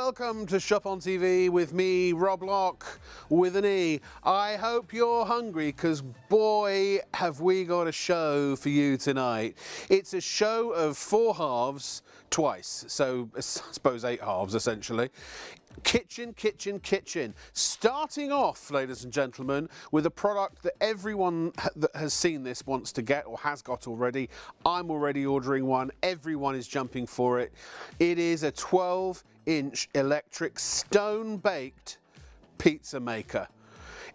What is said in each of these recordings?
Welcome to Shop on TV with me, Rob Locke, with an E. I hope you're hungry, because boy, have we got a show for you tonight. It's a show of 4 halves twice, so I suppose 8 halves essentially. Kitchen, kitchen, kitchen. Starting off, ladies and gentlemen, with a product that everyone that has seen this wants to get or has got already. I'm already ordering one. Everyone is jumping for it. It is a 12-inch electric stone-baked pizza maker.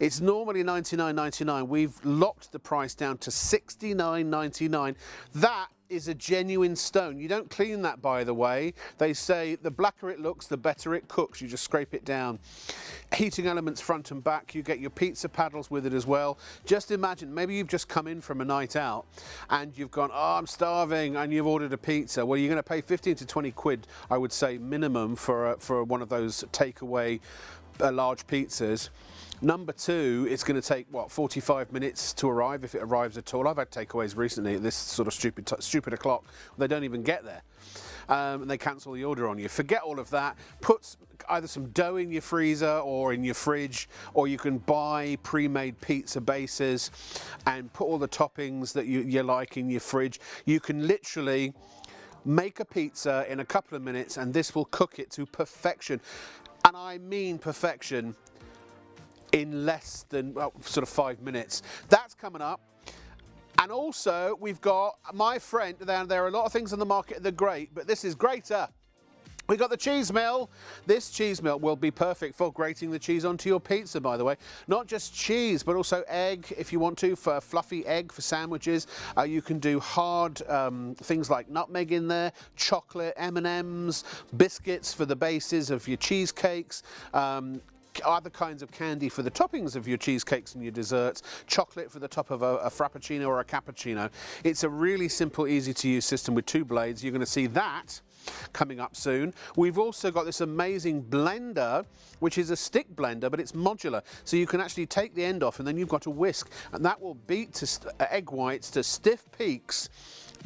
It's normally $99.99. We've locked the price down to $69.99. That is a genuine stone. You don't clean that, by the way. They say the blacker it looks, the better it cooks. You just scrape it down. Heating elements front and back. You get your pizza paddles with it as well. Just imagine, maybe you've just come in from a night out and you've gone, oh, I'm starving, and you've ordered a pizza. Well, you're going to pay 15 to 20 quid, I would say, minimum for one of those takeaway large pizzas. Number 2, it's going to take, what, 45 minutes to arrive, if it arrives at all. I've had takeaways recently at this sort of stupid o'clock. They don't even get there. And they cancel the order on you. Forget all of that. Put either some dough in your freezer or in your fridge, or you can buy pre-made pizza bases and put all the toppings that you like in your fridge. You can literally make a pizza in a couple of minutes, and this will cook it to perfection. And I mean perfection, in less than, well, sort of 5 minutes. That's coming up. And also, we've got my friend, there are a lot of things on the market that are great, but this is greater. We've got the cheese mill. This cheese mill will be perfect for grating the cheese onto your pizza, by the way. Not just cheese, but also egg, if you want to, for fluffy egg for sandwiches. You can do hard things like nutmeg in there, chocolate, M&Ms, biscuits for the bases of your cheesecakes, other kinds of candy for the toppings of your cheesecakes and your desserts, chocolate for the top of a frappuccino or a cappuccino. It's a really simple, easy to use system with 2 blades. You're going to see that coming up soon. We've also got this amazing blender, which is a stick blender, but it's modular, so you can actually take the end off and then you've got a whisk, and that will beat egg whites to stiff peaks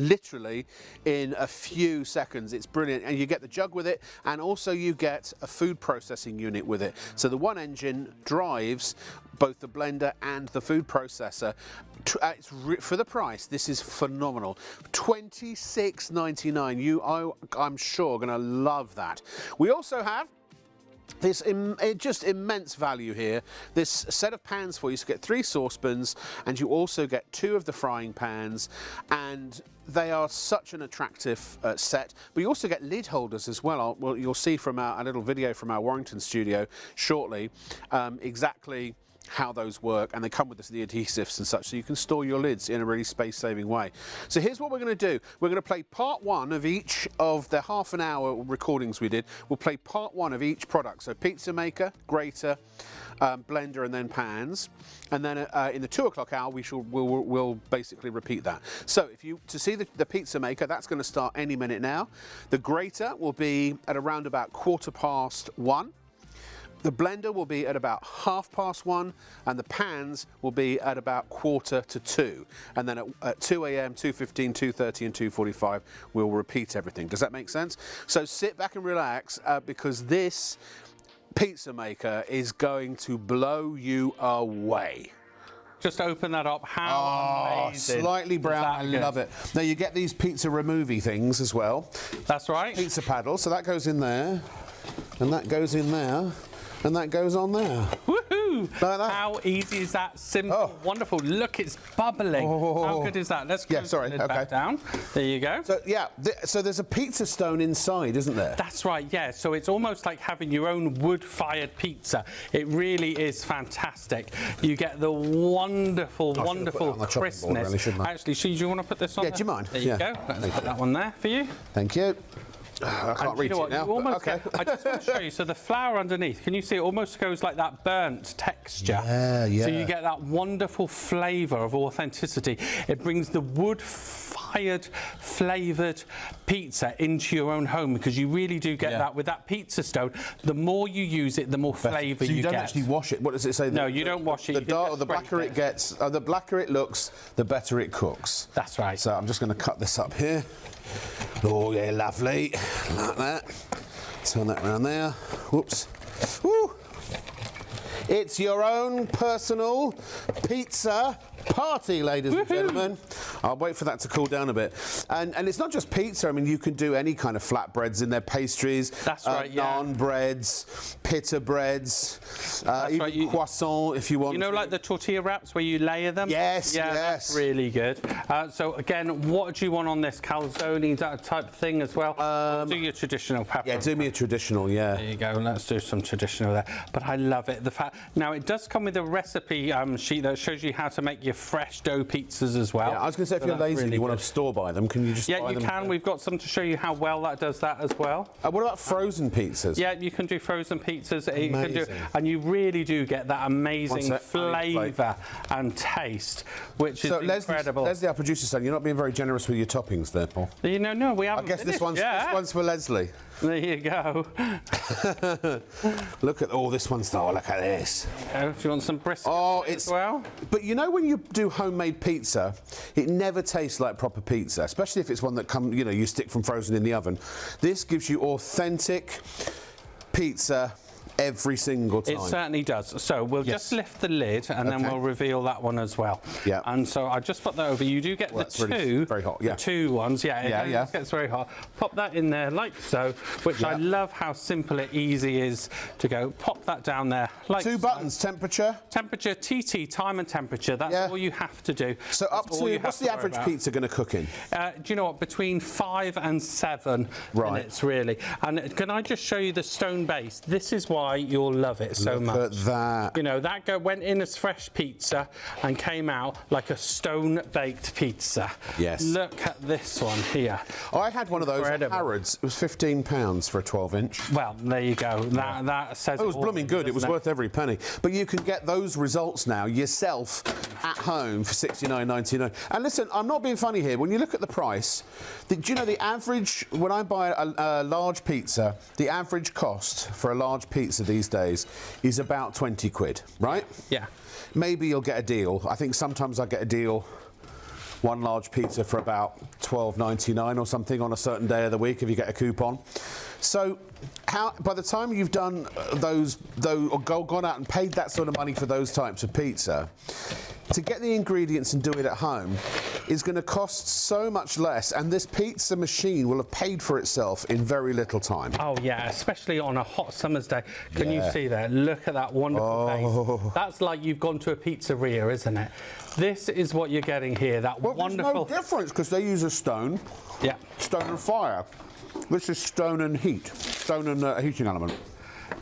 literally in a few seconds. It's brilliant, and you get the jug with it, and also you get a food processing unit with it. So the one engine drives both the blender and the food processor. For the price, this is phenomenal. $26.99. I'm sure going to love that. We also have this just immense value here. This set of pans for you. So you get 3 saucepans, and you also get 2 of the frying pans, and they are such an attractive set. But you also get lid holders as well. Well, you'll see from our little video from our Warrington studio shortly exactly how those work, and they come with the adhesives and such, so you can store your lids in a really space-saving way. So here's what we're going to do. We're going to play part 1 of each of the half-an-hour recordings we did. We'll play part 1 of each product. So pizza maker, grater, blender, and then pans. And then in the 2 o'clock hour, we'll basically repeat that. So to see the pizza maker, that's going to start any minute now. The grater will be at around about 1:15. The blender will be at about 1:30, and the pans will be at about 1:45. And then at 2 a.m., 2:15, 2:30 and 2:45, we'll repeat everything. Does that make sense? So sit back and relax, because this pizza maker is going to blow you away. Just open that up. How amazing. Slightly brown. I love it. Now you get these pizza removey things as well. That's right. Pizza paddles. So that goes in there, and that goes in there, and that goes on there. Woohoo! Like that. How easy is that? Simple, wonderful. Look, it's bubbling. How good is that? Let's go back down. There you go. So yeah, so there's a pizza stone inside, isn't there? That's right, yeah. So it's almost like having your own wood-fired pizza. It really is fantastic. You get the wonderful, wonderful crispness. Really, actually, do you want to put this on? Yeah, do you mind? There you go. Let's put that one there for you. Thank you. I can't reach it now. Okay. I just want to show you. So the flour underneath, can you see it almost goes like that burnt texture? Yeah. So you get that wonderful flavour of authenticity. It brings the wood-fired, flavoured pizza into your own home, because you really do get that with that pizza stone. The more you use it, the more flavour you get. So you don't actually wash it. What does it say? No, you don't wash it. The blacker it gets, the blacker it looks, the better it cooks. That's right. So I'm just going to cut this up here. Oh yeah, lovely, like that. Turn that around there. Whoops. Woo! It's your own personal pizza party, ladies and gentlemen. I'll wait for that to cool down a bit. And it's not just pizza. I mean, you can do any kind of flatbreads in there, pastries. That's right, yeah. Naan breads, pita breads, even right, croissant if you want. You know, like the tortilla wraps where you layer them? Yes, yeah, yes. That's really good. So again, what do you want on this? Calzone, that type of thing as well? Do your traditional pepper. Yeah, do me a traditional, yeah. There you go, let's do some traditional there. But I love it. The fact now it does come with a recipe sheet that shows you how to make your fresh dough pizzas as well. Yeah, I was going to say, if you're lazy and you want to store buy them, can you just buy them? Yeah, you can. We've got some to show you how well that does that as well. What about frozen pizzas? Yeah, you can do frozen pizzas. Amazing. You can do, and you really do get that amazing flavour and taste, which is incredible. Leslie, our producer, said you're not being very generous with your toppings there, Paul. You know, no, we haven't. I guess this one's for Leslie. There you go. Look at this one's look at this. Do you want some brisket as well? But you know, when you do homemade pizza, it never tastes like proper pizza, especially if it's one that you stick from frozen in the oven. This gives you authentic pizza every single time. It certainly does. So we'll just lift the lid and then we'll reveal that one as well. Yeah. And so I just put that over. You do get the very hot. Yeah. The two ones. Yeah. It gets very hot. Pop that in there like so. Which I love how simple and easy is to go. Pop that down there like two buttons. Temperature. Temperature. TT. Time and temperature. That's all you have to do. So up to what's the average pizza going to cook in? Do you know what? Between 5 and 7 minutes really. And can I just show you the stone base? This is why you'll love it so much. Look at that. You know, that went in as fresh pizza and came out like a stone-baked pizza. Yes. Look at this one here. I had one of those at Harrods. It was £15 for a 12-inch. Well, there you go. That says it was blooming good. It was worth every penny. But you can get those results now yourself at home for £69.99. And listen, I'm not being funny here. When you look at the price, do you know the average, when I buy a large pizza, the average cost for a large pizza these days is about 20 quid, right? Yeah. Maybe you'll get a deal. I think sometimes I get a deal, one large pizza for about £12.99 or something on a certain day of the week if you get a coupon. So by the time you've done or gone out and paid that sort of money for those types of pizza, to get the ingredients and do it at home is going to cost so much less, and this pizza machine will have paid for itself in very little time. Oh yeah, especially on a hot summer's day. Can you see that? Look at that wonderful base. That's like you've gone to a pizzeria, isn't it? This is what you're getting here, that wonderful... There's no difference, because they use a stone. Yeah. Stone and fire. This is stone and heat. Stone and heating element.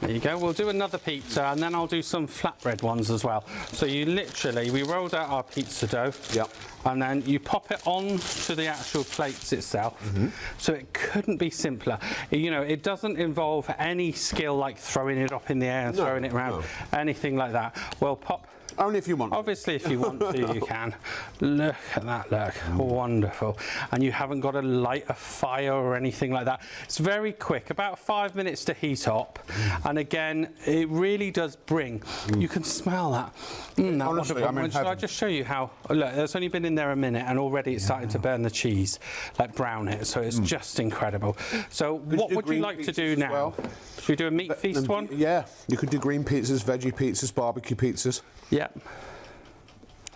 There you go. We'll do another pizza and then I'll do some flatbread ones as well. So you literally, we rolled out our pizza dough. Yep. And then you pop it on to the actual plates itself. So it couldn't be simpler. You know, it doesn't involve any skill like throwing it up in the air and throwing it around, anything like that. Well, pop. Only if you want. Obviously, if you want to, you can. Look at that, look. Wonderful. And you haven't got to light a fire or anything like that. It's very quick, about 5 minutes to heat up. And again, it really does bring, you can smell that. That honestly, wonderful. Shall I just show you how, look, it's only been in there a minute and already it's starting to burn the cheese, like brown it. So it's just incredible. So what would you like to do now? Well? Should we do a meat feast one? Yeah, you could do green pizzas, veggie pizzas, barbecue pizzas. Yeah.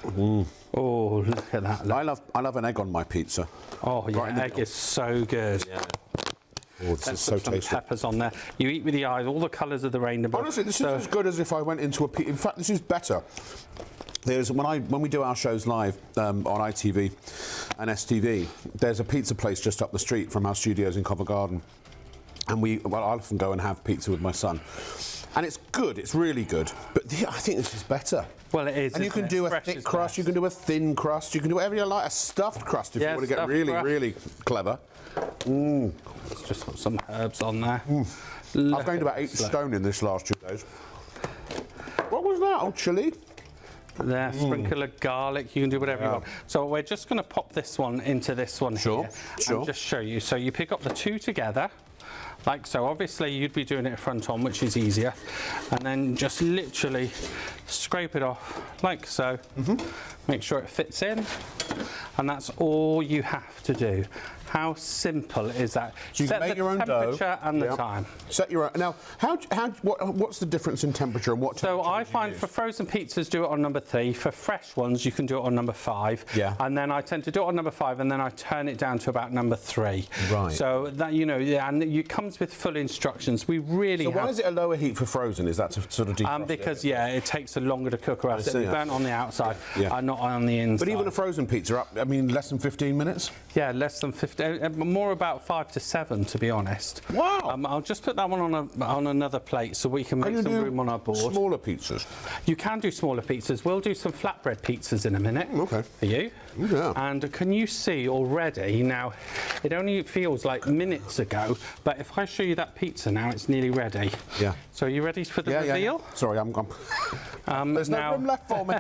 Oh, look at that. Look. I love an egg on my pizza. Oh, yeah, egg is so good. Yeah. Oh, this is so tasty. Some peppers on there. You eat with the eyes, all the colours of the rainbow. Honestly, this is as good as if I went into a pizza. In fact, this is better. There's when we do our shows live on ITV and STV, there's a pizza place just up the street from our studios in Covent Garden. And I often go and have pizza with my son. And it's good, it's really good. But I think this is better. Well, it is. And you can do a thick crust, you can do a thin crust, you can do whatever you like, a stuffed crust if you want to get really, really clever. Let's just put some herbs on there. I've gained about 8 stone in this last 2 days. What was that? Oh, chilli? There, sprinkle of garlic, you can do whatever you want. So we're just going to pop this one into this one here. And just show you. So you pick up the two together. Like so. Obviously you'd be doing it front on, which is easier, and then just literally scrape it off like so. Make sure it fits in, and that's all you have to do. How simple is that? So you Set can make the your own dough. temperature and the time. Set your own. Now, what's the difference in temperature and what temperature? So I find for frozen pizzas, do it on number 3. For fresh ones, you can do it on number 5. Yeah. And then I tend to do it on number 5, and then I turn it down to about number 3. Right. So that, you know, yeah, and it comes with full instructions. We really So why is it a lower heat for frozen? Is that to sort of defrost because, it? yeah, it takes longer to cook, or else it'll be burnt on the outside and not on the inside. But even a frozen pizza, I mean, less than 15 minutes? Yeah, less than 15, more about 5 to 7, to be honest. Wow. I'll just put that one on another plate so we can make some room on our board. Smaller pizzas? You can do smaller pizzas. We'll do some flatbread pizzas in a minute. Okay. For you. Yeah. And can you see already, now, it only feels like minutes ago, but if I show you that pizza now, it's nearly ready. Yeah. So are you ready for the reveal? Yeah. Sorry, I'm gone. There's no room left for me.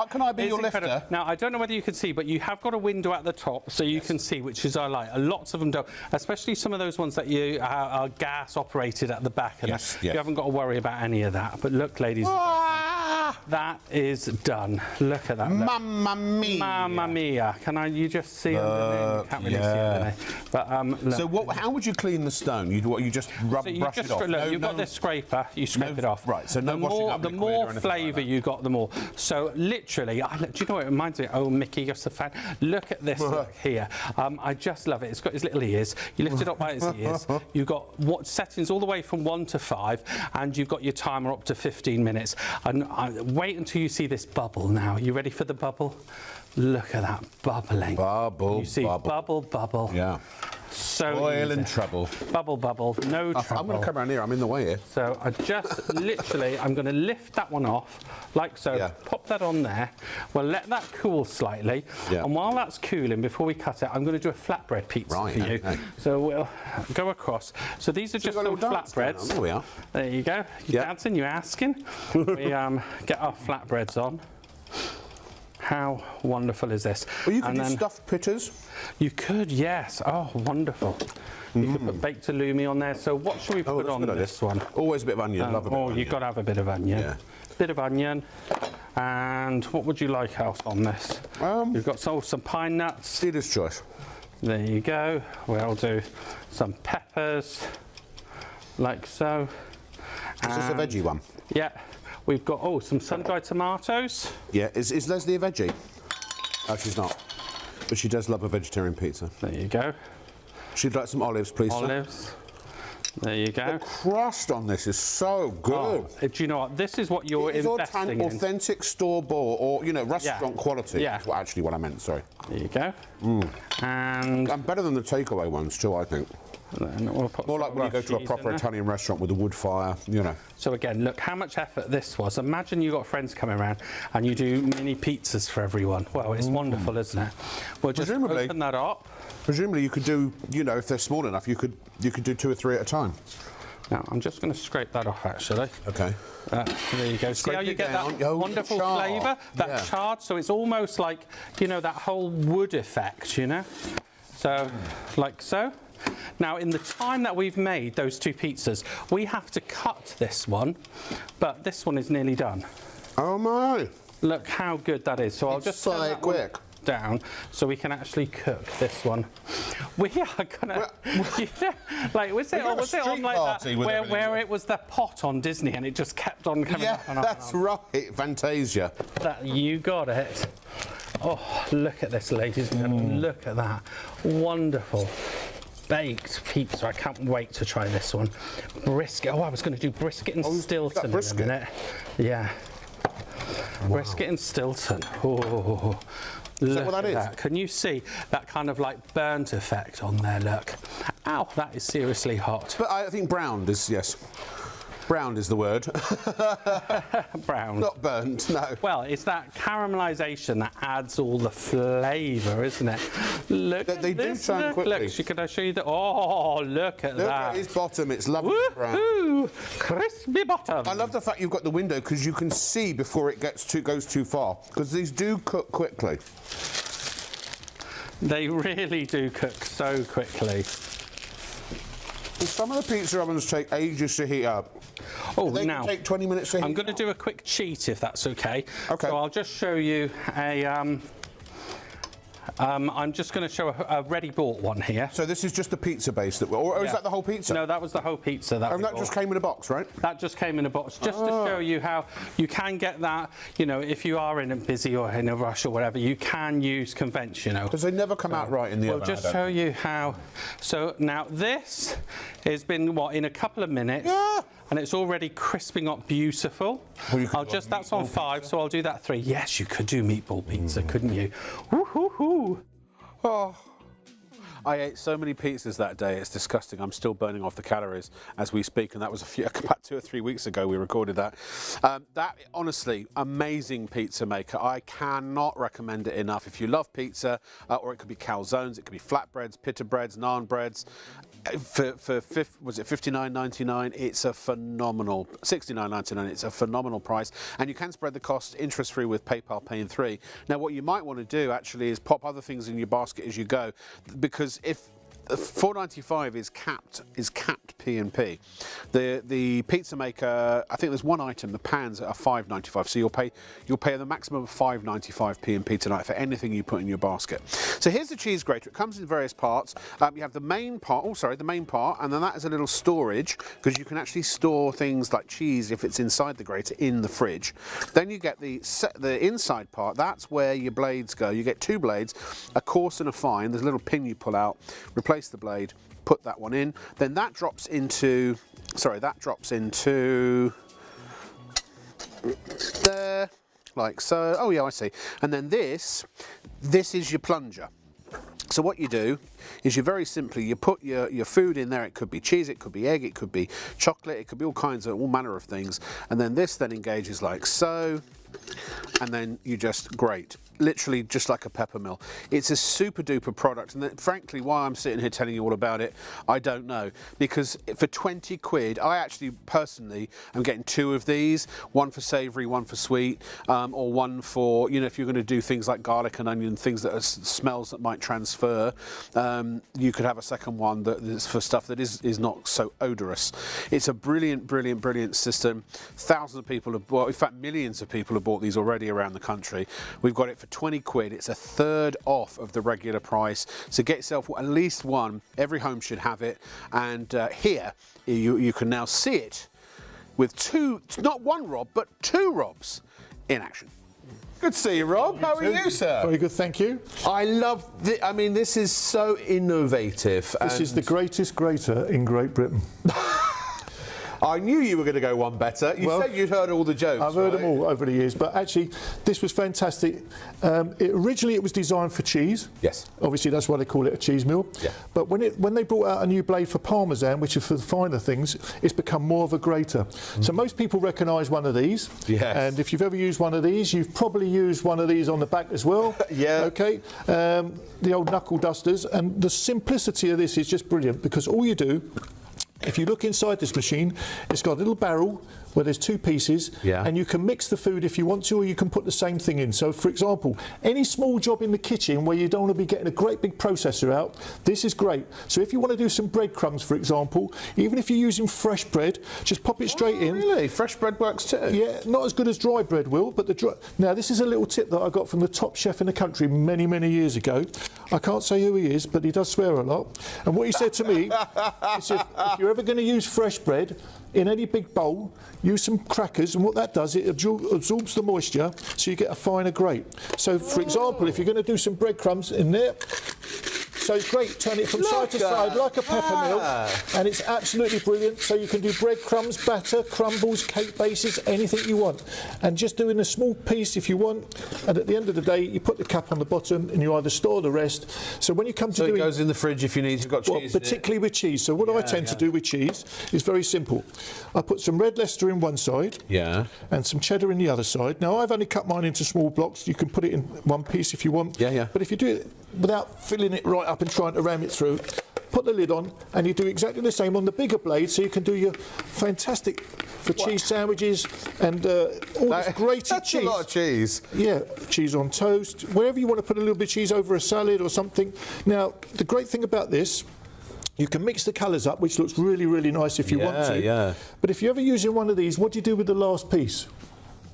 Can I be your lifter? Now, I don't know whether you can see, but you have got a window at the top, so you can see, which is I like. Lots of them don't, especially some of those ones that you are gas operated at the back. And you haven't got to worry about any of that. But look, ladies, that is done. Look at that. Mamma mia. Mamma mia. You just see underneath? You can't really see underneath. But, look. So how would you clean the stone? You just brush it off? Look, you've got this scraper, you scrape it off. Right, so no washing up the liquid more or anything flavour you got, the more. So literally, do you know what it reminds me of? Oh, Mickey, you're so fan. Look at this look here. I just love it. It's got his little ears. You lift it up by his ears. You've got settings all the way from 1 to 5, and you've got your timer up to 15 minutes. And wait until you see this bubble now. You ready for the bubble? Look at that bubbling. Bubble, you see bubble. Yeah. So oil and easy. trouble. Bubble, no trouble. I'm going to come around here. I'm in the way here. So I just literally, I'm going to lift that one off, like so. Yeah. Pop that on there. We'll let that cool slightly. Yeah. And while that's cooling, before we cut it, I'm going to do a flatbread pizza for you. Okay. So we'll go across. So these are just some flatbreads. There we are. There you go. You're dancing, you're asking. We get our flatbreads on. How wonderful is this? Well, you can do stuffed pitters. You could, yes. Oh, wonderful. You could put baked halloumi on there. So what should we put on this one? Always a bit of onion. Love a bit of onion. You've got to have a bit of onion. Yeah. Bit of onion. And what would you like else on this? You've got some pine nuts. Dealer's choice. There you go. We'll do some peppers, like so. Is this a veggie one? Yeah. We've got, some sun-dried tomatoes. Yeah, is Leslie a veggie? Oh, she's not. But she does love a vegetarian pizza. There you go. She'd like some olives, please, Olives. There you go. The crust on this is so good. Do you know what? This is what you're investing in. Authentic store-bought or, restaurant quality. Yeah. That's actually what I meant, sorry. There you go. And better than the takeaway ones, too, I think. We'll put more like when you go to a proper Italian restaurant with a wood fire, So again, look how much effort this was. Imagine you got friends coming around and you do mini pizzas for everyone. Well, it's wonderful, isn't it? We'll just open that up. Presumably you could do, if they're small enough, you could do 2 or 3 at a time. Now, I'm just going to scrape that off, actually. Okay. There you go. See how you get that wonderful flavour? That charred, so it's almost like, that whole wood effect, So, like so. Now, in the time that we've made those 2 pizzas, we have to cut this one, but this one is nearly done. Oh, my. Look how good that is. So I'll just turn that quick down so we can actually cook this one. We are gonna, was it on like that where it was the pot on Disney and it just kept on coming up and up? That's right, Fantasia. You got it. Oh, look at this, ladies and gentlemen. Look at that. Wonderful. Baked pizza. I can't wait to try this one. Brisket. I was going to do brisket and Stilton in a minute. Yeah. Wow. Brisket and Stilton. Oh, is that what that is? That. Can you see that kind of like burnt effect on there? Look. Ow, that is seriously hot. But I think browned is, yes. Browned is the word. Brown. Not burnt, no. Well, it's that caramelisation that adds all the flavour, isn't it? Look they do turn quickly. Look, can I show you the... Oh, look at that. Look at his bottom, it's lovely brown. Crispy bottom. I love the fact you've got the window because you can see before it goes too far, because these do cook quickly. They really do cook so quickly. Some of the pizza ovens take ages to heat up. Oh, they can take 20 minutes to heat up. I'm going to do a quick cheat, if that's okay. Okay. So I'll just show you a I'm just going to show a ready bought one here. So this is just the pizza base that, or is that the whole pizza? No, that was the whole pizza. And that just came in a box, right? That just came in a box, just to show you how you can get that. You know, if you are in a busy or in a rush or whatever, you can use conventional. Because they never come out right in the oven. We'll just show you how. So now this has been in a couple of minutes. Yeah. And it's already crisping up beautiful. Well, that's on 5, so I'll do that 3. Yes, you could do meatball pizza, couldn't you? Woo-hoo-hoo. Oh. I ate so many pizzas that day, it's disgusting. I'm still burning off the calories as we speak, and that was about 2 or 3 weeks ago we recorded that. That, honestly, amazing pizza maker. I cannot recommend it enough. If you love pizza, or it could be calzones, it could be flatbreads, pita breads, naan breads, was it $59.99? It's a phenomenal, $69.99. It's a phenomenal price, and you can spread the cost interest-free with PayPal Pay in 3. Now, what you might want to do actually is pop other things in your basket as you go, because if $4.95 is capped P&P. The pizza maker, I think there's one item, the pans are $5.95, so you'll pay the maximum of $5.95 P&P tonight for anything you put in your basket. So here's the cheese grater. It comes in various parts. You have the main part, the main part, and then that is a little storage, because you can actually store things like cheese if it's inside the grater in the fridge. Then you get the inside part. That's where your blades go. You get 2 blades, a coarse and a fine. There's a little pin you pull out, replace the blade, put that one in, then that drops into there, like so. Oh yeah, I see. And then this is your plunger. So what you do is you very simply, you put your food in there. It could be cheese, it could be egg, it could be chocolate, it could be all manner of things. And then this then engages like so, and then you just grate. Literally just like a pepper mill. It's a super duper product, and frankly, why I'm sitting here telling you all about it, I don't know. Because for 20 quid, I actually personally am getting 2 of these, one for savoury, one for sweet, or one for, if you're going to do things like garlic and onion, things that are smells that might transfer, you could have a second one that is for stuff that is not so odorous. It's a brilliant, brilliant, brilliant system. Thousands of people have bought, in fact, millions of people have bought these already around the country. We've got it for 20 quid. It's a third off of the regular price. So get yourself at least one. Every home should have it. And here you can now see it with 2, not 1 Rob, but 2 Robs in action. Good to see you, Rob. How are you, sir? Very good, thank you. I love I mean, this is so innovative. This is the greatest grater in Great Britain. I knew you were going to go one better. You said you'd heard all the jokes. I've heard them all over the years, but actually, this was fantastic. Originally, it was designed for cheese. Yes. Obviously, that's why they call it a cheese mill. Yeah. But when they brought out a new blade for Parmesan, which is for the finer things, it's become more of a grater. So most people recognise one of these. Yes. And if you've ever used one of these, you've probably used one of these on the back as well. Yeah. Okay. The old knuckle dusters. And the simplicity of this is just brilliant, because all you do, if you look inside this machine, it's got a little barrel where there's 2 pieces, and you can mix the food if you want to, or you can put the same thing in. So, for example, any small job in the kitchen where you don't want to be getting a great big processor out, this is great. So if you want to do some breadcrumbs, for example, even if you're using fresh bread, just pop it straight in. Really? Fresh bread works too? Yeah, not as good as dry bread will, but now this is a little tip that I got from the top chef in the country many, many years ago. I can't say who he is, but he does swear a lot. And what he said to me is if you're ever going to use fresh bread, in any big bowl, use some crackers, and what that does, it absorbs the moisture, so you get a finer grate. So, for example, if you're going to do some breadcrumbs in there, so it's great, turn it from side to side like a pepper mill, and it's absolutely brilliant. So you can do breadcrumbs, batter, crumbles, cake bases, anything you want. And just doing a small piece if you want, and at the end of the day, you put the cap on the bottom and you either store the rest. So when you come to it goes in the fridge if you need, you've got cheese particularly with cheese. So what I tend to do with cheese is very simple. I put some red Leicester in one side, and some cheddar in the other side. Now I've only cut mine into small blocks. You can put it in one piece if you want. But if you do it without filling it right up and trying to ram it through, put the lid on, and you do exactly the same on the bigger blade, so you can do your fantastic for cheese sandwiches and all this grated that's cheese. That's a lot of cheese. Yeah, cheese on toast, wherever you want to put a little bit of cheese over a salad or something. Now, the great thing about this, you can mix the colours up, which looks really, really nice if you want to. But if you're ever using one of these, what do you do with the last piece?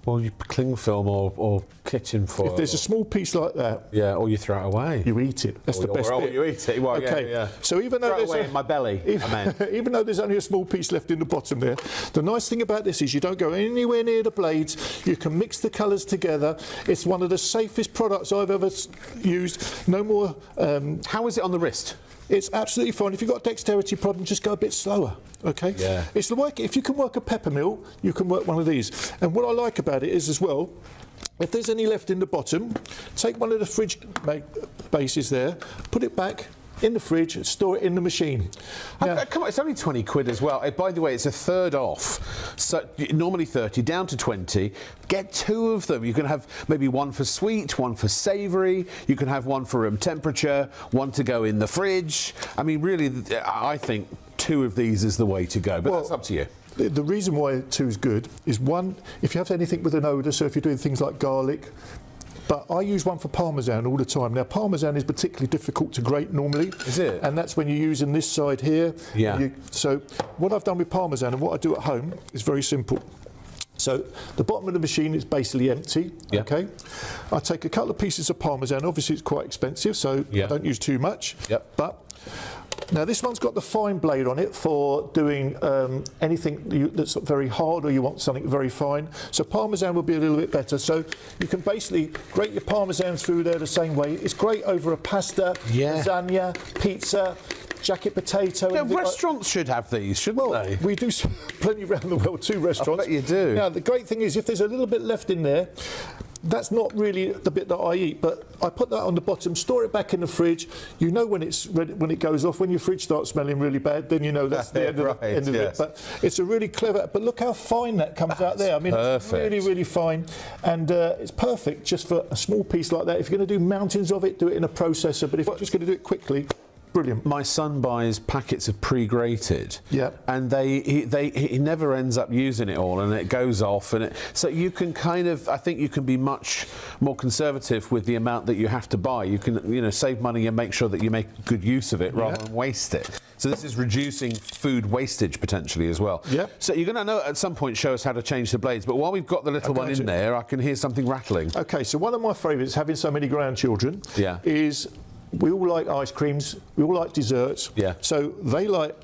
Well, you cling film or kitchen foil. If there's a small piece like that, yeah, or you throw it away. you eat it. That's the best bit. You eat it. Well, Okay. Yeah. So even though Throw it there's away in my belly. even though there's only a small piece left in the bottom there, the nice thing about this is you don't go anywhere near the blades. You can mix the colours together. It's one of the safest products I've ever used. No more. How is it on the wrist? It's absolutely fine. If you've got a dexterity problem, just go a bit slower, okay? Yeah. It's the work. If you can work a pepper mill, you can work one of these. And what I like about it is as well, if there's any left in the bottom, take one of the fridge bases there, put it back in the fridge, store it in the machine. Now, Come on, it's only 20 quid as well. By the way, it's a third off. So normally 30, down to 20. Get 2 of them. You can have maybe one for sweet, one for savoury. You can have one for room temperature, one to go in the fridge. I mean, really, I think 2 of these is the way to go, but that's up to you. The reason why 2 is good is, one, if you have anything with an odour, so if you're doing things like garlic, but I use one for Parmesan all the time. Now, Parmesan is particularly difficult to grate normally. Is it? And that's when you're using this side here. Yeah. So what I've done with Parmesan and what I do at home is very simple. So the bottom of the machine is basically empty, Yeah. okay? I take a couple of pieces of Parmesan. Obviously, it's quite expensive, so Yeah. I don't use too much. Yep. But now this one's got the fine blade on it for doing anything that's very hard, or you want something very fine. So Parmesan will be a little bit better. So you can basically grate your Parmesan through there the same way. It's great over a pasta, Yeah. lasagna, pizza, jacket potato. Yeah, anything like- restaurants should have these, shouldn't they? we do plenty around the world, 2 restaurants. bet you do. Now, the great thing is, if there's a little bit left in there, that's not really the bit that I eat, but I put that on the bottom, store it back in the fridge. You know when it's ready, when it goes off. When your fridge starts smelling really bad, then you know that's the end, Right, end of yes. it. But it's a really clever. But look how fine that comes out there. I mean, it's perfect. really, really fine, and it's perfect just for a small piece like that. If you're going to do mountains of it, do it in a processor. But if you're just going to do it quickly, brilliant. My son buys packets of pre-grated, Yeah. and he never ends up using it all, and it goes off, and so you can kind of, I think you can be much more conservative with the amount that you have to buy. You can, save money and make sure that you make good use of it rather than waste it. So this is reducing food wastage potentially as well. Yeah. So you're going to know at some point, show us how to change the blades, but while we've got the little one in there, I can hear something rattling. Okay, so one of my favourites, having so many grandchildren, Yeah. is we all like ice creams, we all like desserts. Yeah. So they like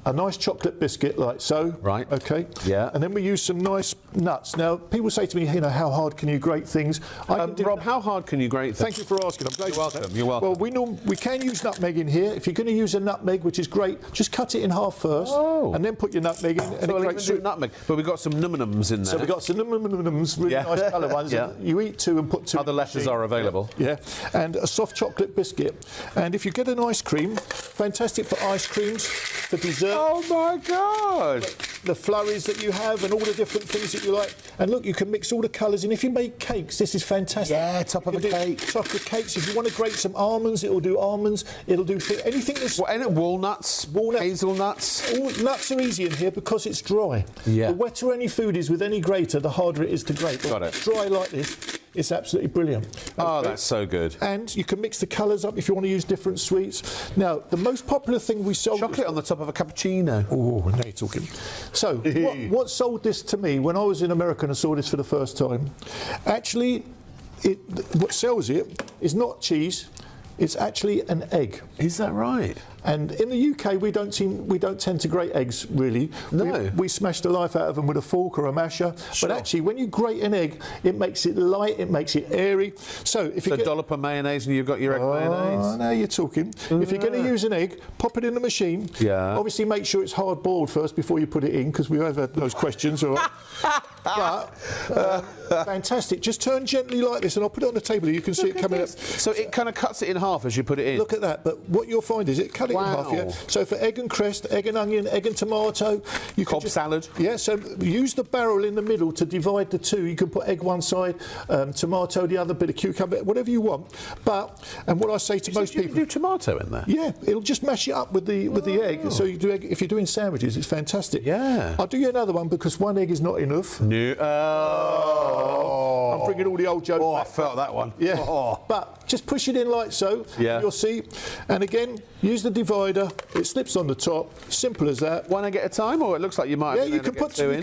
a nice chocolate biscuit like so. Right. Okay. Yeah. And then we use some nice nuts. Now, people say to me, how hard can you grate things? I can do Rob, that. how hard can you grate things? Thank you for asking. I'm glad You're welcome. You're welcome. Well, we can use nutmeg in here. If you're going to use a nutmeg, which is great, just cut it in half first, and then put your nutmeg in. And So we'll it even grates do through. nutmeg, but we've got some num-nums in there. So we've got some num-nums, really Yeah. nice colour ones. Yeah. And you eat 2 and put 2. Other in the letters machine. are available. Yeah, and a soft chocolate biscuit. And if you get an ice cream, fantastic for ice creams, for dessert. Oh my God! The flurries that you have and all the different things that you like. And look, you can mix all the colours in. If you make cakes, this is fantastic. Yeah, top of You a do cake. Top of cakes. If you want to grate some almonds, it'll do almonds. It'll do anything that's... Well, and walnuts, hazelnuts. All nuts are easy in here because it's dry. Yeah. The wetter any food is with any grater, the harder it is to grate. Got When it. it's dry like this, it's absolutely brilliant. Oh, Okay. that's so good. And you can mix the colours up if you want to use different sweets. Now, the most popular thing we sold... Chocolate on the top of a cappuccino. Oh, now you're talking. So, what sold this to me when I was in America and I saw this for the first time, actually, what sells it is not cheese, it's actually an egg. Is that right? And in the UK, we don't tend to grate eggs, really. No. We smash the life out of them with a fork or a masher. Sure. But actually, when you grate an egg, it makes it light, it makes it airy. So if you So get... dollop of mayonnaise and you've got your egg Oh, mayonnaise. now you're talking. If you're going to use an egg, pop it in the machine. Yeah. Obviously, make sure it's hard boiled first before you put it in, because we have had those questions. All right. But fantastic. Just turn gently like this, and I'll put it on the table. You can see it coming up. So it kind of cuts it in half as you put it in. Look at that. But what you'll find is it cut it in half. Yeah. Wow. So for egg and crest, egg and onion, egg and tomato, you can Cobb salad. Yeah. So use the barrel in the middle to divide the two. You can put egg one side, tomato the other, bit of cucumber, whatever you want. And what I say to most You people. can do tomato in there. Yeah, it'll just mash it up with the egg. So you do egg, if you're doing sandwiches, it's fantastic. Yeah. I'll do you another one because one egg is not enough. No. Oh. I'm bringing all the old jokes Oh, I back. felt that one. Yeah, Oh. but just push it in like so, Yeah. you'll see. And again, use the divider, it slips on the top, simple as that. One egg at a time, or it looks like you might Yeah, have you can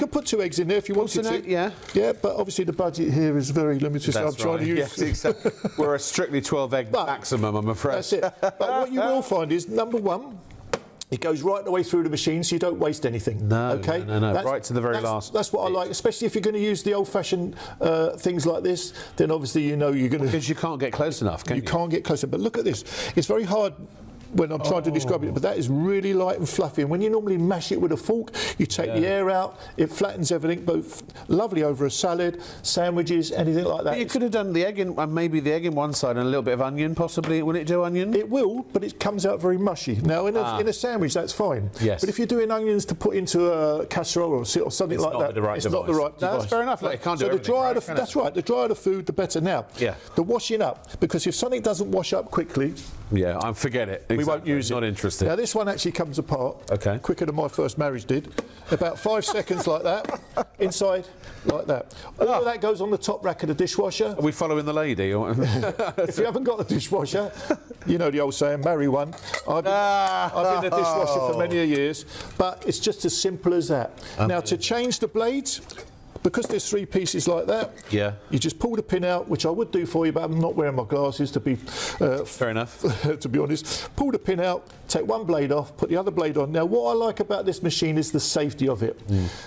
put 2 eggs in there if you wanted Also, to. yeah. Yeah, but obviously the budget here is very limited, so I'm trying to use... Yes, exactly. We're a strictly 12 egg But- maximum, I'm afraid. That's it. But what you will find is, number one, it goes right the way through the machine, so you don't waste anything. No, okay? no, right to the very last. That's what I like, especially if you're going to use the old-fashioned things like this. Then obviously you know you're going to. Because you can't get close enough, can you? You can't get closer. But look at this. It's very hard when I'm trying to describe it, but that is really light and fluffy. And when you normally mash it with a fork, you take the air out, it flattens everything, both lovely over a salad, sandwiches, anything like that. But you could have done the egg in, maybe the egg in one side and a little bit of onion, possibly. Will it do onion? It will, but it comes out very mushy. Now, in a sandwich, that's fine. Yes. But if you're doing onions to put into a casserole or something like that, not the right No, device. that's fair enough. Look, it can't do so the everything, drier right, the, can that's it? right. The drier the food, the better. Now, Yeah. the washing up, because if something doesn't wash up quickly, Yeah, forget it. we won't use it. Not interested. Now, this one actually comes apart Okay. quicker than my first marriage did. About 5 seconds like that, inside like that. All of that goes on the top rack of the dishwasher. Are we following the lady? Or? If you haven't got a dishwasher, you know the old saying, marry one. I've been a dishwasher for many years, but it's just as simple as that. Now, to change the blades, because there's 3 pieces like that, Yeah. you just pull the pin out, which I would do for you, but I'm not wearing my glasses to be Fair enough. to be honest. Pull the pin out, take one blade off, put the other blade on. Now, what I like about this machine is the safety of it,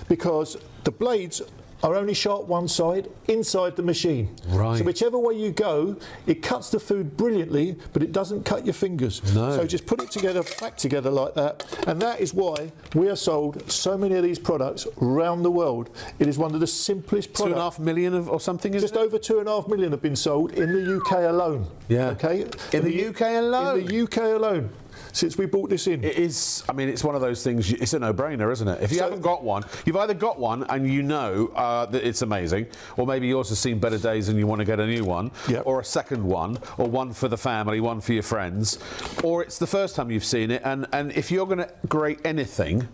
because the blades are only sharp one side inside the machine. Right. So whichever way you go, it cuts the food brilliantly, but it doesn't cut your fingers. No. So just put it together, back together like that, and that is why we have sold so many of these products around the world. It is one of the simplest products. 2.5 million or something, is Just it? over 2.5 million have been sold in the UK alone. Yeah. Okay. In the UK alone? In the UK alone. Since we brought this in. It is, I mean, it's one of those things, it's a no-brainer, isn't it? If you haven't got one, you've either got one and you know that it's amazing, or maybe yours has seen better days and you want to get a new one, Yep. or a second one, or one for the family, one for your friends, or it's the first time you've seen it, and if you're going to grate anything,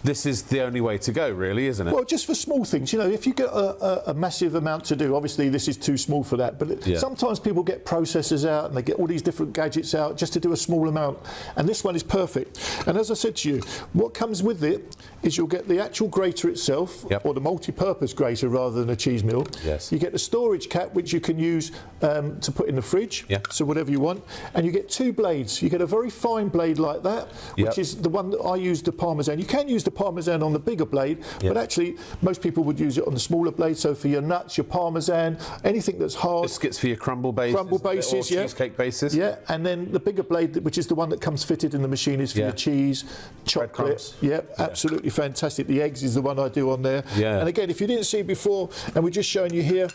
this is the only way to go, really, isn't it? Well, just for small things, you know, if you get a massive amount to do, obviously this is too small for that, but Yeah. sometimes people get processors out and they get all these different gadgets out just to do a small amount, and this one is perfect. And as I said to you, what comes with it is you'll get the actual grater itself, Yep. or the multi-purpose grater rather than a cheese mill. Yes. You get the storage cap, which you can use to put in the fridge, Yeah. so whatever you want, and you get 2 blades. You get a very fine blade like that, Yep. which is the one that I use the Parmesan. You can use the Parmesan on the bigger blade, Yep. but actually most people would use it on the smaller blade. So for your nuts, your Parmesan, anything that's hard. Biscuits for your crumble bases, Crumble bases, or yeah. cheesecake bases. Yeah, and then the bigger blade, which is the one that comes fitted in the machine, is for Yeah. your cheese, chocolate. Breadcrumbs. Yeah, absolutely fantastic. The eggs is the one I do on there. Yeah. And again, if you didn't see it before, and we're just showing you here,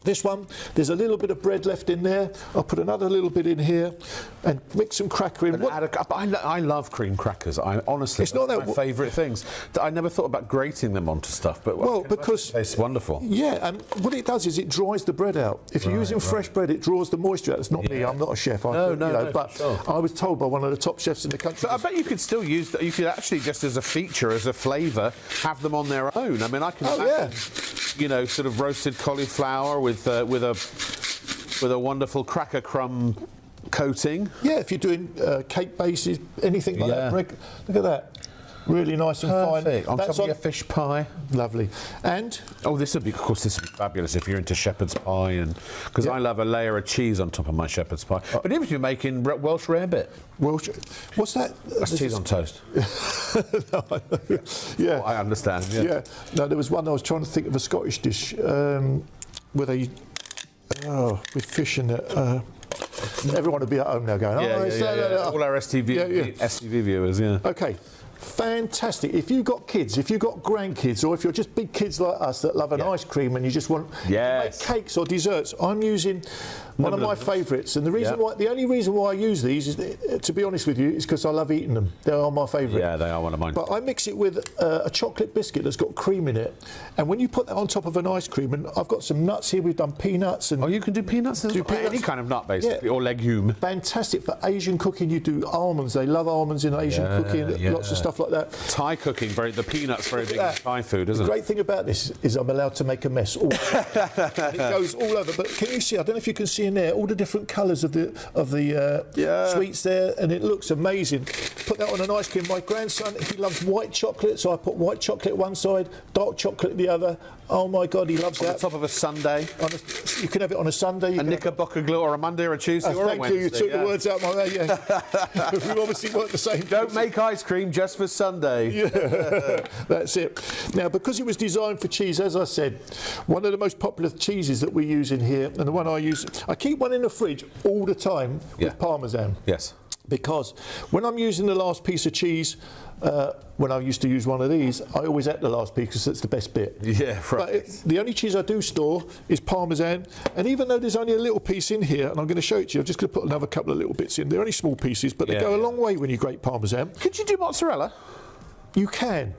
this one, there's a little bit of bread left in there. I'll put another little bit in here and mix some cracker in. And add I love cream crackers. I honestly, It's not one that of my favourite things. I never thought about grating them onto stuff, but Well, because- it tastes wonderful. Yeah, and what it does is it dries the bread out. If you're using fresh bread, it draws the moisture out. It's not me, I'm not a chef. No, but for sure. I was told by one of the top chefs in the country. But I bet you could still use that. You could actually, just as a feature, as a flavour, have them on their own. I mean, I can Oh, imagine, you know, sort of roasted cauliflower with a wonderful cracker crumb coating. Yeah, if you're doing cake bases, anything like Yeah. that. Bread, look at that. Really nice and Perfect. fine. On top That's of your fish pie. Lovely. And Oh, this would be, of course, this would be fabulous if you're into shepherd's pie, and because I love a layer of cheese on top of my shepherd's pie. But even if you're making Welsh rarebit, Welsh, what's that? that's cheese on toast. Yeah. I understand. Yeah. Yeah. No, there was one I was trying to think of a Scottish dish where they with fish in it. Everyone would be at home now going, Yeah, oh, yeah, it's yeah. All our STV, STV viewers, yeah. Okay, fantastic. If you've got kids, if you've got grandkids, or if you're just big kids like us that love an ice cream and you just want to make cakes or desserts, I'm using one of my favourites. And the reason why, the only reason why I use these is, to be honest with you, is because I love eating them. They are my favourite. Yeah, they are one of mine. But I mix it with a chocolate biscuit that's got cream in it, and when you put that on top of an ice cream, and I've got some nuts here. We've done peanuts and. Oh, you can do peanuts? Any kind of nut, basically, or legume. Fantastic for Asian cooking. You do almonds. They love almonds in Asian cooking. Lots of stuff. stuff like that. Thai cooking, the peanuts very big in Thai food, isn't The it? great thing about this is I'm allowed to make a mess. And it goes all over. But can you see? I don't know if you can see in there all the different colours of the sweets there, and it looks amazing. Put that on an ice cream. My grandson, he loves white chocolate, so I put white chocolate one side, dark chocolate the other. Oh my God, he loves that. On the top of a sundae. You can have it on a Sunday. A Knickerbocker glue, or a Monday or a Tuesday or a thank Wednesday. you. You took the words out my way. Yeah. We obviously weren't the same. Don't make ice cream just for Sunday. Yeah, that's it. Now, because it was designed for cheese, as I said, one of the most popular cheeses that we use in here, and the one I use, I keep one in the fridge all the time with Parmesan. Yes. Because when I'm using the last piece of cheese, when I used to use one of these, I always ate the last piece because that's the best bit. Yeah, right. But the only cheese I do store is Parmesan, and even though there's only a little piece in here, and I'm going to show it to you, I'm just going to put another couple of little bits in. They're only small pieces, but they go a long way when you grate Parmesan. Could you do mozzarella? You can.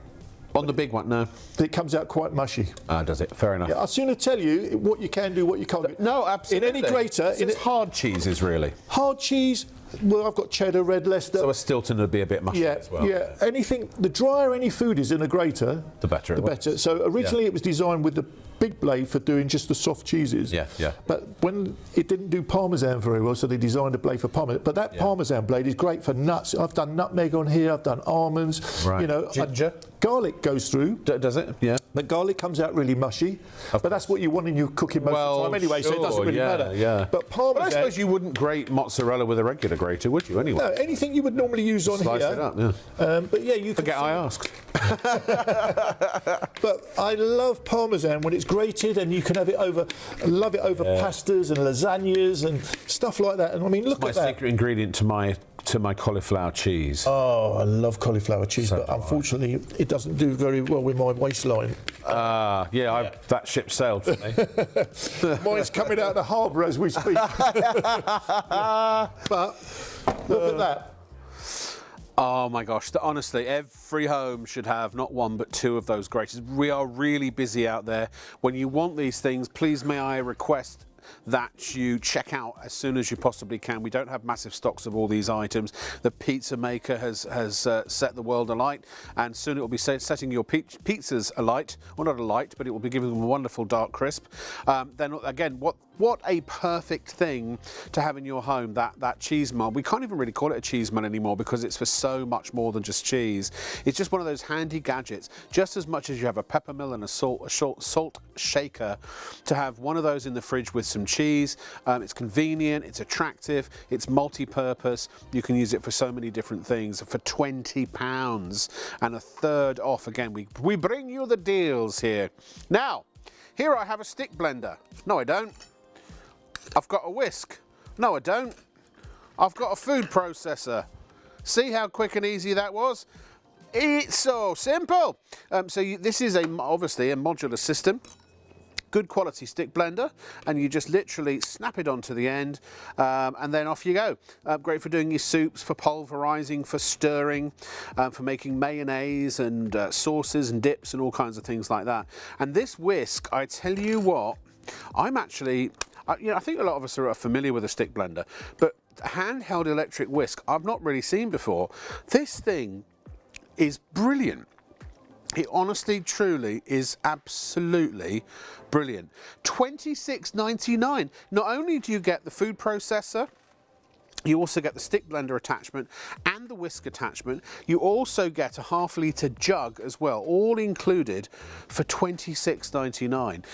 On the big one, no. It comes out quite mushy. Does it? Fair enough. Yeah, I'll sooner tell you what you can do, what you can't do. No, absolutely. In any grater... So it's hard cheeses, really. Hard cheese, well, I've got cheddar, red Leicester. So a Stilton would be a bit mushy as well. Yeah, anything... The drier any food is in a grater... The better it better. So originally it was designed with the big blade for doing just the soft cheeses. Yeah, yeah. But when it didn't do Parmesan very well, so they designed a blade for Parmesan. But that Parmesan blade is great for nuts. I've done nutmeg on here, I've done almonds. Right. You know, ginger. Garlic goes through. Does it? Yeah. The garlic comes out really mushy, but that's what you want in your cooking most of the time anyway, so it doesn't really matter. Yeah. But Parmesan... I suppose you wouldn't grate mozzarella with a regular grater, would you, anyway? No, anything you would normally use on Slice here. it up, yeah. But yeah, you Forget can... I asked. But I love Parmesan when it's grated, and you can have it over... I love it over pastas and lasagnas and stuff like that. And I mean, look at that. My secret ingredient to my cauliflower cheese. Oh, I love cauliflower cheese, but unfortunately it doesn't do very well with my waistline. That ship sailed for me. Mine's coming out of the harbour as we speak. But look at that. Oh my gosh, honestly, every home should have not one but two of those graters. We are really busy out there. When you want these things, please may I request that you check out as soon as you possibly can. We don't have massive stocks of all these items. The pizza maker has set the world alight, and soon it will be setting your pizzas alight. Well, not alight, but it will be giving them a wonderful dark crisp. Then again, what a perfect thing to have in your home, that cheese mill. We can't even really call it a cheese mill anymore because it's for so much more than just cheese. It's just one of those handy gadgets, just as much as you have a pepper mill and a salt shaker, to have one of those in the fridge with some cheese. It's convenient, it's attractive, it's multi-purpose. You can use it for so many different things for £20 and a third off. Again, we bring you the deals here. Now, here I have a stick blender. No, I don't. I've got a whisk. No, I don't. I've got a food processor. See how quick and easy that was? It's so simple. This is obviously a modular system. Good quality stick blender, and you just literally snap it onto the end, and then off you go. Great for doing your soups, for pulverizing, for stirring, for making mayonnaise and sauces and dips and all kinds of things like that. And this whisk, I tell you what, I'm actually, I think a lot of us are familiar with a stick blender, but handheld electric whisk I've not really seen before. This thing is brilliant. It honestly, truly is absolutely brilliant. $26.99. Not only do you get the food processor, you also get the stick blender attachment and the whisk attachment. You also get a half-litre jug as well, all included for $26.99.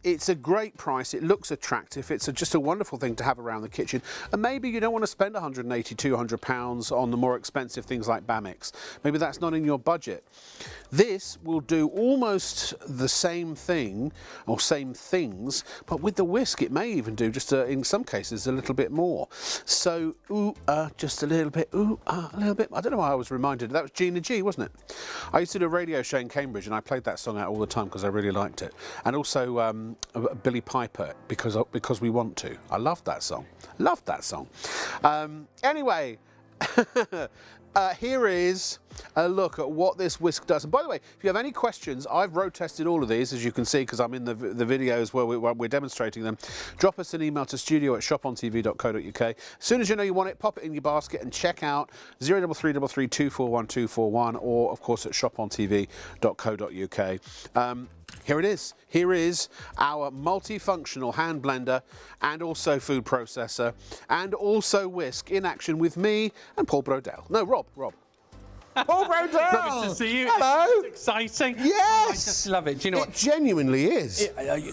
It's a great price. It looks attractive. It's just a wonderful thing to have around the kitchen. And maybe you don't want to spend £180, £200 on the more expensive things like Bamix. Maybe that's not in your budget. This will do almost the same thing, or same things, but with the whisk it may even do just in some cases a little bit more. So just a little bit, a little bit. I don't know why I was reminded. That was Gina G, wasn't it? I used to do a radio show in Cambridge, and I played that song out all the time because I really liked it. And also Billy Piper, because we want to. I loved that song. Loved that song. Anyway. here is a look at what this whisk does. And by the way, if you have any questions, I've road tested all of these, as you can see, because I'm in the videos where we're demonstrating them. Drop us an email to studio@shopontv.co.uk. As soon as you know you want it, pop it in your basket and check out 0333 241 241, or of course at shopontv.co.uk. Here it is. Here is our multifunctional hand blender and also food processor and also whisk in action with me and Paul Brodell. No, Rob. Paul Brodell! Lovely to see you. Hello! It's exciting. Yes! I just love it. Do you know It what? genuinely is.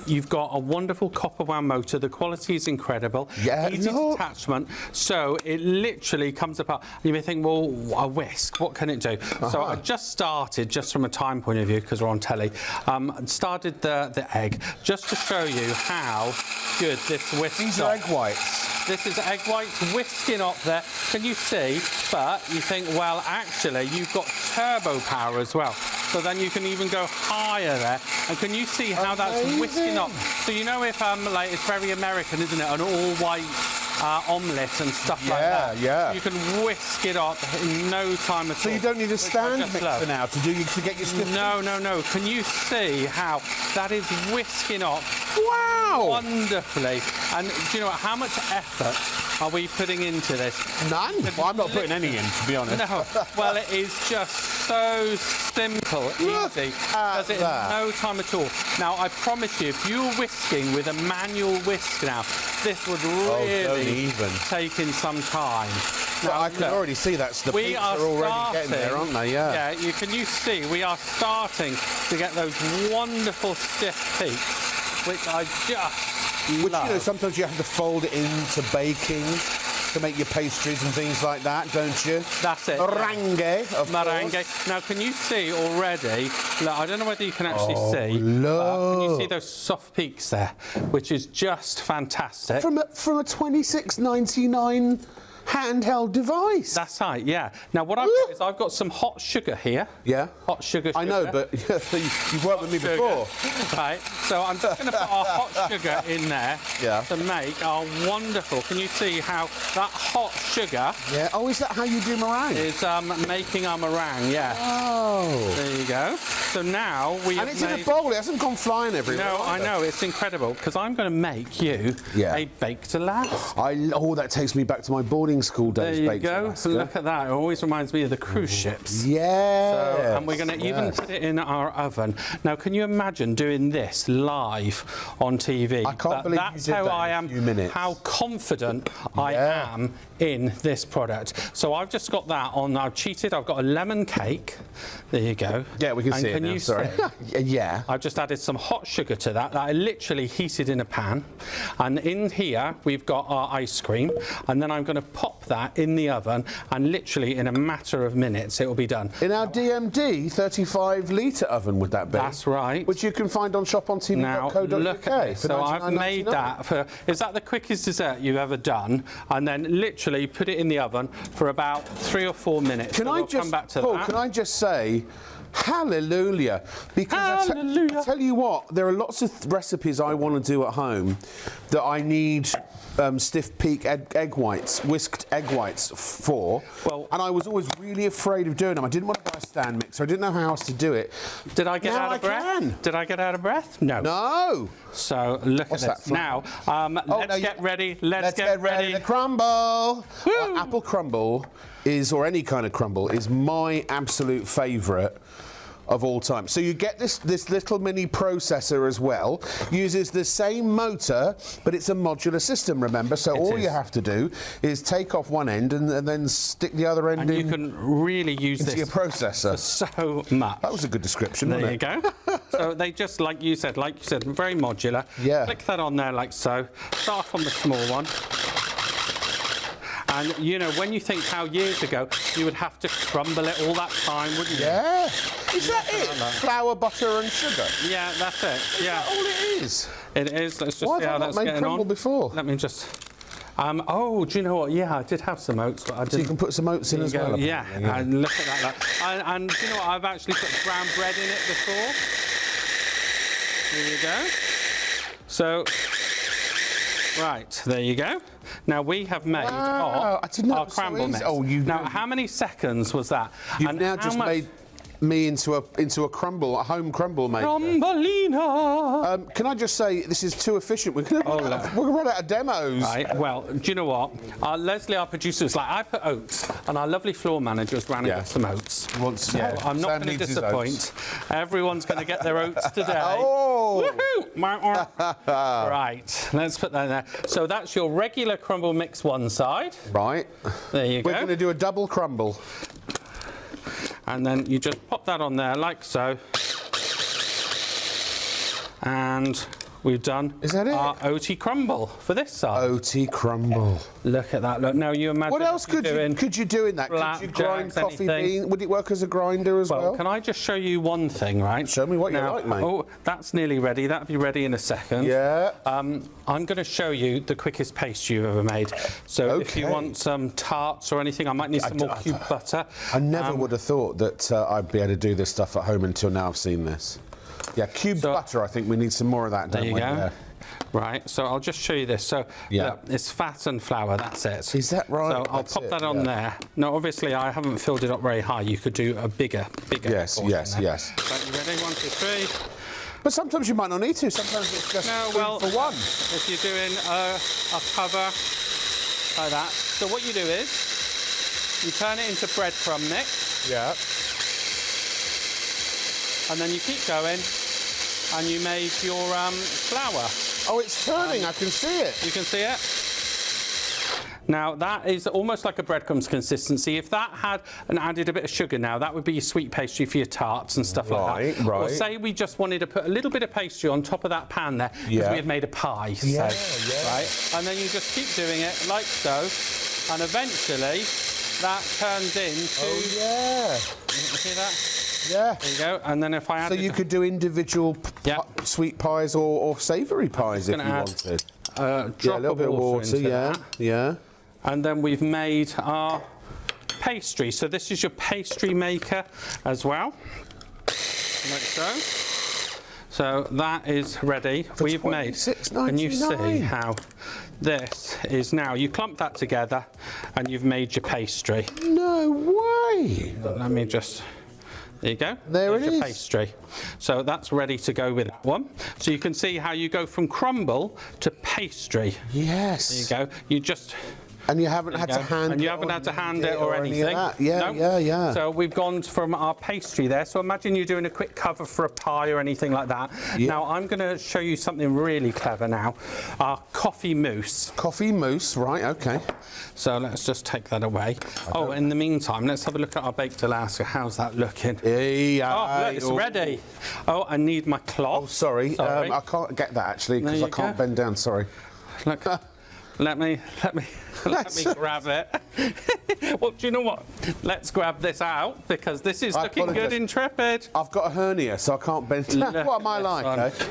You've got a wonderful copper wound motor. The quality is incredible. Yeah, Easy no. attachment. So it literally comes apart. You may think, well, a whisk, what can it do? So I just started, just from a time point of view, because we're on telly, started the egg, just to show you how good this whisk is. These are egg whites. This is egg whites whisking up there. Can you see? But you think, well, actually, you've got turbo power as well. So then you can even go higher there. And can you see how that's whisking up? So you know, if like, it's very American, isn't it? An all-white omelette and stuff like that. Yeah. You can whisk it up in no time at all. So you don't need a stand mixer now to get your stiff. No. Can you see how that is whisking up? Wow! Wonderfully. And do you know what? How much effort are we putting into this? None. Well, I'm not putting any in, to be honest. No. Well, it is just so simple, easy. Does it in no time at all. Now, I promise you, if you were whisking with a manual whisk now, this would really take in some time. Now, I can already see that's the peaks are already getting there, aren't they? Yeah. Yeah, can you see we are starting to get those wonderful stiff peaks, which I just Which, love. you know, sometimes you have to fold it into baking to make your pastries and things like that, don't you? That's it. Meringue, of Meringue. course. Now, can you see already? Look, I don't know whether you can actually see. look. Can you see those soft peaks there, which is just fantastic. From a $26.99 handheld device. That's right, yeah. Now, what I've got is I've got some hot sugar here. Yeah. Hot sugar. I know, but you've worked with me before. Right, so I'm just going to put our hot sugar in there to make our wonderful. Can you see how that hot sugar Yeah. Oh, is that how you do meringue? is making our meringue? Yeah. Oh. There you go. So now we have And it's in made... a bowl. It hasn't gone flying everywhere. No, I either. know, it's incredible, because I'm going to make you a baked Alaska. Oh, that takes me back to my boarding school days. There you baked go. Alaska. Look at that. It always reminds me of the cruise ships. Yeah. So, and we're going to even put it in our oven. Now, can you imagine doing this live on TV? I can't believe that's you did how that I in a am. few minutes. How confident I am in this product. So I've just got that on. I've cheated. I've got a lemon cake. There you go. Yeah, we can and see it can now. You Sorry. see? Yeah. I've just added some hot sugar to that I literally heated in a pan. And in here, we've got our ice cream. And then I'm going to pop that in the oven, and literally in a matter of minutes, it will be done. In our DMD 35-litre oven, would that be? That's right. Which you can find on shopontv.co.uk. Now, look at this. for So I've made $99.99. that for... Is that the quickest dessert you've ever done? And then literally put it in the oven for about 3 or 4 minutes. Can So I we'll just, come back to Paul, that. can I just say, hallelujah. Because Hallelujah. I tell you what, there are lots of recipes I want to do at home that I need stiff peak egg whites, whisked egg whites for. Well- and I was always really afraid of doing them. I didn't want to buy a stand mixer. I didn't know how else to do it. Did I get Now out of I breath? can. Did I get out of breath? No. No. So look What's at that this. flour? Now, let's get ready. Let's get ready. to crumble. Woo. Apple crumble is, or any kind of crumble, is my absolute favourite of all time. So you get this little mini processor as well. Uses the same motor, but it's a modular system, remember? So all you have to do is take off one end and then stick the other end And in you can really use into this your processor. so much. That was a good description, There wasn't you it? go. So they just, like you said, very modular. Yeah. Click that on there like so. Start from the small one. And, you know, when you think how years ago you would have to crumble it all that time, wouldn't you? Yeah. Is that it? Flour, butter and sugar? Yeah, that's it. Yeah. All it is? It is. Let's just Why see have I how not that's made getting crumble on. before? Let me just... oh, do you know what? Yeah, I did have some oats, but I didn't... So you can put some oats in There as you go. well. Yeah, apparently, yeah. and look at that. Look. And do you know what? I've actually put brown bread in it before. There you go. So Right, there you go. Now we have made Wow, I didn't know it our was so crumble easy. mix. Oh, you now, know- how many seconds was that? You've And now how just much- made me into a crumble, a home crumble maker. Crumbleina. Can I just say, this is too efficient. We're going to run out of demos. Right, well, do you know what? Leslie, our producer, was like, I put oats, and our lovely floor manager was running with some oats. Yeah. I'm not Sam going to needs his disappoint. Everyone's going to get their oats today. Oh! Woohoo! Right, let's put that in there. So that's your regular crumble mix one side. Right. There you We're go. going to do a double crumble. And then you just pop that on there like so. And we've done Is that it? our oaty crumble for this side. Oaty crumble. Look at that. Look, now you imagine What else could you do in that? Could you flapjacks, grind coffee anything. bean? Would it work as a grinder as well? Can I just show you one thing, right? Show me what you now, like, mate. Oh, that's nearly ready. That'll be ready in a second. Yeah. I'm going to show you the quickest pastry you've ever made. So if you Okay. want some tarts or anything, I might need some more cube butter. I never would have thought that I'd be able to do this stuff at home until now I've seen this. Yeah, cubed butter, I think we need some more of that, don't There you we? go. Yeah. Right, so I'll just show you this. So look, it's fat and flour, that's it. Is that right? So I'll That's pop it, that on there. Now, obviously, I haven't filled it up very high. You could do a bigger Yes, portion yes, there. yes. Right, you ready? 1, 2, 3. But sometimes you might not need to. Sometimes it's just No, food well, for one. if you're doing a cover like that. So what you do is you turn it into breadcrumb mix, Yeah. and then you keep going, and you make your flour. Oh, it's turning. I can see it. You can see it. Now that is almost like a breadcrumbs consistency. If that had added a bit of sugar now, that would be your sweet pastry for your tarts and stuff like that. Right. Or say we just wanted to put a little bit of pastry on top of that pan there because we had made a pie. Yeah, Right. And then you just keep doing it like so, and eventually that turns into. Oh, yeah. You see that? Yeah. There you go. And then if I So add. you could do individual sweet pies or savoury pies if you wanted. Drop Yeah, a little bit of water, into yeah, that. yeah. And then we've made our pastry. So this is your pastry maker as well, like so. So that is ready. We've made. Can you see how this is now? You clump that together, and you've made your pastry. No way. Let me just. There you go. There There's it your is. pastry. So that's ready to go with that one. So you can see how you go from crumble to pastry. Yes. There you go. You just. And you haven't had to hand it. And you haven't had to hand it or any of anything. that. Yeah, No. yeah. So we've gone from our pastry there. So imagine you're doing a quick cover for a pie or anything like that. Yeah. Now I'm going to show you something really clever now. Our coffee mousse. Coffee mousse, right, okay. So let's just take that away. Oh, in the meantime, let's have a look at our baked Alaska. How's that looking? Oh, look, it's ready. Oh, I need my cloth. Oh, sorry. Sorry. I can't get that actually because There I you can't go. bend down, sorry. Look, let me grab it. Well, do you know what? Let's grab this out because this is I looking good, apologise. Intrepid. I've got a hernia, so I can't bend down. Look What am I at like, this eh?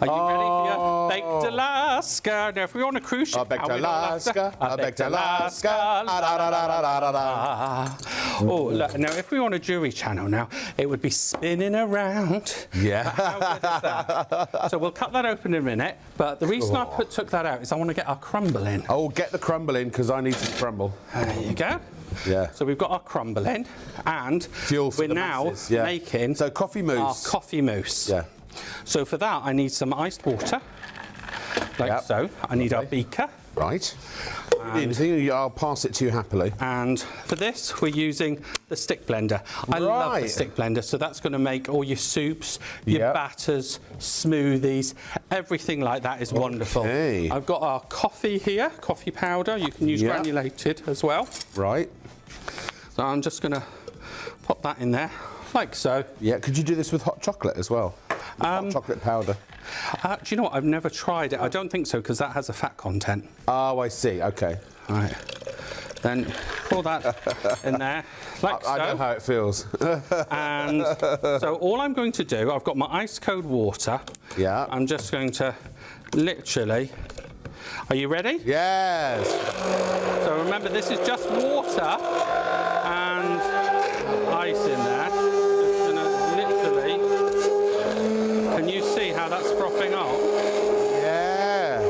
Are you ready for your baked Alaska? Now, if we're on a cruise ship, I baked how we don't have Alaska, to- I baked Alaska. Oh, look, now if we were on a jewelry channel now, it would be spinning around. Yeah. How good is that? So we'll cut that open in a minute, but the reason I took that out is I want to get our crumble in. Oh, get the crumble in because I need some crumble. There you go. Yeah. So we've got our crumble in, and Fuel for we're the now masses, yeah. making So coffee our mousse. coffee mousse. Yeah. So for that, I need some iced water, like Yep. so. I need our beaker. Right. I'll pass it to you happily. And for this, we're using the stick blender. I love the Right. stick blender, so that's going to make all your soups, your batters, smoothies, everything like that is wonderful. Okay. I've got our coffee here, coffee powder. You can use granulated as well. Right. So I'm just going to pop that in there, like so. Yeah, could you do this with hot chocolate as well? Hot chocolate powder. Do you know what? I've never tried it. I don't think so, because that has a fat content. Oh, I see. Okay. All right. Then pour that in there, like so. I know how it feels. And so all I'm going to do, I've got my ice cold water. Yeah. I'm just going to literally. Are you ready? Yes. So remember, this is just water and ice in there. Just gonna literally. Can you see how that's frothing up? Yeah.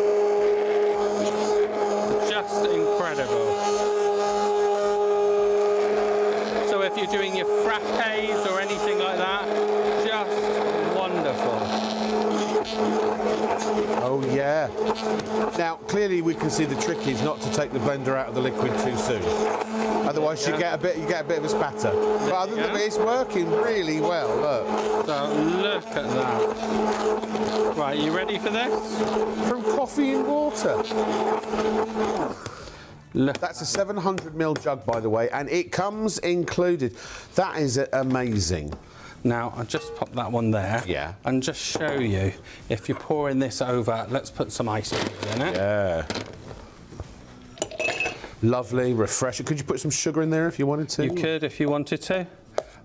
Oh yeah. Now clearly we can see the trick is not to take the blender out of the liquid too soon. Otherwise you get a bit of a spatter. But other than that, it's working really well. Look. So look at that. Right, you ready for this? From coffee and water. Look. That's a 700ml jug, by the way, and it comes included. That is amazing. Now, I'll just pop that one there. Yeah. And just show you, if you're pouring this over, let's put some ice cubes in it. Yeah. Lovely, refreshing. Could you put some sugar in there if you wanted to? You could if you wanted to.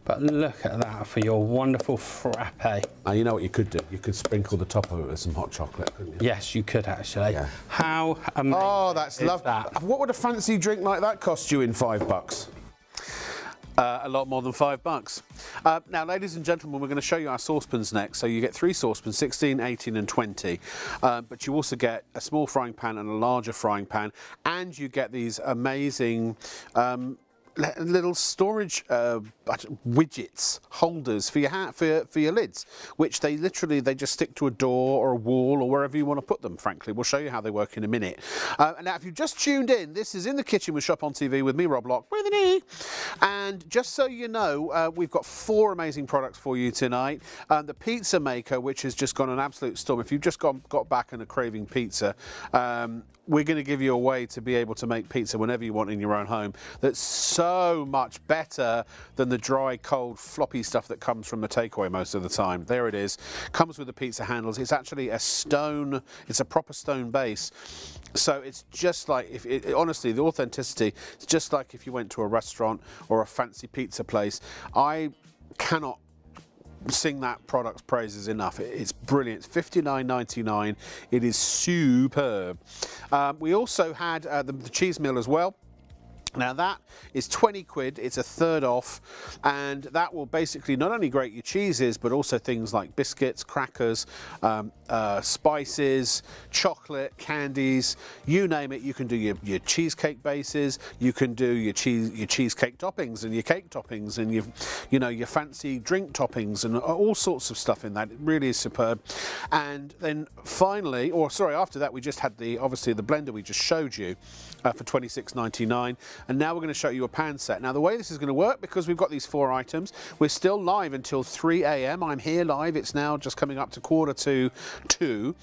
But look at that for your wonderful frappe. Now, you know what you could do? You could sprinkle the top of it with some hot chocolate, couldn't you? Yes, you could actually. Yeah. How amazing Oh, that's lovely. What would a fancy drink like that cost you in $5? A lot more than $5. Now, ladies and gentlemen, we're going to show you our saucepans next. So you get 3 saucepans, 16, 18 and 20. But you also get a small frying pan and a larger frying pan. And you get these amazing little storage widgets, holders for your for your lids, which they just stick to a door or a wall or wherever you want to put them. Frankly, we'll show you how they work in a minute. And now, if you've just tuned in, this is In the Kitchen with Shop on TV with me, Rob Lock, with an E. And just so you know, we've got 4 amazing products for you tonight. The pizza maker, which has just gone an absolute storm. If you've just got back and are craving pizza, we're going to give you a way to be able to make pizza whenever you want in your own home. That's so much better than the dry, cold, floppy stuff that comes from the takeaway most of the time. There it is. Comes with the pizza handles. It's actually a stone. It's a proper stone base. So it's just like, honestly, the authenticity, it's just like if you went to a restaurant or a fancy pizza place. I cannot sing that product's praises enough. It's brilliant. It's $59.99. It is superb. We also had the cheese meal as well. Now that is 20 quid, it's a third off, and that will basically not only grate your cheeses, but also things like biscuits, crackers, spices, chocolate, candies, you name it. You can do your cheesecake bases, you can do your cheesecake toppings and your cake toppings and your fancy drink toppings and all sorts of stuff in that. It really is superb. And then finally, after that, we just had obviously the blender we just showed you for $26.99. And now we're going to show you a pan set. Now the way this is going to work, because we've got these 4 items, we're still live until 3 a.m. I'm here live. It's now just coming up to 1:45.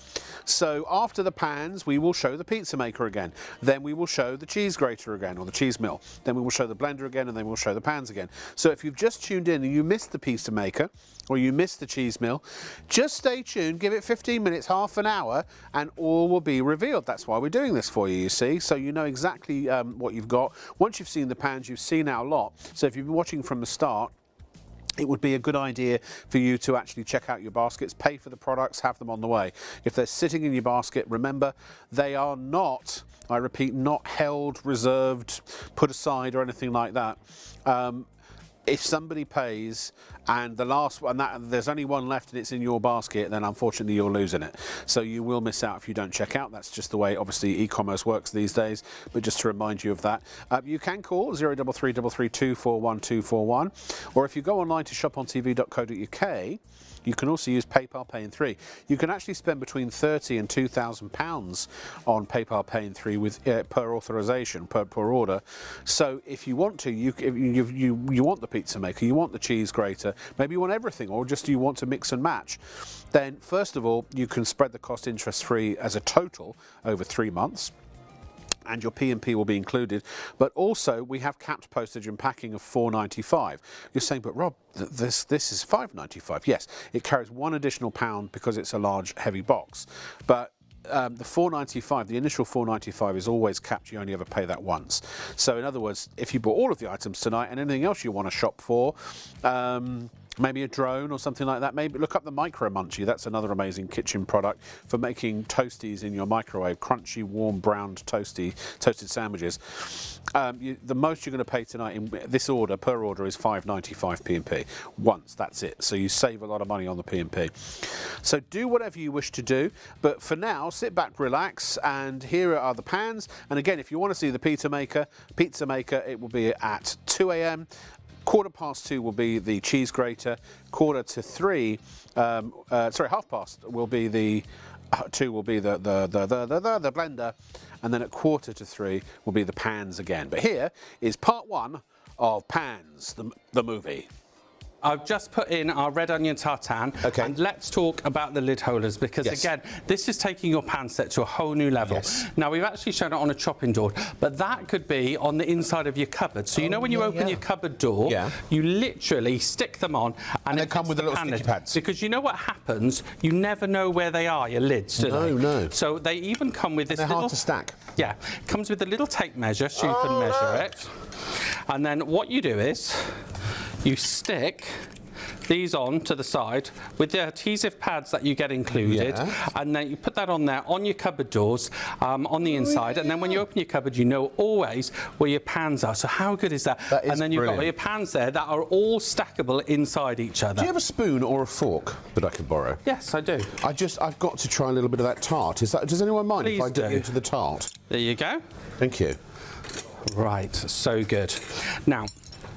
So after the pans, we will show the pizza maker again. Then we will show the cheese grater again, or the cheese mill. Then we will show the blender again, and then we'll show the pans again. So if you've just tuned in and you missed the pizza maker, or you missed the cheese mill, just stay tuned, give it 15 minutes, half an hour, and all will be revealed. That's why we're doing this for you, you see, so you know exactly what you've got. Once you've seen the pans, you've seen our lot. So if you've been watching from the start, it would be a good idea for you to actually check out your baskets, pay for the products, have them on the way. If they're sitting in your basket, remember, they are not, I repeat, not held, reserved, put aside or anything like that. If somebody pays and the last one, there's only one left and it's in your basket, then unfortunately you're losing it. So you will miss out if you don't check out. That's just the way, obviously, e-commerce works these days. But just to remind you of that, you can call 03333 241 241, or if you go online to shopontv.co.uk, you can also use PayPal Pay in 3. You can actually spend between £30 and £2,000 on PayPal Pay in 3 with per authorization, per order. So if you want to, you want the pizza maker, you want the cheese grater, maybe you want everything, or just you want to mix and match, then first of all, you can spread the cost interest-free as a total over 3 months. And your P&P will be included, but also we have capped postage and packing of $4.95. You're saying, but Rob, this is $5.95. Yes, it carries £1 additional pound because it's a large, heavy box, but the $4.95, the initial $4.95 is always capped. You only ever pay that once. So in other words, if you bought all of the items tonight and anything else you want to shop for, maybe a drone or something like that. Maybe look up the Micro Munchie. That's another amazing kitchen product for making toasties in your microwave. Crunchy, warm, browned toasted sandwiches. The most you're going to pay tonight in this order, per order, is $5.95 P&P. Once, that's it. So you save a lot of money on the P&P. So do whatever you wish to do. But for now, sit back, relax, and here are the pans. And again, if you want to see the pizza maker, it will be at 2 a.m. 2:15 will be the cheese grater. 2:45, half past will be the 2 will be the blender, and then at 2:45 will be the pans again. But here is part 1 of Pans, the movie. I've just put in our red onion tartane, and let's talk about the lid holders, because again, this is taking your pan set to a whole new level. Now, we've actually shown it on a chopping board, but that could be on the inside of your cupboard. So you know when you open your cupboard door, you literally stick them on, and they come with the little sticky pads. Because you know what happens? You never know where they are, your lids, do they? No. So they even come with this They're little... hard to stack. Yeah, it comes with a little tape measure, so you can measure it. And then what you do is, you stick these on to the side with the adhesive pads that you get included, and then you put that on there on your cupboard doors on the inside, and then when you open your cupboard, you know always where your pans are. So how good is that? And then you've got your pans there that are all stackable inside each other. Do you have a spoon or a fork that I could borrow? Yes, I do. I've got to try a little bit of that tart. Does anyone mind if I get into the tart? There you go. Thank you. Right, so good. Now,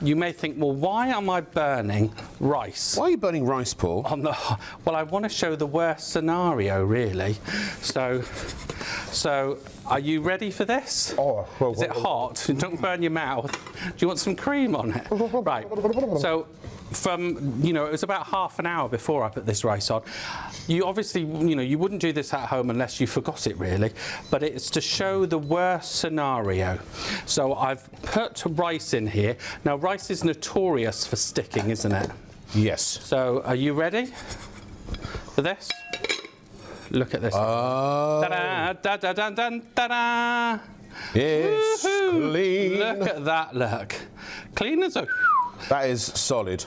you may think, well, why am I burning rice? Why are you burning rice, Paul? Well, I want to show the worst scenario, really. So are you ready for this? Is it hot? Don't burn your mouth. Do you want some cream on it? Right. So from, it was about half an hour before I put this rice on. You obviously, you wouldn't do this at home unless you forgot it, really. But it's to show the worst scenario. So I've put rice in here. Now, rice is notorious for sticking, isn't it? Yes. So are you ready for this? Look at this. Ta-da, da-da-da-da, da-da. It's clean. Look at that, look. Clean as a... That is solid.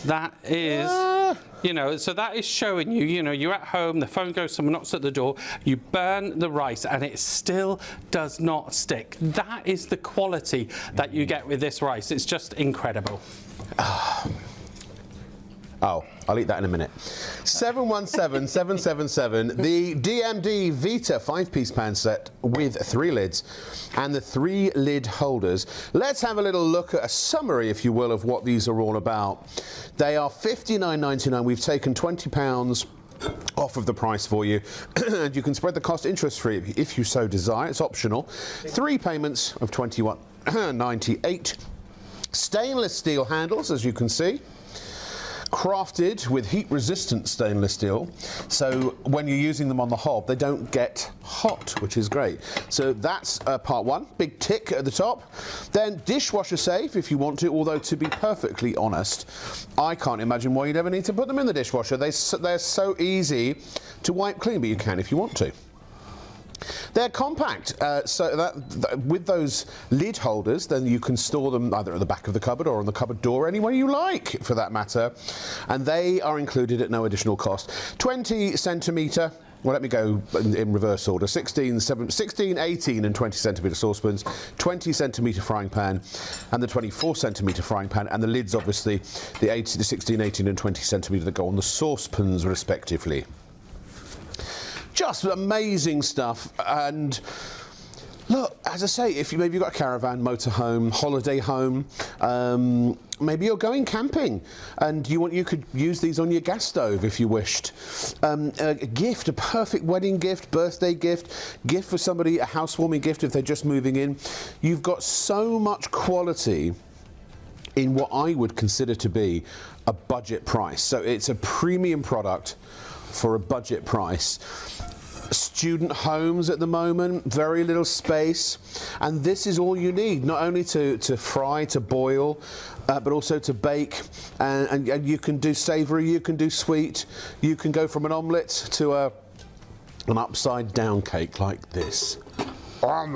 That is, so that is showing you, you're at home, the phone goes, someone knocks at the door, you burn the rice and it still does not stick. That is the quality that you get with this rice. It's just incredible. Oh, I'll eat that in a minute. 717-777, the DMD Vita 5-piece pan set with 3 lids and the 3 lid holders. Let's have a little look at a summary, if you will, of what these are all about. They are £59.99. We've taken £20 off of the price for you, and you can spread the cost interest-free if you so desire. It's optional. 3 payments of £21.98. Stainless steel handles, as you can see. Crafted with heat-resistant stainless steel, so when you're using them on the hob, they don't get hot, which is great. So that's part 1, big tick at the top. Then dishwasher safe if you want to, although to be perfectly honest, I can't imagine why you'd ever need to put them in the dishwasher. They're so easy to wipe clean, but you can if you want to. They're compact, so that with those lid holders, then you can store them either at the back of the cupboard or on the cupboard door, anywhere you like, for that matter. And they are included at no additional cost. 20 centimetre. Well, let me go in reverse order. 16, 18 and 20 centimetre saucepans, 20 centimetre frying pan, and the 24 centimetre frying pan, and the lids, obviously, the 16, 18 and 20 centimetre that go on the saucepans, respectively. Just amazing stuff. And look, as I say, if maybe you've got a caravan, motorhome, holiday home, maybe you're going camping and you could use these on your gas stove if you wished. A gift, a perfect wedding gift, birthday gift for somebody, a housewarming gift if they're just moving in. You've got so much quality in what I would consider to be a budget price. So it's a premium product for a budget price. Student homes at the moment, very little space, and this is all you need, not only to fry, to boil, but also to bake, and you can do savoury, you can do sweet, you can go from an omelette to an upside down cake like this. How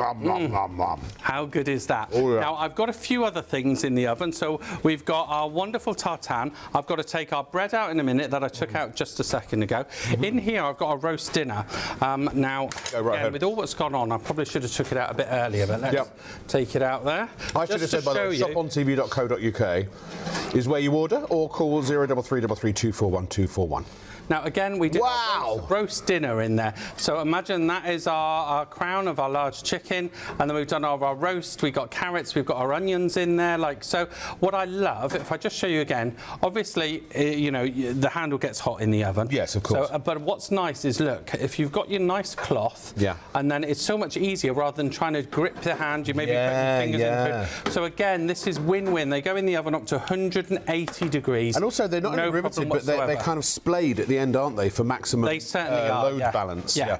good is that? Now, I've got a few other things in the oven. So we've got our wonderful tartane. I've got to take our bread out in a minute that I took out just a second ago. In here, I've got a roast dinner. Now, again, with all what's gone on, I probably should have took it out a bit earlier, but let's take it out there. I should have said, by the way, ShopOnTV.co.uk is where you order, or call 0333 241 241. Now again, we did Wow. our roast dinner in there. So imagine that is our crown of our large chicken, and then we've done our roast. We've got carrots, we've got our onions in there, like so. What I love, if I just show you again, obviously, you know, the handle gets hot in the oven. Yes, of course. So, but what's nice is, look, if you've got your nice cloth, yeah, and then it's so much easier rather than trying to grip the hand. You maybe put your fingers in food. So again, this is win-win. They go in the oven up to 180 degrees. And also, they're not only riveted, but they're kind of splayed at the end, aren't they, for maximum they certainly are, load balance. Yeah.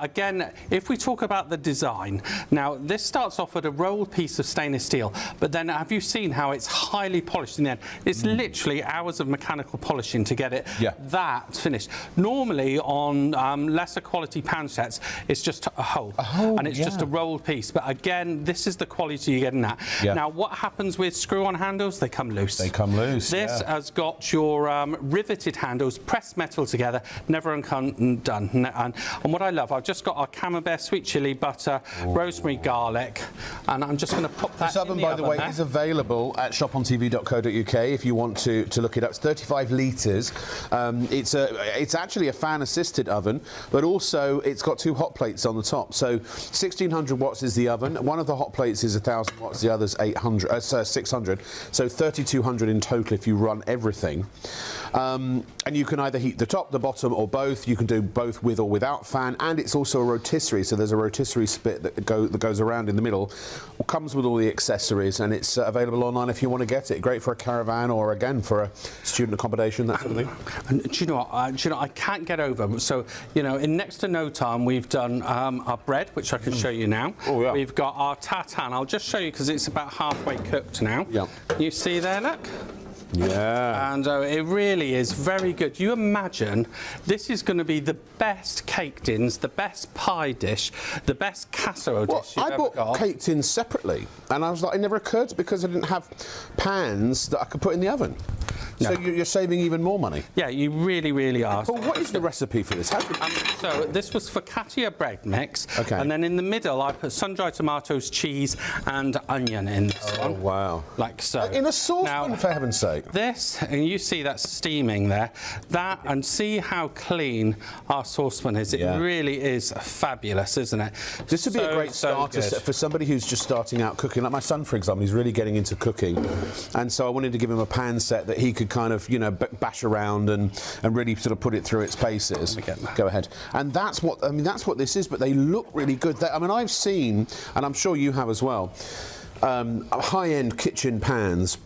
Again, if we talk about the design, now this starts off with a rolled piece of stainless steel, but then have you seen how it's highly polished in the end? It's literally hours of mechanical polishing to get it that finished. Normally on lesser quality pan sets, it's just a hole, and it's just a rolled piece. But again, this is the quality you're getting at. Now, what happens with screw-on handles? They come loose. They come loose. This has got your riveted handles, pressed metal together, never undone. And what I love, I've just got our camembert sweet chili butter, rosemary garlic, and I'm just going to pop that This oven, in the by the way, is available at shopontv.co.uk if you want to look it up. It's 35 litres. It's actually a fan-assisted oven, but also it's got two hot plates on the top. So 1600 watts is the oven. One of the hot plates is 1000 watts, the other's 600. So 3200 in total if you run everything. And you can either heat the top, the bottom, or both. You can do both with or without fan, and it's also a rotisserie. So there's a rotisserie spit that goes around in the middle. It comes with all the accessories, and it's available online if you want to get it. Great for a caravan or again for a student accommodation, that sort of thing. And do you know what? I can't get over. So in next to no time, we've done our bread, which I can show you now. Oh, yeah. We've got our tartan. I'll just show you because it's about halfway cooked now. Yeah. You see there, look. Yeah. And it really is very good. You imagine this is going to be the best cake tins, the best pie dish, the best casserole dish you've I ever got. bought cake tins separately, and I was like, it never occurred to me because I didn't have pans that I could put in the oven. No. So you're saving even more money. Yeah, you really, really are. But what is the recipe for this? So this was focaccia bread mix. Okay. And then in the middle, I put sun-dried tomatoes, cheese, and onion in this one. Oh, wow. Like so. In a saucepan, Now, for heaven's sake. This, and you see that steaming there, that, and see how clean our saucepan is. It really is fabulous, isn't it? This would be a great starter good. set for somebody who's just starting out cooking. Like my son, for example, he's really getting into cooking. And so I wanted to give him a pan set that he could kind of, bash around and really sort of put it through its paces. Go ahead. And that's what this is, but they look really good. I've seen, and I'm sure you have as well, high-end kitchen pans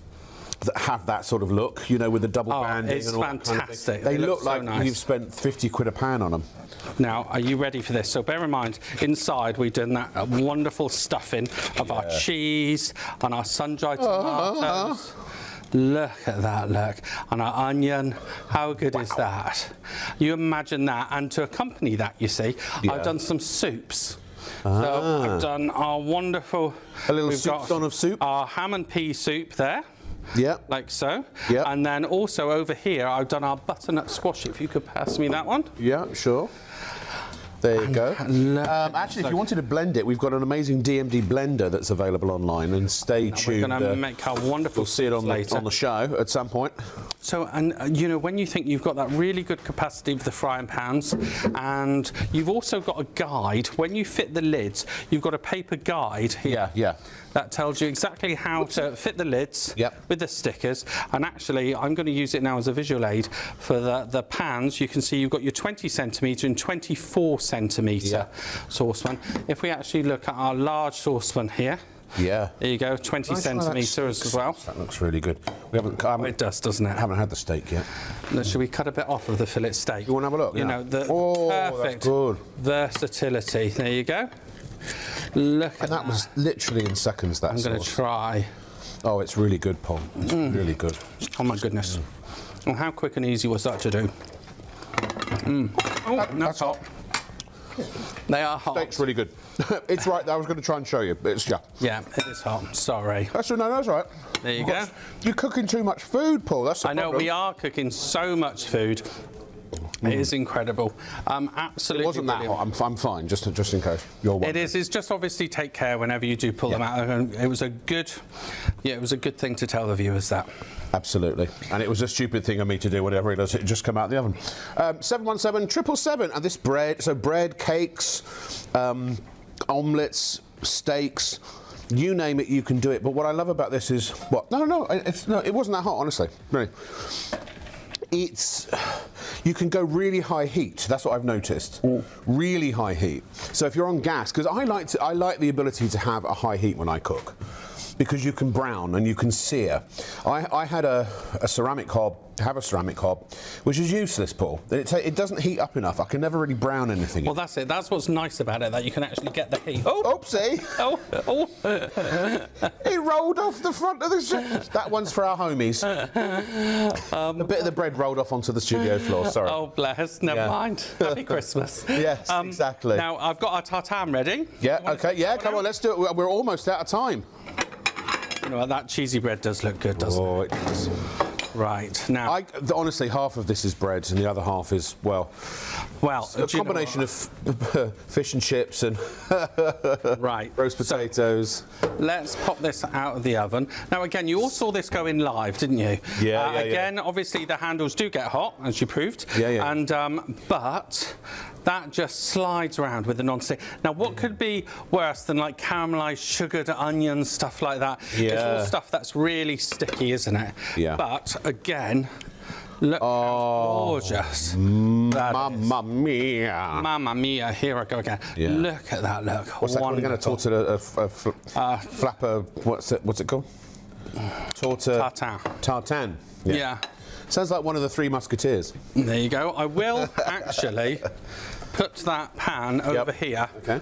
that have that sort of look, with the double banding and all that kind of thing. They look like you've spent 50 quid a pan on them. Now, are you ready for this? So bear in mind, inside we've done that wonderful stuffing of our cheese and our sun-dried tomatoes. Look at that, look. And our onion, how good is that? You imagine that, and to accompany that, you see, I've done some soups. So I've done our wonderful... A little soup of soup? Our ham and pea soup there. Yeah. Like so. Yeah. And then also over here, I've done our butternut squash, if you could pass me that one. Yeah, sure. There you go. Actually, if you wanted to blend it, we've got an amazing DMD blender that's available online. And stay tuned. We're going to make our wonderful. We'll see it on the show at some point. So, and when you think you've got that really good capacity with the frying pans, and you've also got a guide. When you fit the lids, you've got a paper guide here. Yeah. That tells you exactly how to fit the lids with the stickers. And actually, I'm going to use it now as a visual aid for the pans. You can see you've got your 20 centimetre and 24 centimetre saucepan. If we actually look at our large saucepan here, there you go, 20 centimetres as well. That looks really good. We haven't. It does, doesn't it? Haven't had the steak yet. Should we cut a bit off of the fillet steak? You want to have a look? The perfect that's good. versatility. There you go. Look at that. And that was literally in seconds, that I'm going to try. Oh, it's really good, Paul. It's really good. Oh, my goodness. And how quick and easy was that to do? Oh, that's hot. They are hot. Steak's really good. It's right. I was going to try and show you, but it's Yeah, it is hot. Sorry. That's all right. There you go. You're cooking too much food, Paul. That's the I know problem. we are cooking so much food. It is incredible. Absolutely. It wasn't that hot. I'm fine. Just in case you're wondering. It is. It's just obviously take care whenever you do pull them out. And it was a good, it was a good thing to tell the viewers that. Absolutely. And it was a stupid thing of me to do, whatever it does, it just come out of the oven. 717-777, and this bread, so bread, cakes, omelettes, steaks, you name it, you can do it. But what I love about this is, what? No, it wasn't that hot, honestly. Really. You can go really high heat. That's what I've noticed. Really high heat. So if you're on gas, because I like the ability to have a high heat when I cook, because you can brown and you can sear. I had a ceramic hob, which is useless, Paul. It doesn't heat up enough. I can never really brown anything. Well, that's it. That's what's nice about it, that you can actually get the heat. Oh, oopsie! Oh. It rolled off the front of the ship. That one's for our homies. A bit of the bread rolled off onto the studio floor, sorry. Oh, bless. Never mind. Happy Christmas. Yes, exactly. Now, I've got our tartane ready. Yeah, okay, yeah, come on, let's do it. We're almost out of time. You know, that cheesy bread does look good, doesn't it? Oh, it does. Right, now... honestly, half of this is bread and the other half is, well, a combination of fish and chips and right. roast potatoes. Let's pop this out of the oven. Now, again, you all saw this going live, didn't you? Yeah, Again, obviously, the handles do get hot, as you proved. Yeah. And, but that just slides around with the non-stick. Now, what could be worse than, like, caramelised sugared onions, stuff like that? Yeah. It's all stuff that's really sticky, isn't it? Yeah. But, again... Look how gorgeous. Mamma mia. Mamma mia, here I go again. Yeah. Look at that, look. What's that? We're going to torture a flapper, what's it called? Tartane. Yeah. Sounds like one of the Three Musketeers. There you go. I will actually put that pan over here. Okay.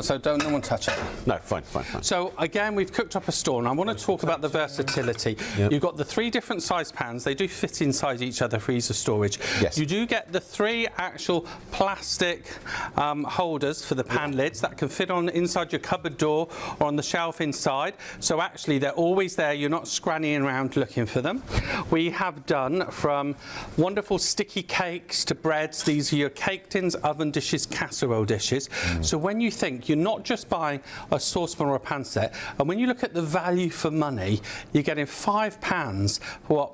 So don't no one touch it. No, fine. So again, we've cooked up a store, and I want to talk about the versatility. Yep. You've got the 3 different size pans. They do fit inside each other for ease of storage. Yes. You do get the 3 actual plastic holders for the pan lids that can fit on inside your cupboard door or on the shelf inside. So actually, they're always there. You're not scrannying around looking for them. We have done from wonderful sticky cakes to breads. These are your cake tins, oven dishes, casserole dishes. So when you think you're not just buying a saucepan or a pan set, and when you look at the value for money, you're getting 5 pans for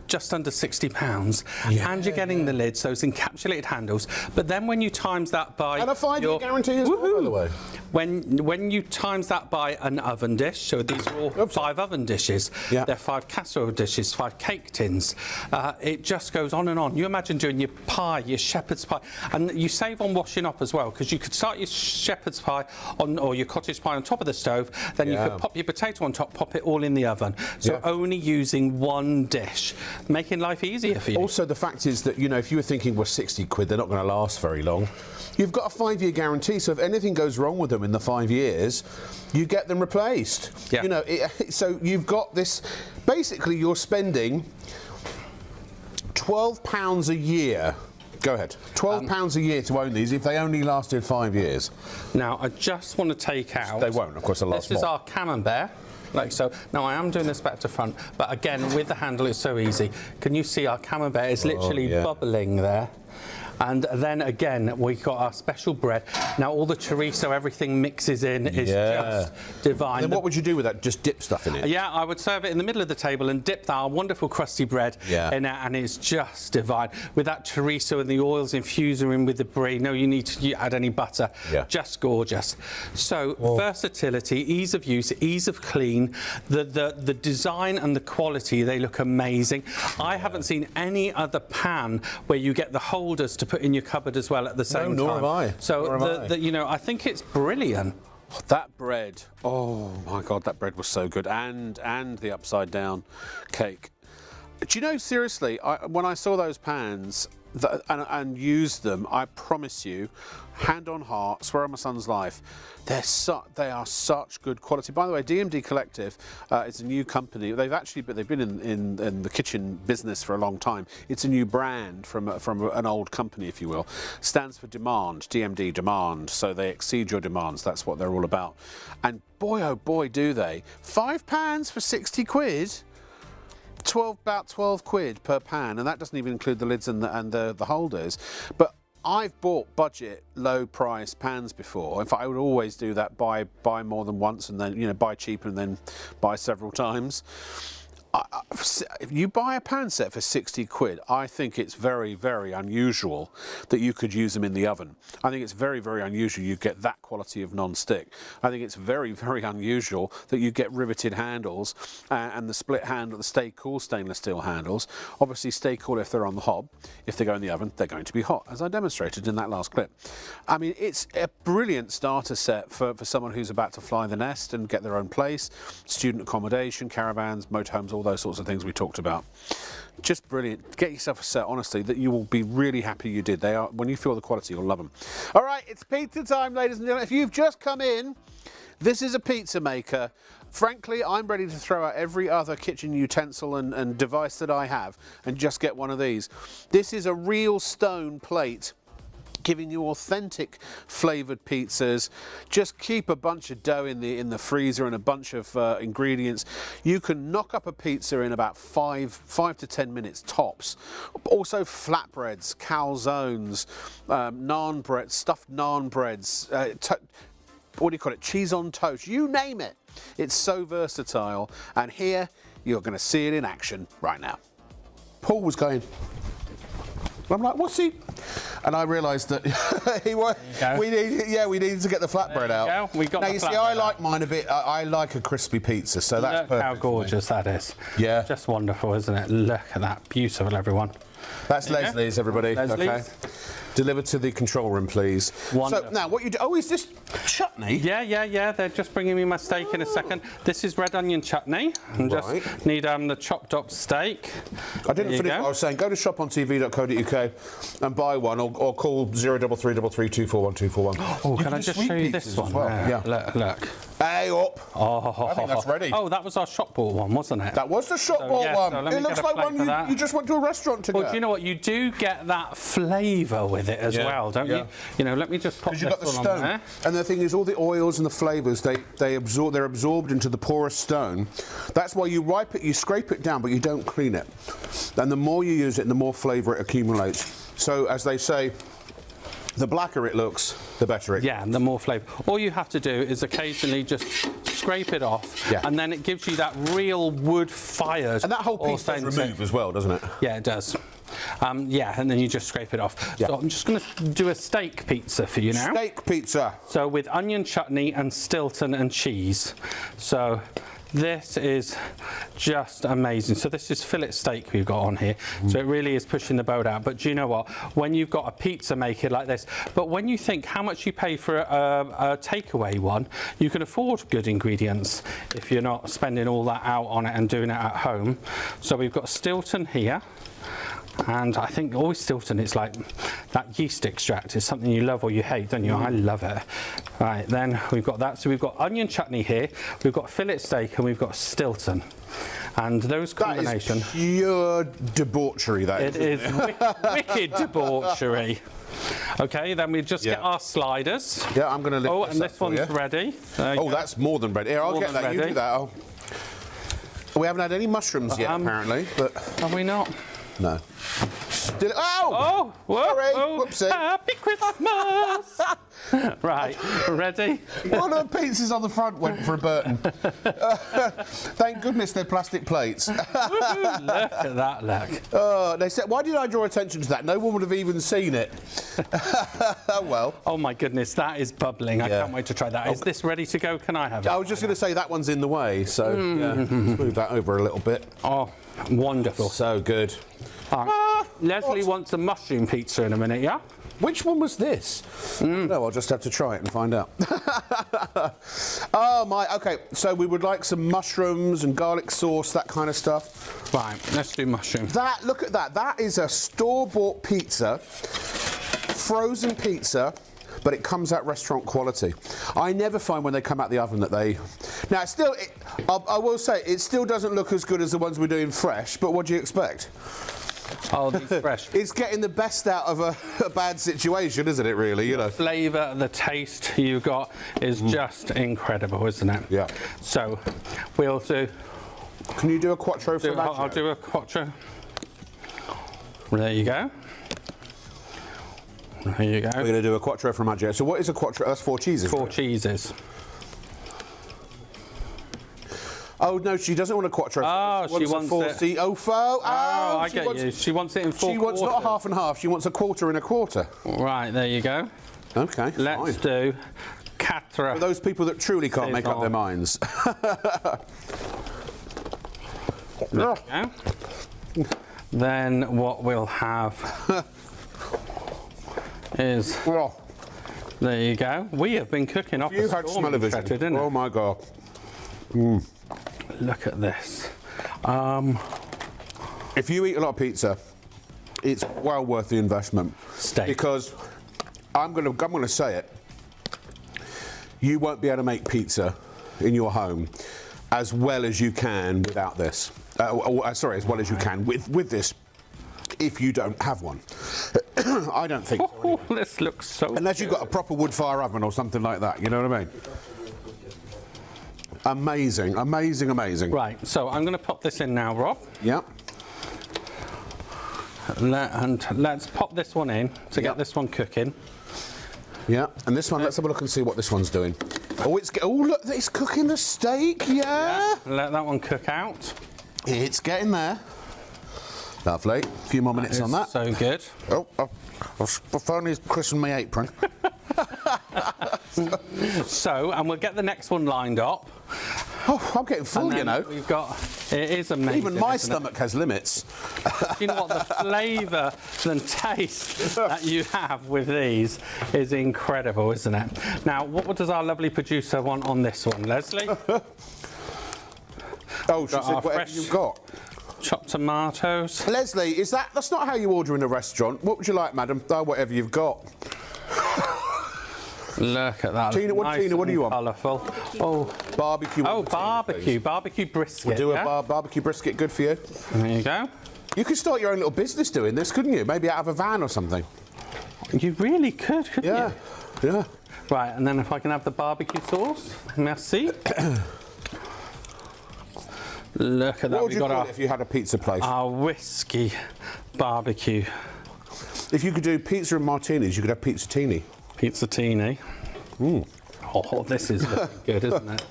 just under £60, and you're getting the lids, those encapsulated handles. But then when you times that by and a 5-year guarantee as well, by the way. When you times that by an oven dish, so these are all 5 oven dishes. Yeah. They're 5 casserole dishes, 5 cake tins. It just goes on and on. You imagine doing your pie, your shepherd's pie, and you save on washing up as well, because you could start your shepherd's pie or your cottage pie on top of the stove, then you could pop your potato on top, pop it all in the oven. So only using 1 dish, making life easier for you. Also, the fact is that, you know, if you were thinking, well, 60 quid, they're not going to last very long, you've got a 5-year guarantee, so if anything goes wrong with them in the 5 years, you get them replaced. Yeah. You know, so you've got this, basically you're spending £12 a year. Go ahead. £12 a year to own these if they only lasted 5 years. Now, I just want to take out... They won't, of course, they'll last more. This is our camembert. Like so. Now, I am doing this back to front, but again, with the handle, it's so easy. Can you see our camembert is literally bubbling there? And then again, we've got our special bread. Now, all the chorizo, everything mixes in, is just divine. Then what would you do with that? Just dip stuff in it? Yeah, I would serve it in the middle of the table and dip our wonderful crusty bread in it, and it's just divine. With that chorizo and the oils infusing in with the brie, no you need to add any butter. Yeah. Just gorgeous. So, versatility, ease of use, ease of clean, the design and the quality, they look amazing. I haven't seen any other pan where you get the holders to put in your cupboard as well at the same time. Nor have I. So, you know, I think it's brilliant. That bread, oh my God, that bread was so good. And the upside down cake. Do you know, seriously, when I saw those pans and used them, I promise you, hand on heart, swear on my son's life, they are such good quality. By the way, DMD Collective is a new company. They've been in the kitchen business for a long time. It's a new brand from an old company, if you will. Stands for demand, DMD, demand. So they exceed your demands. That's what they're all about. And boy, oh boy, do they. 5 pans for 60 quid. about 12 quid per pan, and that doesn't even include the lids and the holders. But I've bought budget, low price pans before. In fact, I would always do that, buy more than once, and then, you know, buy cheaper and then buy several times. If you buy a pan set for 60 quid, I think it's very, very unusual that you could use them in the oven. I think it's very, very unusual you get that quality of non-stick. I think it's very, very unusual that you get riveted handles and the split handle, the stay cool stainless steel handles. Obviously stay cool if they're on the hob. If they go in the oven, they're going to be hot, as I demonstrated in that last clip. I mean, it's a brilliant starter set for someone who's about to fly the nest and get their own place, student accommodation, caravans, motorhomes, all those sorts of things we talked about. Just brilliant. Get yourself a set, honestly, that you will be really happy you did. They are, when you feel the quality, you'll love them. All right, it's pizza time, ladies and gentlemen. If you've just come in, this is a pizza maker. Frankly, I'm ready to throw out every other kitchen utensil and device that I have and just get one of these. This is a real stone plate, giving you authentic flavoured pizzas. Just keep a bunch of dough in the freezer and a bunch of ingredients. You can knock up a pizza in about 5 to 10 minutes tops. Also flatbreads, calzones, naan bread, stuffed naan breads, what do you call it, cheese on toast, you name it. It's so versatile, and here you're going to see it in action right now. Paul was going, I'm like, what's he? And I realised that we needed to get the flatbread out. We got now, the you see, flatbread I like out. mine a bit. I like a crispy pizza, so that's Look perfect. how gorgeous that is. Yeah. Just wonderful, isn't it? Look at that. Beautiful, everyone. That's There you go. Leslie's, everybody. Leslie's. Okay. Delivered to the control room, please. Wonderful. So now, what you do? Oh, is this chutney? Yeah. They're just bringing me my steak in a second. This is red onion chutney. And Right. just need the chopped up steak. I didn't There you finish what I go. was saying. Go to shopontv.co.uk and buy one, or call 03333 241 241. Oh, You can I do just sweet show you pizzas this as one? well. There. Yeah. Look. Hey up. Oh, I think that's ready. Oh, that was our shop bought one, wasn't it? That was the shop So, bought yeah, one. so let me It looks get a like plate one for that. you just went to a restaurant to Well, get. do you know what? You do get that flavour with it as Yeah, well, don't yeah. you? You know, let me just pop Because this you've got the one on stone, there. and the thing is, all the oils and the flavours they're absorbed into the porous stone. That's why you ripe it, you scrape it down, but you don't clean it. And the more you use it, the more flavour it accumulates. So, as they say, the blacker it looks, the better it. Yeah, and the more flavour. All you have to do is occasionally just scrape it off, Yeah. and then it gives you that real wood-fired. And that whole piece does authentic- remove as well, doesn't it? Yeah, it does. Yeah, and then you just scrape it off. Yeah. So I'm just going to do a steak pizza for you now. Steak pizza. So with onion chutney and Stilton and cheese. So this is just amazing. So this is fillet steak we've got on here. So it really is pushing the boat out. But do you know what? When you've got a pizza maker like this, but when you think how much you pay for a takeaway one, you can afford good ingredients if you're not spending all that out on it and doing it at home. So we've got Stilton here. And I think always Stilton, it's like that yeast extract is something you love or you hate, don't you? I love it. Right, then we've got that. So we've got onion chutney here, we've got fillet steak, and we've got Stilton. And those combination. That is pure debauchery, that It is. is wicked debauchery. Okay, then we just get Yeah. our sliders. Yeah, I'm going to lift Oh, this and up this for one's you. ready. There you Oh, go. that's more than ready. Here, I'll More get than that. You ready. do that. We haven't had any mushrooms yet, apparently, but Are we not? no. Oh! Oh, whoa, Sorry, whoa. whoopsie. Happy Christmas! Right, ready? One of the pizzas on the front went for a Burton. Thank goodness they're plastic plates. Woohoo, look at that, look. They said, why did I draw attention to that? No one would have even seen it. Oh, well. Oh my goodness, that is bubbling. I Yeah. can't wait to try that. Is this ready to go? Can I have it? I was just going to say that one's in the way, so yeah, let's move that over a little bit. Oh, wonderful. So good. Leslie wants a mushroom pizza in a minute, yeah? Which one was this? No, I'll just have to try it and find out. Oh my, okay, so we would like some mushrooms and garlic sauce, that kind of stuff. Right, let's do mushroom. That, look at that, that is a store-bought pizza, frozen pizza, but it comes out restaurant quality. I never find when they come out the oven that they... Now, it's still, I will say, it still doesn't look as good as the ones we're doing fresh, but what do you expect? Oh, these fresh. It's getting the best out of a bad situation, isn't it, really, you know? Flavour, the taste you've got is just incredible, isn't it? Yeah. So, we'll do Can you do a quattro formaggio? I'll do a quattro. There you go. There you go. We're going to do a quattro formaggio. So what is a quattro? That's 4 cheeses. 4 cheeses. Oh no, she doesn't want a quattro. Oh, she wants a 4 it. C. Oh, I get you. She wants it in 4 She wants not half and half. She wants a quarter and a quarter. Right, there you go. Okay, Let's do quatre. For those people that truly can't make up their minds. There you go. Then what we'll have is, there you go. We have been cooking off You a had storm, smell-o-vision. didn't it? Oh my God. Look at this. If you eat a lot of pizza, it's well worth the investment. Steak. Because I'm gonna say it. You won't be able to make pizza in your home as well as you can without this. Sorry, as well as you can with this, if you don't have one. I don't think so. Oh, this looks so Unless you've got a proper wood fire oven or something like that, you know what I mean? Amazing, amazing, amazing. Right, so I'm going to pop this in now, Rob. Yep. And let's pop this one in to get this one cooking. Yeah, and this one, let's have a look and see what this one's doing. Oh, look, it's cooking the steak, yeah. Let that one cook out. It's getting there. Lovely. A few more minutes on that. So good. Oh, I've only christened my apron. So, and we'll get the next one lined up. Oh, I'm getting full, you know. We've got, it is amazing. Even my isn't it? stomach has limits. You know what, the flavour and taste that you have with these is incredible, isn't it? Now, what does our lovely producer want on this one, Leslie? Oh, she said whatever you've got. Chopped tomatoes. Leslie, that's not how you order in a restaurant. What would you like, madam? Oh, whatever you've got. Look at that. Tina, what do you want? Colourful. Oh, Barbecue. oh, barbecue brisket. We'll do yeah? a barbecue brisket. Good for you. There you go. You could start your own little business doing this, couldn't you? Maybe out of a van or something. You really could, couldn't Yeah. you? Yeah. Right, and then if I can have the barbecue sauce. Merci. Look at that. What would We you got call it if you had a pizza place? our whiskey barbecue. If you could do pizza and martinis, you could have pizzatini. Pizzatini. Oh, this is looking good, isn't it?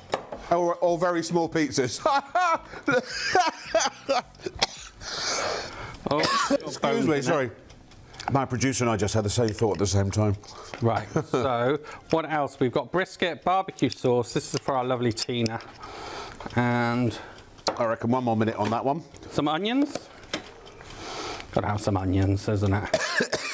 Or very small pizzas. Excuse me, sorry. My producer and I just had the same thought at the same time. Right, so what else? We've got brisket, barbecue sauce. This is for our lovely Tina. And I reckon 1 more minute on that one. some onions. Got to have some onions, isn't it?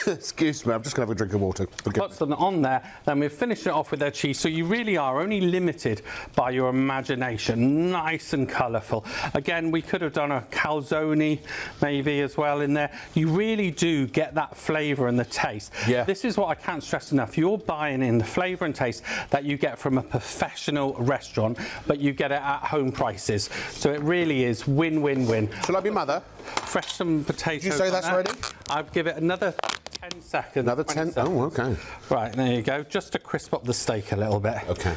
Excuse me, I'm just going to have a drink of water. Forgive me. Put them on there, then we've finished it off with their cheese. So you really are only limited by your imagination. Nice and colourful. Again, we could have done a calzone maybe as well in there. You really do get that flavour and the taste. Yeah. This is what I can't stress enough. You're buying in the flavour and taste that you get from a professional restaurant, but you get it at home prices. So it really is win-win-win. Shall I be mother? Fresh some potatoes. Did you say on that's there. ready? I'd give it another 10 seconds. Another 20 10? seconds. Oh, okay. Right, there you go. Just to crisp up the steak a little bit. Okay.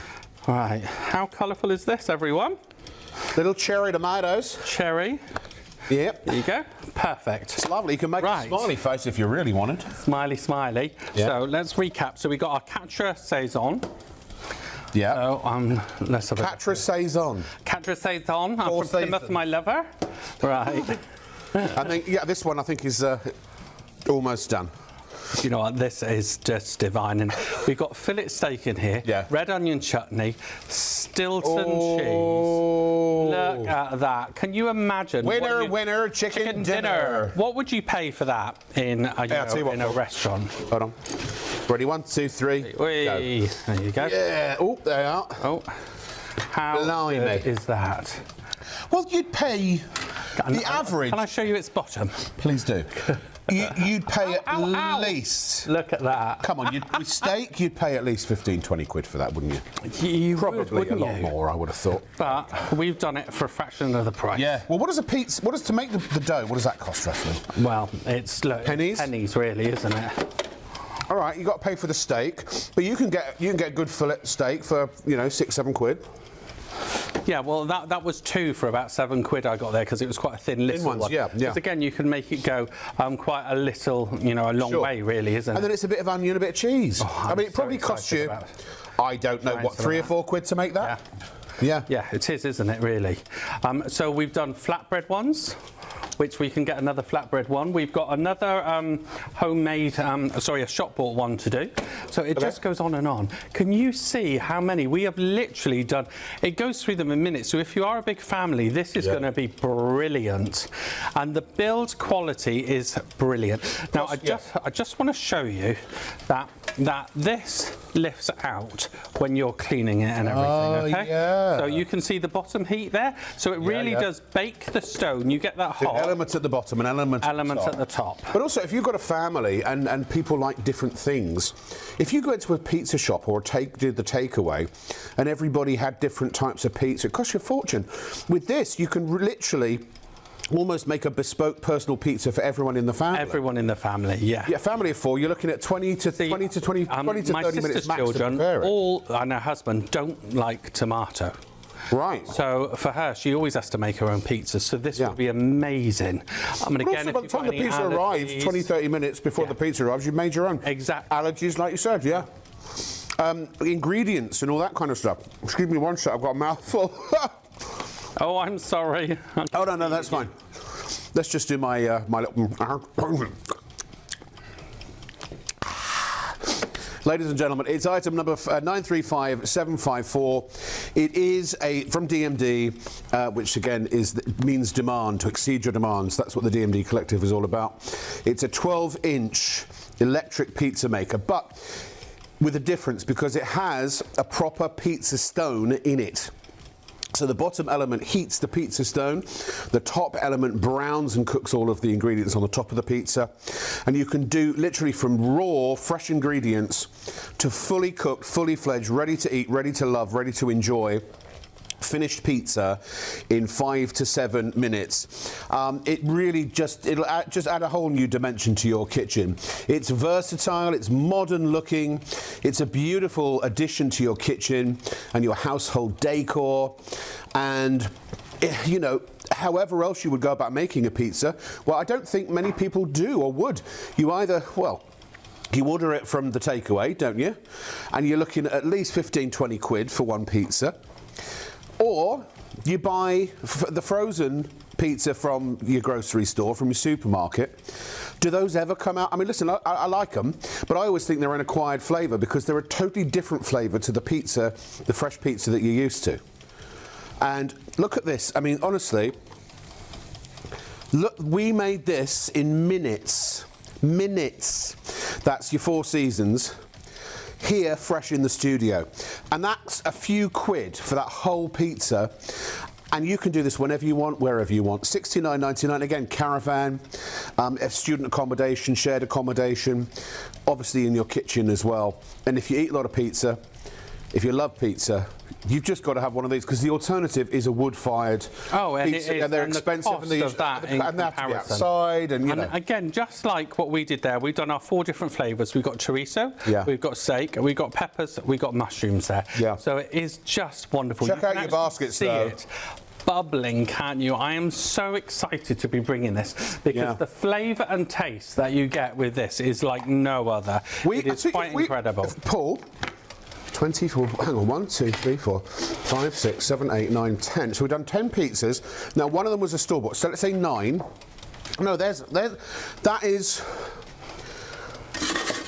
Right, how colourful is this, everyone? Little cherry tomatoes. Cherry. Yep. There you go. Perfect. It's lovely. You can make a smiley face if you really wanted. Smiley, smiley. Yeah. So let's recap. So we got our Quatre Saison. Yeah. So let's have a Quatre Saison. Quatre Saison. I'm Four from Plymouth, seasons. my lover. Right. I think, yeah, this one I think is almost done. You know what, this is just divine. And we've got fillet steak in here, Yeah. red onion chutney, Stilton Oh. cheese. Look at that. Can you imagine? Winner, what winner, chicken dinner. What would you pay for that in a, I'll tell you what, in a restaurant? Hold on. Ready? 1, 2, 3. Whee. Go. There you go. Yeah. Oh, there you are. Oh, how Blimey. good is that? Well, you'd pay the average. Can I show you its bottom? Please do. You'd pay at ow. least. Look at that. Come on, with steak, you'd pay at least 15, 20 quid for that, wouldn't you? You would, Probably a wouldn't lot you? more, I would have thought. But we've done it for a fraction of the price. Yeah. Well, what does a pizza? What does to make the dough? What does that cost roughly? Well, it's look, Pennies? pennies, really, isn't it? All right, you got to pay for the steak, but you can get a good fillet steak for 6, 7 quid. Yeah, well, that was 2 for about £7 I got there because it was quite a thin little ones, one. yeah. Because again, you can make it go quite a little, you know, a long way, really, isn't it? And then it's a bit of onion, a bit of cheese. I mean, it probably costs you, I don't know, what, £3 or £4 to make that? Yeah. Yeah, it is, isn't it, really? So we've done flatbread ones, which we can get another flatbread one. We've got another homemade, a shop bought one to do. So it just goes on and on. Can you see how many? We have literally done, it goes through them in minutes. So if you are a big family, this is going to be brilliant. And the build quality is brilliant. Now, I just want to show you that this lifts out when you're cleaning it and everything, okay? Yeah. So you can see the bottom heat there. So it really does bake the stone. You get that hot. Element at the bottom and element at the top. But also, if you've got a family and people like different things, if you go into a pizza shop or do the takeaway and everybody had different types of pizza, it costs you a fortune. With this, you can literally almost make a bespoke personal pizza for everyone in the family. Everyone in the family, yeah. Yeah, family of 4, you're looking at 20 to 30 minutes max to prepare it. And her husband don't like tomato. Right. So for her, she always has to make her own pizza. So this would be amazing. I mean, again, by the time the pizza arrives, 20-30 minutes before the pizza arrives, you've made your own. Exactly. Allergies, like you said, yeah. Ingredients and all that kind of stuff. Excuse me one sec, I've got a mouthful. Oh, I'm sorry. Oh, no, that's fine. Let's just do my my little... Ladies and gentlemen, it's item number 935754. It is from DMD, which again means demand, to exceed your demands. That's what the DMD Collective is all about. It's a 12-inch electric pizza maker, but with a difference because it has a proper pizza stone in it. So the bottom element heats the pizza stone, the top element browns and cooks all of the ingredients on the top of the pizza, and you can do literally from raw, fresh ingredients to fully cooked, fully fledged, ready to eat, ready to love, ready to enjoy finished pizza in 5 to 7 minutes. It really it'll add a whole new dimension to your kitchen. It's versatile, it's modern looking, it's a beautiful addition to your kitchen and your household decor, and you know, however else you would go about making a pizza, well, I don't think many people do or would. You either, you order it from the takeaway, don't you? And you're looking at least 15-20 quid for one pizza. Or you buy the frozen pizza from your grocery store, from your supermarket. Do those ever come out? I mean, listen, I like them, but I always think they're an acquired flavour because they're a totally different flavour to the pizza, the fresh pizza that you're used to. And look at this. I mean, honestly, look, we made this in minutes. Minutes. That's your Four Seasons. Here, fresh in the studio. And that's a few quid for that whole pizza. And you can do this whenever you want, wherever you want. £69.99, again, caravan, student accommodation, shared accommodation, obviously in your kitchen as well. And if you eat a lot of pizza, if you love pizza, you've just got to have one of these because the alternative is a wood-fired pizza, and they're expensive, and they have to be outside, and you know. Again, just like what we did there, we've done our 4 different flavours. We've got chorizo, we've got steak, we've got peppers, we've got mushrooms there. Yeah. So it is just wonderful. Check out your baskets, though. It bubbling, can't you? I am so excited to be bringing this because the flavour and taste that you get with this is like no other. It is quite incredible. Paul. 24, hang on, 1, 2, 3, 4, 5, 6, 7, 8, 9, 10. So we've done 10 pizzas. Now, one of them was a store-bought. So let's say 9. No,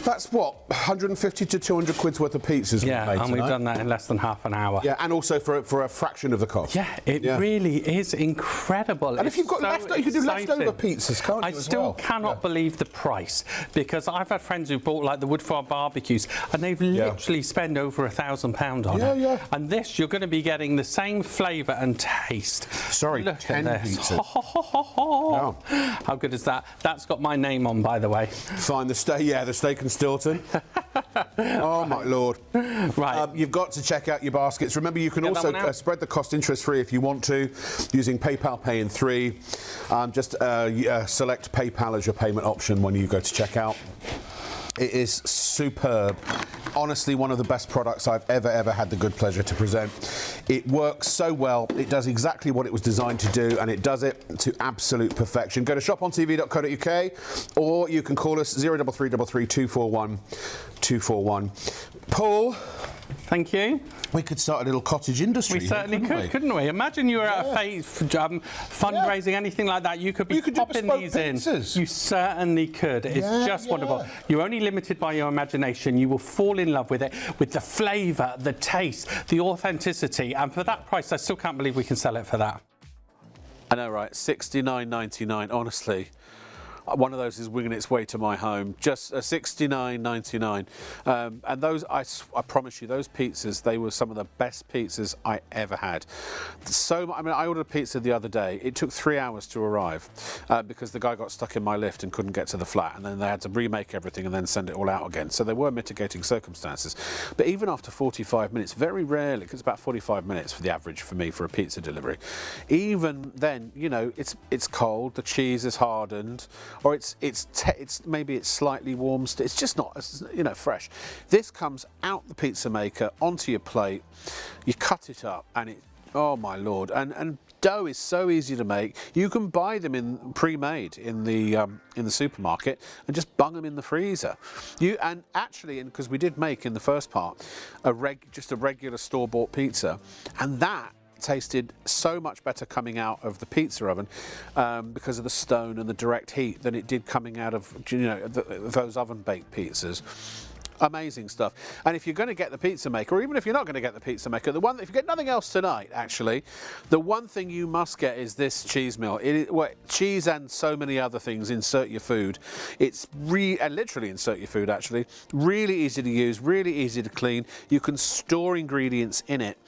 that's what, 150 to 200 quid's worth of pizzas. Yeah, and we've done that in less than half an hour. Yeah, and also for a fraction of the cost. Yeah, it really is incredible. And if you've got leftover, you can do leftover pizzas, can't you? I still cannot believe the price, because I've had friends who bought like the wood-fired barbecues, and they've literally spent over £1,000 on it. Yeah. And this, you're going to be getting the same flavour and taste. Sorry, look 10 at this. pizzas. No. How good is that? That's got my name on, by the way. Fine, the steak and Stilton. Oh my lord! Right, you've got to check out your baskets. Remember, you can also spread the cost interest-free if you want to, using PayPal Pay in 3. Just select PayPal as your payment option when you go to check out. It is superb. honestly one of the best products I've ever had the good pleasure to present. It works so well. It does exactly what it was designed to do, and it does it to absolute perfection. Go to shopontv.co.uk, or you can call us 03333 241 241. Paul. Thank you. We could start a little cottage industry. We certainly could, couldn't we? Imagine you were at a fundraising, anything like that. You could be popping these pizzas in. You certainly could. It's just wonderful. You're only limited by your imagination. You will fall in love with it, with the flavour, the taste, the authenticity. And for that price, I still can't believe we can sell it for that. I know, right? $69.99. Honestly. One of those is winging its way to my home. Just $69.99, and those I promise you, those pizzas, they were some of the best pizzas I ever had. So I mean, I ordered a pizza the other day. It took 3 hours to arrive because the guy got stuck in my lift and couldn't get to the flat, and then they had to remake everything and then send it all out again. So there were mitigating circumstances. But even after 45 minutes, very rarely, because it's about 45 minutes for the average for me for a pizza delivery. Even then, you know, it's cold, the cheese is hardened. Or it's maybe it's slightly warm. It's just not, you know, fresh. This comes out the pizza maker onto your plate. You cut it up, and it, oh my lord! And dough is so easy to make. You can buy them in pre-made in the supermarket and just bung them in the freezer. And actually, because we did make in the first part just a regular store-bought pizza, and that tasted so much better coming out of the pizza oven because of the stone and the direct heat than it did coming out of, you know, those oven baked pizzas. Amazing stuff. And if you're going to get the pizza maker, or even if you're not going to get the pizza maker, if you get nothing else tonight, actually, the one thing you must get is this cheese mill. Cheese and so many other things insert your food. It's and literally insert your food, actually. Really easy to use, really easy to clean. You can store ingredients in it.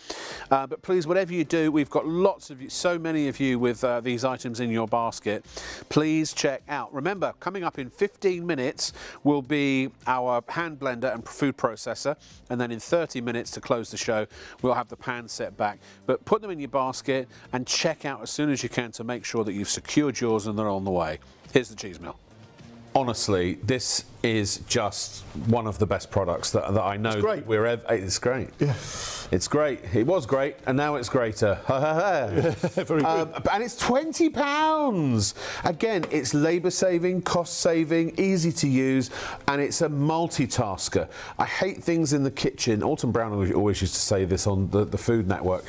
But please, whatever you do, we've got lots of you, so many of you with these items in your basket. Please check out. Remember, coming up in 15 minutes will be our hand blender and food processor, and then in 30 minutes to close the show we'll have the pan set back. But put them in your basket and check out as soon as you can to make sure that you've secured yours and they're on the way. Here's the cheese mill. Honestly, this is just one of the best products that I know. It's great. It's great. Yeah. It's great. It was great, and now it's greater. Very good. And it's £20. Again, it's labour-saving, cost-saving, easy to use, and it's a multitasker. I hate things in the kitchen. Alton Brown always used to say this on the Food Network.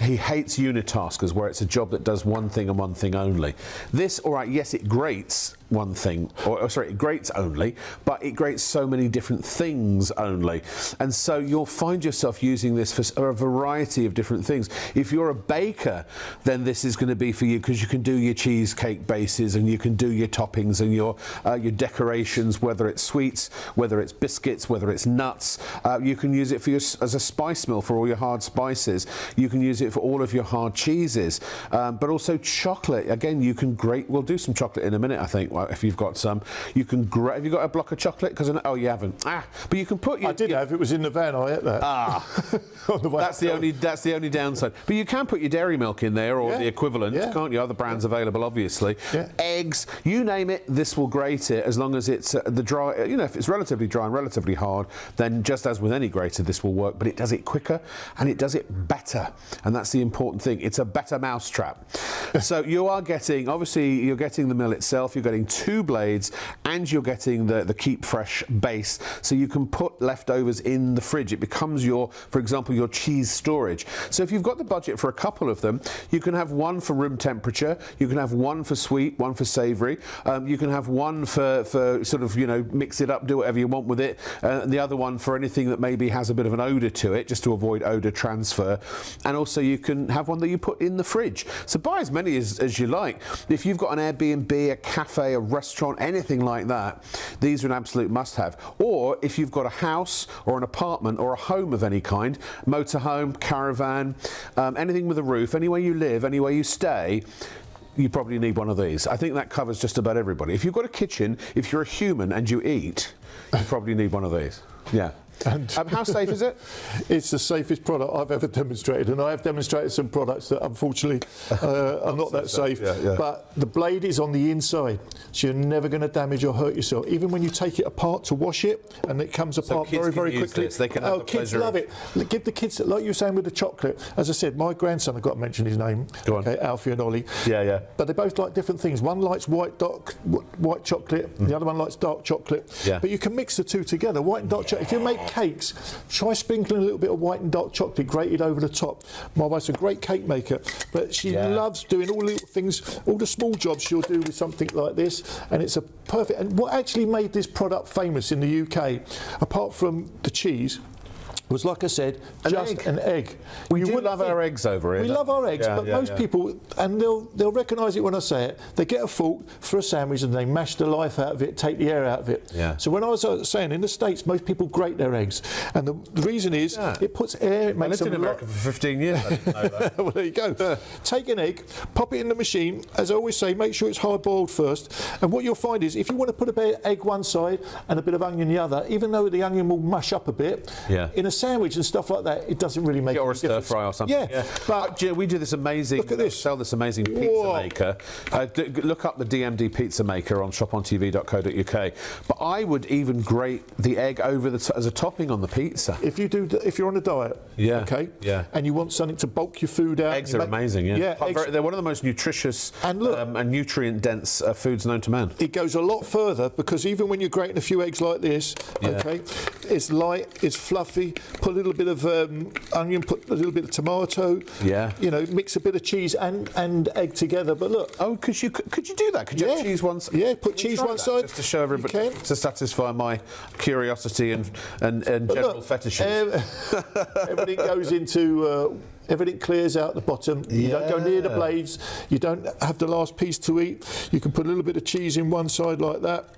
He hates unitaskers, where it's a job that does one thing and one thing only. This, all right, yes, it grates one thing, it grates only, but it grates so many different things only. And so you'll find yourself using this for a variety of different things. If you're a baker, then this is going to be for you, because you can do your cheesecake bases, and you can do your toppings and your decorations, whether it's sweets, whether it's biscuits, whether it's nuts. You can use it for as a spice mill for all your hard spices. You can use it for all of your hard cheeses, but also chocolate. Again, you can grate. We'll do some chocolate in a minute, I think. If you've got some, you can grate. Have you got a block of chocolate? Because oh, you haven't. But you can put. I did have. It was in the van. I ate that. On the way that's the only downside. But you can put your dairy milk in there, or the equivalent, can't you? Other brands available, obviously. Yeah. Eggs, you name it. This will grate it, as long as it's the dry. You know, if it's relatively dry and relatively hard, then just as with any grater, this will work. But it does it quicker and it does it better, and that's the important thing. It's a better mousetrap. So you are getting, obviously, you're getting the mill itself. You're getting 2 blades, and you're getting the keep fresh base, so you can put leftovers in the fridge. It becomes for example, your cheese storage. So if you've got the budget for a couple of them, you can have one for room temperature, you can have one for sweet, one for savoury, you can have one for sort of, you know, mix it up, do whatever you want with it, and the other one for anything that maybe has a bit of an odour to it, just to avoid odour transfer. And also you can have one that you put in the fridge. So buy as many as you like. If you've got an Airbnb, a cafe, a restaurant, anything like that, these are an absolute must-have. Or if you've got a house or an apartment or a home of any kind, motorhome, caravan, anything with a roof, anywhere you live, anywhere you stay, you probably need one of these. I think that covers just about everybody. If you've got a kitchen, if you're a human and you eat, you probably need one of these. Yeah. And How safe is it? it's the safest product I've ever demonstrated, and I have demonstrated some products that unfortunately are not that safe. Yeah. But the blade is on the inside, so you're never going to damage or hurt yourself. Even when you take it apart to wash it, and it comes apart kids very, can very use quickly. this. They can have the kids pleasure love of- it. Give the kids, like you were saying with the chocolate. As I said, my grandson, I've got to mention his name. Go on. Okay, Alfie and Ollie. Yeah. But they both like different things. One likes white chocolate, the other one likes dark chocolate. Yeah. But you can mix the two together. White and dark chocolate. If you make cakes, try sprinkling a little bit of white and dark chocolate grated over the top. My wife's a great cake maker, but she loves doing all the little things, all the small jobs she'll do with something like this, and it's a perfect. And what actually made this product famous in the UK, apart from the cheese, was, like I said, just an egg. We You do wouldn't love our eggs over here. We love our eggs, Yeah, but yeah, most yeah. people, and they'll recognise it when I say it, they get a fork for a sandwich and they mash the life out of it, take the air out of it. Yeah. So when I was saying, in the States, most people grate their eggs. And the reason is, it puts air, it I makes lived in them America for 15 years. I didn't know that. well, there you go. Take an egg, pop it in the machine. As I always say, make sure it's hard-boiled first. And what you'll find is, if you want to put a bit of egg one side and a bit of onion the other, even though the onion will mush up a bit, in a sandwich and stuff like that, it doesn't really make Or a any stir difference. fry or something. Yeah, but do you know, we do this amazing. Look at this. Sell this amazing pizza Whoa. maker. Look up the DMD pizza maker on ShopOnTV.co.uk. But I would even grate the egg over as a topping on the pizza. if you're on a diet, okay, and you want something to bulk your food out, Eggs are amazing. eggs, They're one of the most nutritious And look- and nutrient-dense foods known to man. it goes a lot further, because even when you're grating a few eggs like this, okay, it's light, it's fluffy. Put a little bit of onion, put a little bit of tomato. You know, mix a bit of cheese and egg together. But look, Could you do that? Could you have cheese once? Yeah, put Can we cheese try one that? side. Just to show everybody, You can. to satisfy my curiosity and But general look, fetishes. everything goes into. Everything clears out the bottom. You don't go near the blades. You don't have the last piece to eat. You can put a little bit of cheese in one side like that.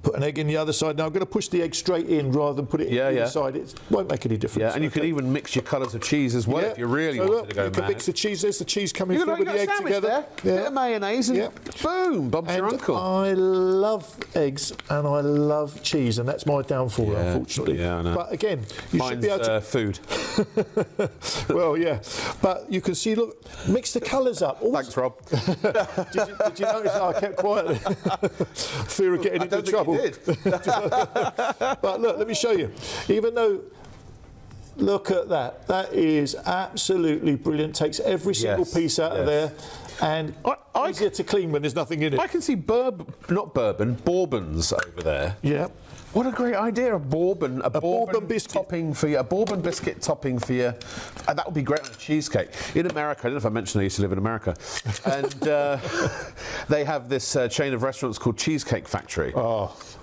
Put an egg in the other side. Now I'm going to push the egg straight in rather than put it in the other side. It won't make any difference. Yeah, and you can even mix your colours of cheese as well if you really wanted to go you can mad. mix the cheese. There's the cheese coming You through with the egg together. Bit of mayonnaise and boom, Bob's your And uncle. I love eggs and I love cheese, and that's my downfall, unfortunately. Yeah, I know. But again, you should Mine's be able to. food. Well, yeah, but you can see. Look, mix the colours up. Thanks, Rob. Did you notice how I kept quiet? Fear of getting into trouble. You did. But look, let me show you. Even though, look at that. That is absolutely brilliant. Takes every single piece out of there, and easier to clean when there's nothing in it. I can see bourbons over there. Yeah. What a great idea! A bourbon biscuit topping for you. A bourbon biscuit topping for you. That would be great on a cheesecake. In America, I don't know if I mentioned I used to live in America, and they have this chain of restaurants called Cheesecake Factory.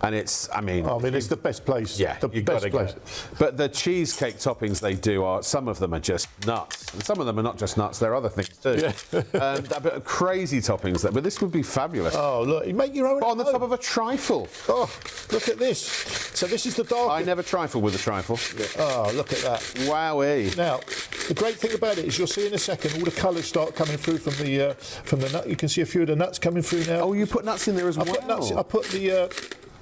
And it's, I mean, it's the best place. Yeah, the best place. But the cheesecake toppings they do some of them are just nuts, and some of them are not just nuts. There are other things too. But crazy toppings there. But this would be fabulous. Oh, look, you make your own. On the top of a trifle. Oh, look at this. So this is the dark. I never trifle with a trifle. Oh, look at that. Wowee. Now, the great thing about it is you'll see in a second all the colours start coming through from the nut. You can see a few of the nuts coming through now. Oh, you put nuts in there as well? Put nuts. I put the.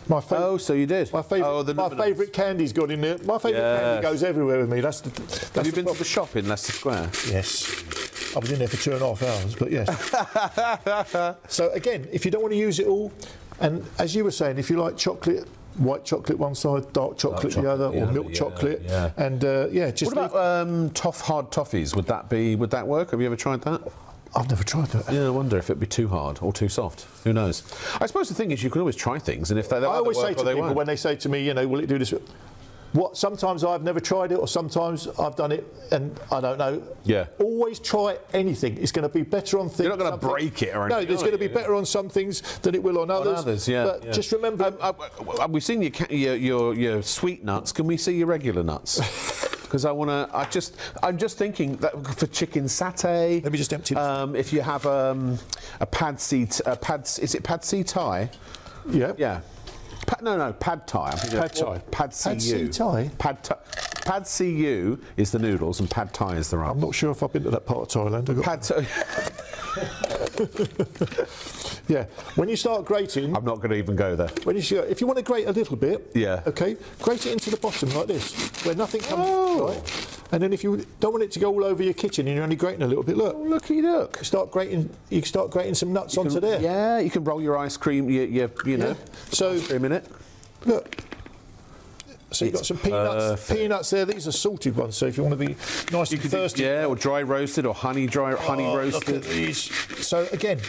My favourite. Oh, so you did. My favourite candy's got in there. My favourite candy goes everywhere with me. Have you been to the shop in Leicester Square? Yes. I was in there for 2.5 hours, but yes. So again, if you don't want to use it all, and as you were saying, if you like chocolate, white chocolate one side, dark chocolate the other, or milk chocolate, and just. What about hard toffees? Would that work? Have you ever tried that? I've never tried that. Yeah, I wonder if it'd be too hard or too soft. Who knows? I suppose the thing is, you can always try things, and if they, I always say to people won't. when they say to me, will it do this? Sometimes I've never tried it, or sometimes I've done it and I don't know. Yeah. Always try anything. It's going to be better on things. You're not going to break it or anything. No, there's going to be better on some things than it will on others. But just remember. We've seen your sweet nuts. Can we see your regular nuts? Because I'm just thinking that for chicken satay. Let me just empty this. If you have a pad see, is it pad see Thai? Yeah. Yeah. Pad Thai. Pad Thai. Pad see you. Thai? Pad see you is the noodles and pad Thai is the rice. I'm not sure if I've been to that part of Thailand. Pad Thai. Yeah. When you start grating, I'm not going to even go there. if you want to grate a little bit, Yeah. okay, grate it into the bottom like this, where nothing comes, right? And then if you don't want it to go all over your kitchen and you're only grating a little bit, look. Look. You start grating some nuts onto there. Yeah, you can roll your ice cream, you know, So, ice cream in it. look. So you've got some peanuts there. These are salted ones, so if you want to be nice and thirsty. Or dry roasted or honey roasted. Look at these. So again,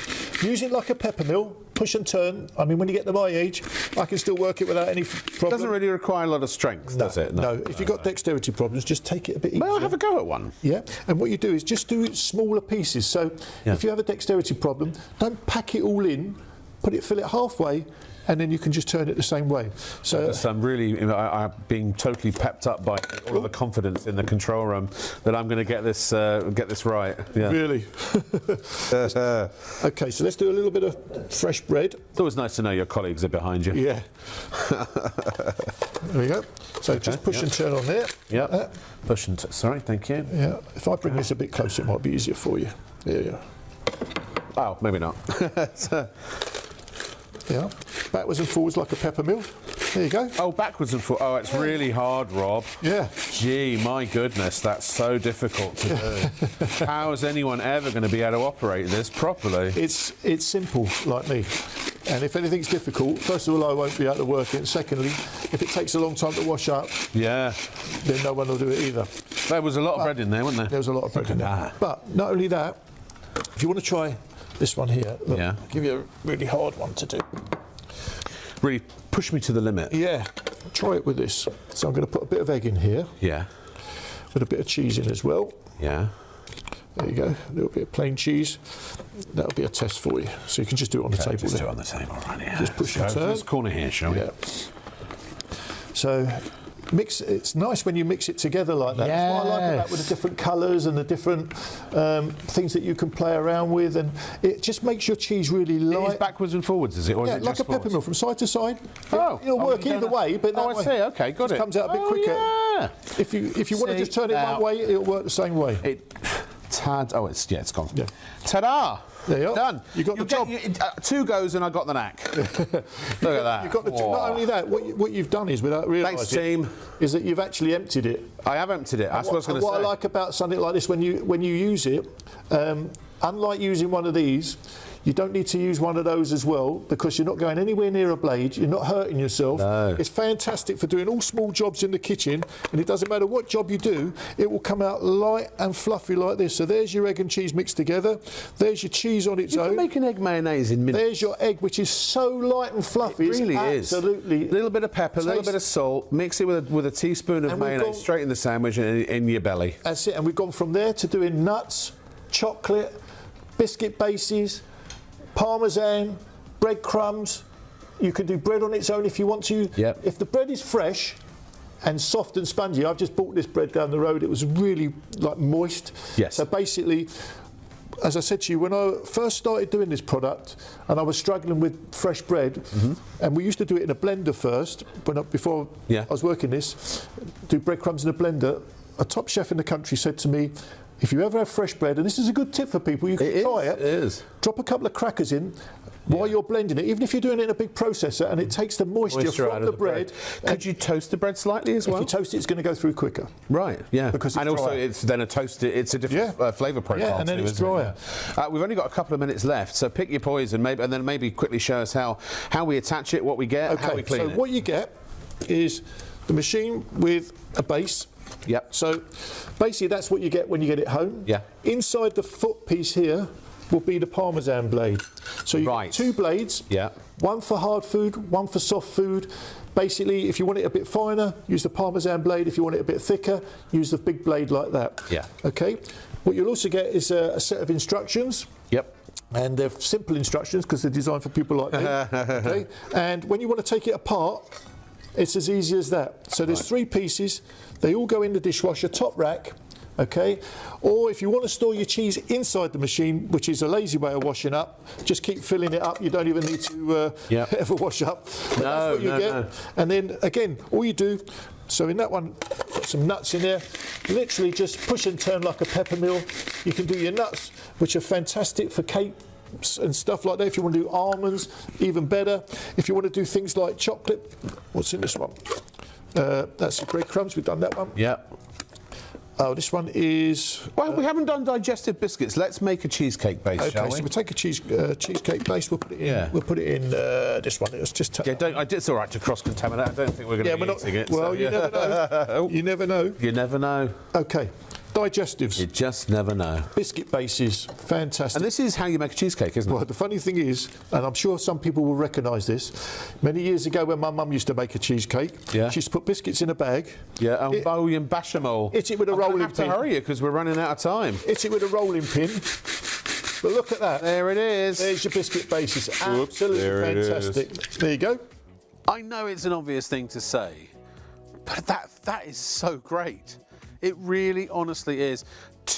use it like a pepper mill, push and turn. I mean, when you get to my age, I can still work it without any problem. Doesn't really require a lot of strength, does it? No. If you've got dexterity problems, just take it a bit easier. Well, have a go at one. Yeah, and what you do is just do smaller pieces. So if you have a dexterity problem, don't pack it all in, fill it halfway, and then you can just turn it the same way. So I'm really, I'm being totally pepped up by all of the confidence in the control room that I'm going to get this right. Yeah. Really? Okay, so let's do a little bit of fresh bread. It's always nice to know your colleagues are behind you. Yeah. There we go. So just push and turn on there. Yeah. Push and sorry, thank you. Yeah. If I bring this a bit closer, it might be easier for you. There you go. Oh, maybe not. Yeah. Backwards and forwards like a pepper mill. There you go. Oh, backwards and forwards. Oh, it's really hard, Rob. Yeah. Gee, my goodness, that's so difficult to do. How is anyone ever going to be able to operate this properly? It's simple, like me. And if anything's difficult, first of all, I won't be able to work it. Secondly, if it takes a long time to wash up, Yeah. then no one will do it either. There was a lot of bread in there, wasn't there? There was a lot of bread in there. But not only that, if you want to try this one here, look, Yeah. I'll give you a really hard one to do. Really push me to the limit. Yeah, try it with this. So I'm going to put a bit of egg in here, Yeah. with a bit of cheese in as well. Yeah. There you go, a little bit of plain cheese. That'll be a test for you. So you can just do it on the table Just do there. it on the table, right here. Just push and Let's go turn. for this corner here, shall we? Yeah. So it's nice when you mix it together like that. That's what I like about with the different colours and the different things that you can play around with, and it just makes your cheese really It light. is backwards and forwards, is it? Or Yeah, is it like just a pepper forwards? mill from side to side. Oh, it'll work either way, but that I way see. Okay, got it it. comes out a bit quicker. Yeah. If you want to See, just turn it now- one way, it'll work the same way. Oh, it's gone. Yeah. Ta-da! There you are. Done. You got the job. 2 goes and I got the knack. Look at that. You've got not only that, what you've done is, without realising, Thanks, team. is that you've actually emptied it. I have emptied it. That's what I was going to say. What I like about something like this, when you use it, unlike using one of these, you don't need to use one of those as well, because you're not going anywhere near a blade, you're not hurting yourself. No. It's fantastic for doing all small jobs in the kitchen, and it doesn't matter what job you do, it will come out light and fluffy like this. So there's your egg and cheese mixed together, there's your cheese on its You own. can make an egg mayonnaise in minutes. There's your egg, which is so light and fluffy. It really it's absolutely is. A little bit of pepper, a little bit of salt, mix it with a teaspoon of And we've mayonnaise gone- straight in the sandwich and in your belly. That's it, and we've gone from there to doing nuts, chocolate, biscuit bases, parmesan, breadcrumbs. You can do bread on its own if you want to. Yep. If the bread is fresh and soft and spongy, I've just bought this bread down the road. It was really like moist. Yes. So basically, as I said to you, when I first started doing this product and I was struggling with fresh bread, and we used to do it in a blender first, before Yeah. I was working this, do breadcrumbs in a blender, a top chef in the country said to me, if you ever have fresh bread, and this is a good tip for people, you can try it. It is. Drop a couple of crackers in while you're blending it, even if you're doing it in a big processor, and it takes the moisture Moisture out from of the the bread. Could you toast the bread slightly as If well? you toast it, it's going to go through quicker. Right, yeah. Because it's and also drier. it's then a toasted, it's a different Yeah. flavour profile. Yeah, and then too, it's isn't it? drier. We've only got a couple of minutes left, so pick your poison, and then maybe quickly show us how we attach it, what we get, how we clean so it. what you get is the machine with a base. Yep. So basically that's what you get when you get it home. Yeah. Inside the foot piece here will be the parmesan blade. So you Right. get 2 blades. Yeah. One for hard food, one for soft food. Basically, if you want it a bit finer, use the parmesan blade. If you want it a bit thicker, use the big blade like that. Yeah. Okay. What you'll also get is a set of instructions. Yep. And they're simple instructions because they're designed for people like me. Okay? And when you want to take it apart, it's as easy as that. So there's 3 pieces. They all go in the dishwasher, top rack. Okay, or if you want to store your cheese inside the machine, which is a lazy way of washing up, just keep filling it up. You don't even need to ever wash up. But that's what you get. No. And then again, all you do. So in that one, got some nuts in there. Literally just push and turn like a pepper mill. You can do your nuts, which are fantastic for cake and stuff like that. If you want to do almonds, even better. If you want to do things like chocolate, what's in this one? That's the breadcrumbs. We've done that one. Yeah. Oh, this one is... Well, we haven't done digestive biscuits. Let's make a cheesecake base, shall we? Okay, so we'll take a cheesecake base. We'll put it in. Yeah. We'll put it in this one. Let's just. It's all right to cross-contaminate. I don't think we're going to be eating it. Well, so, you never know. You never know. You never know. Okay, digestives. You just never know. Biscuit bases, fantastic. And this is how you make a cheesecake, isn't it? Well, the funny thing is, and I'm sure some people will recognise this, many years ago when my mum used to make a cheesecake, Yeah. she used to put biscuits in a bag. Yeah, you and bash them all. Hit it with a rolling have to pin. hurry you because we're running out of time. Hit it with a rolling pin. But look at that. There it is. There's your biscuit bases. Absolutely there it fantastic. There you go. I know it's an obvious thing to say, but that is so great. It really, honestly is.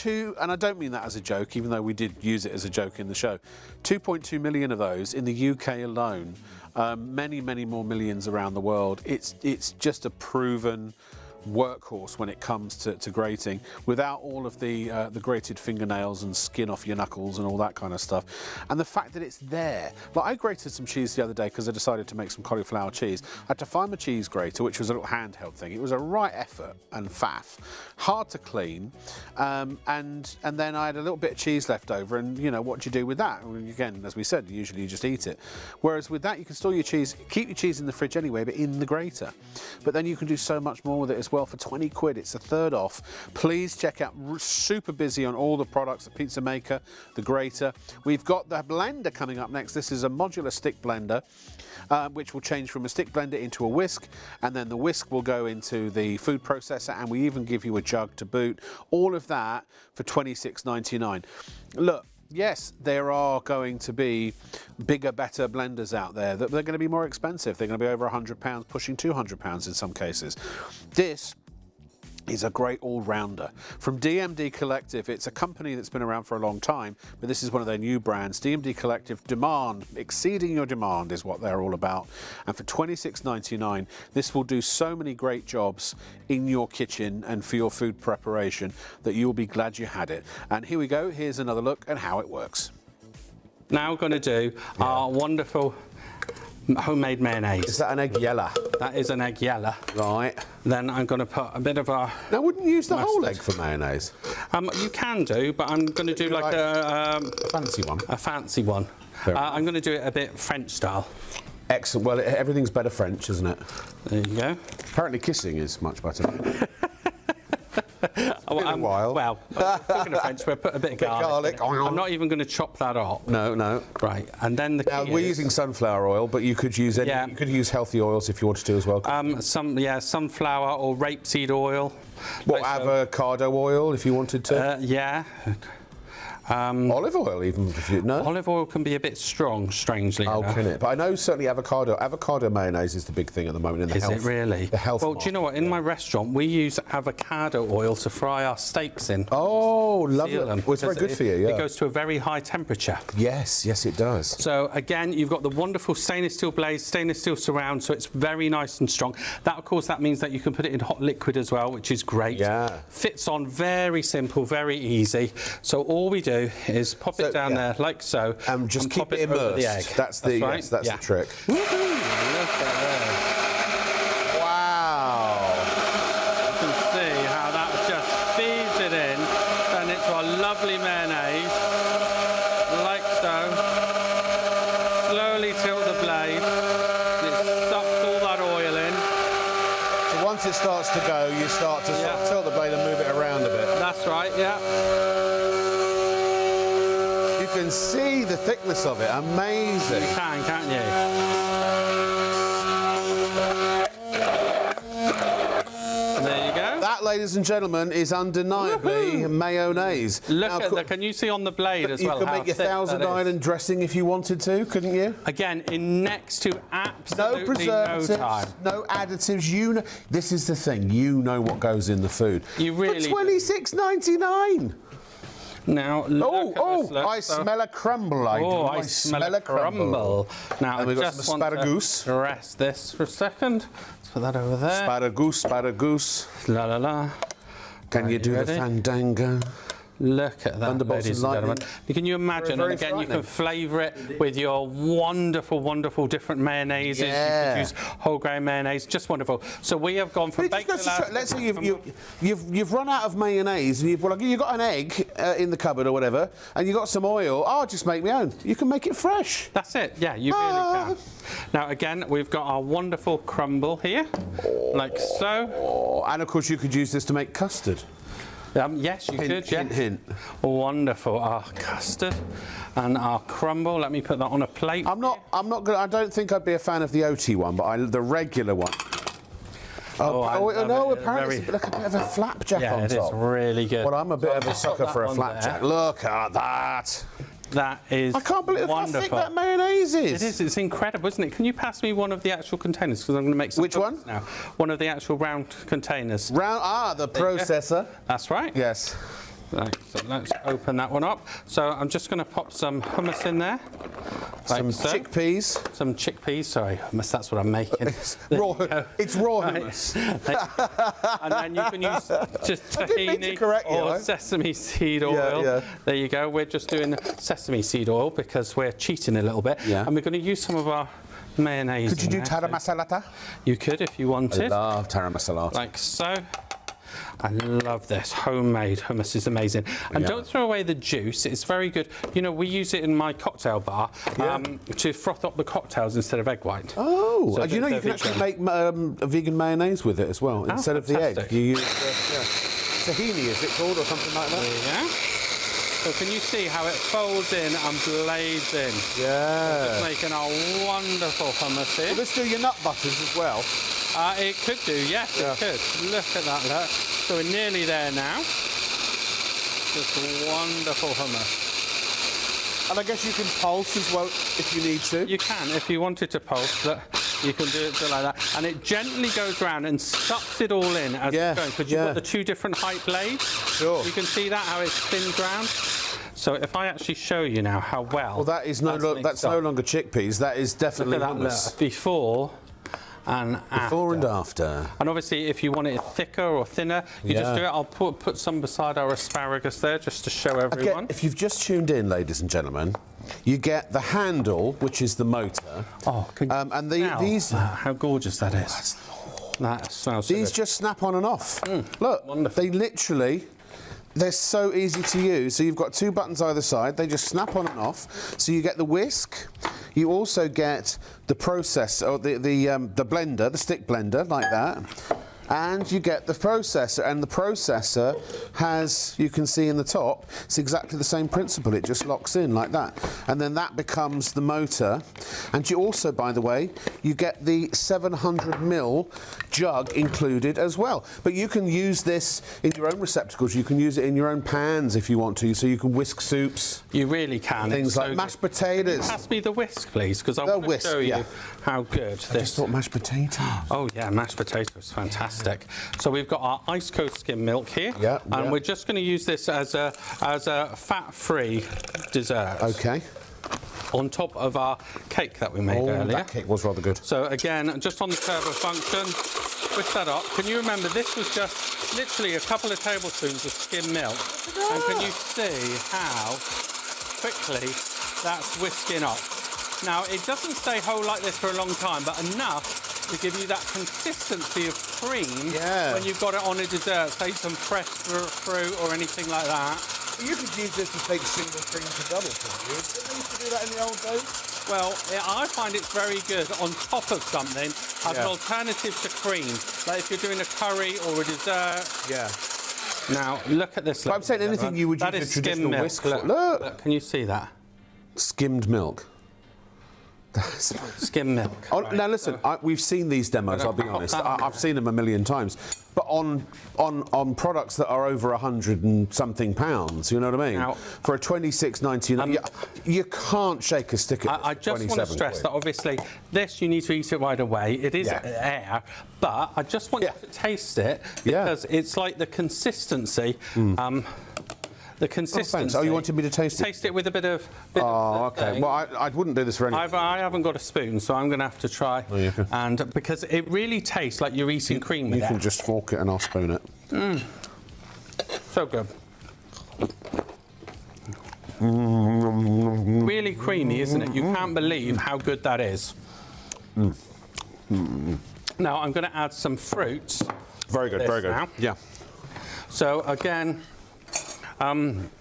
And I don't mean that as a joke, even though we did use it as a joke in the show. 2.2 million of those in the UK alone. Many, many more millions around the world. It's just a proven workhorse when it comes to grating, without all of the grated fingernails and skin off your knuckles and all that kind of stuff. And the fact that it's there. Like, I grated some cheese the other day because I decided to make some cauliflower cheese. I had to find my cheese grater, which was a little handheld thing. It was a right effort and faff, hard to clean, and then I had a little bit of cheese left over, and you know, what do you do with that? Well, again, as we said, usually you just eat it. Whereas with that, you can store your cheese, keep your cheese in the fridge anyway, but in the grater. But then you can do so much more with it as well. For 20 quid, it's a third off. Please check out, super busy on all the products, the pizza maker, the grater. We've got the blender coming up next. This is a modular stick blender, which will change from a stick blender into a whisk, and then the whisk will go into the food processor, and we even give you a jug to boot. All of that for £26.99. Look, yes, there are going to be bigger, better blenders out there. They're going to be more expensive. They're going to be over £100, pushing £200 in some cases. This is a great all-rounder. From DMD Collective, it's a company that's been around for a long time, but this is one of their new brands. DMD Collective, demand, exceeding your demand is what they're all about. And for £26.99, this will do so many great jobs in your kitchen and for your food preparation that you'll be glad you had it. And here we go, here's another look at how it works. Now we're going to do our wonderful homemade mayonnaise. Is that an egg yella? That is an egg yella. Right. Then I'm going to put a bit of our... Now, wouldn't you use the whole mustard. egg for mayonnaise? You can do, but I'm going to do like a fancy one. A fancy one. I'm going to do it a bit French style. Excellent. Well, everything's better French, isn't it? There you go. Apparently kissing is much better. Well, talking of French, we'll put a bit of garlic. I'm not even going to chop that up. No. Right, and then the key Now, we're using sunflower oil, but you could use any. Yeah. You could use healthy oils if you wanted to as well. Sunflower or rapeseed oil. What, avocado oil if you wanted to? Yeah. Olive oil, even if you no. Olive oil can be a bit strong, strangely enough. Can it? But I know certainly avocado mayonnaise is the big thing at the moment in the health. Is it really? The health. Well, do you know what? In my restaurant, we use avocado oil to fry our steaks in. Oh, lovely. Well, it's very good for you. Yeah. It goes to a very high temperature. Yes, it does. So again, you've got the wonderful stainless steel blaze, stainless steel surround, so it's very nice and strong. That, of course, that means that you can put it in hot liquid as well, which is great. Yeah. Fits on very simple, very easy. So all we do is pop it down there like so, and just keep pop it over immersed. the egg. That's the the trick. Woohoo! Look at that. Wow. You can see how that just feeds it in, and it's our lovely mayonnaise, like so. Slowly tilt the blade, and it sucks all that oil in. So once it starts to go, you start to sort of tilt the blade and move it around a bit. That's right, yeah. You can see the thickness of it. Amazing. You can, can't you? There you go. That, ladies and gentlemen, is undeniably mayonnaise. Look at that. Can you see on the blade as well? You could make your Thousand Island dressing if you wanted to, couldn't you? Again, in next to absolutely no preservatives, no time. no additives. You know, this is the thing. You know what goes in the food. You really for £26.99. Now, I smell a crumble. I smell a crumble. Now, and we've got some asparagus. Rest this for a second. Let's put that over there. Asparagus. La la la. Can you do the fandango? Look at that, Thunderbolts ladies and and gentlemen. lightning. Can you imagine? Very And again, you frightening. can flavour it with your wonderful, wonderful different mayonnaises. Yeah. You could use whole grain mayonnaise, just wonderful. So we have gone from But it baked just goes to to show- let's say you've run out of mayonnaise and you've got an egg in the cupboard or whatever, and you've got some oil. I'll just make my own. You can make it fresh. That's it, yeah, you really can. Now again, we've got our wonderful crumble here, like so. Oh, and of course you could use this to make custard. Yes, you Hint, could, yeah. hint, hint. Wonderful. Our custard and our crumble. Let me put that on a plate. I don't think I'd be a fan of the oaty one, but the regular one. I love No, it. apparently Very- it's like a bit of a flapjack Yeah, on it is top. really good. Well, I'm a bit of a sucker that for a one flapjack. there. Look at that. That is I can't believe wonderful. how thick that mayonnaise is. It is. It's incredible, isn't it? Can you pass me one of the actual containers? Because I'm going to make some. Which one? cookies now. One of the actual round containers. The processor. That's right. Yes. Right, so let's open that one up. So I'm just going to pop some hummus in there. Like Some so. chickpeas. Some chickpeas. Sorry, hummus. That's what I'm making. It's raw hummus. And then you can use just I didn't mean to tahini correct you, or though. sesame seed oil. yeah. There you go. We're just doing sesame seed oil because we're cheating a little bit. Yeah. And we're going to use some of our mayonnaise. Could you do in there. tara masalata? You could if you wanted. Love tara masalata. Like so. I love this. Homemade hummus is amazing. And Yeah. don't throw away the juice. It's very good. You know, we use it in my cocktail bar to froth up the cocktails instead of egg white. Oh, So and you know you can actually make a vegan mayonnaise with it as well. Instead of the egg, fantastic. you use tahini, is it called, or something like that? Yeah. So can you see how it folds in and blades in? Yeah. Making our wonderful hummus here. Let's do your nut butters as well. It could do, yes, it could. Look at that, look. So we're nearly there now. Just wonderful hummus. And I guess you can pulse as well if you need to. You can, if you wanted to pulse, look, you can do it like that. And it gently goes round and sucks it all in as it's going, because you've got the two different height blades. Sure. You can see that, how it spins round. So if I actually show you now how well... Well, that is that's no longer chickpeas. That is definitely Look at that, hummus. look, before and after. Before and after. And obviously, if you want it thicker or thinner, you just do it. I'll put some beside our asparagus there, just to show everyone. Again, if you've just tuned in, ladies and gentlemen, you get the handle, which is the motor. Oh, can you and smell these how gorgeous that is. That smells so these good. just snap on and off. Look, wonderful. they literally. They're so easy to use. So you've got two buttons either side. They just snap on and off. So you get the whisk. You also get the processor, or the blender, the stick blender, like that. And you get the processor, and the processor has, you can see in the top, it's exactly the same principle. It just locks in like that, and then that becomes the motor. And you also, by the way, you get the 700ml jug included as well. But you can use this in your own receptacles. You can use it in your own pans if you want to. So you can whisk soups. You really can. Things It's like so mashed good. potatoes. Pass me the whisk, please, because I The want to whisk, show yeah. you how good I just this. thought mashed potatoes. Oh yeah, mashed potatoes, fantastic. So we've got our ice cold skim milk here, Yeah, and yeah. we're just going to use this as a fat-free dessert. Okay. On top of our cake that we made Oh, earlier. that cake was rather good. So again, just on the turbo function, whisk that up. Can you remember this was just literally a couple of tablespoons of skim milk? And can you see how quickly that's whisking up? Now, it doesn't stay whole like this for a long time, but enough to give you that consistency of cream when you've got it on a dessert, say some fresh fruit or anything like that. You could use this to take single cream to double, couldn't you? Didn't they used to do that in the old days? Well, I find it's very good on top of something as an alternative to cream. Like if you're doing a curry or a dessert. Yeah. Now, look at this. But I'm saying anything you would that use is a traditional skim milk. whisk for. Look, Look. look, can you see that? Skimmed milk. Skim milk. Oh, right. now listen, we've seen these demos. I'll be pop honest. that on I've seen them a million times, but on products that are over 100 and something pounds, you know what I mean? Now, for a 26.99, you can't shake a stick at I just want to stress that obviously this you need to eat it right away. It is air, but I just want you to taste it because it's like the consistency. The consistency. Oh, you wanted me to taste it? Taste it with a bit of. Okay. thing. Well, I wouldn't do this for anyone. I haven't got a spoon, so I'm going to have to try. Oh, yeah. And because it really tastes like you're eating cream with You it. can just fork it and I'll spoon it. So good. Really creamy, isn't it? You can't believe how good that is. Now I'm going to add some fruits. Very good, very good. Now. Yeah. So again,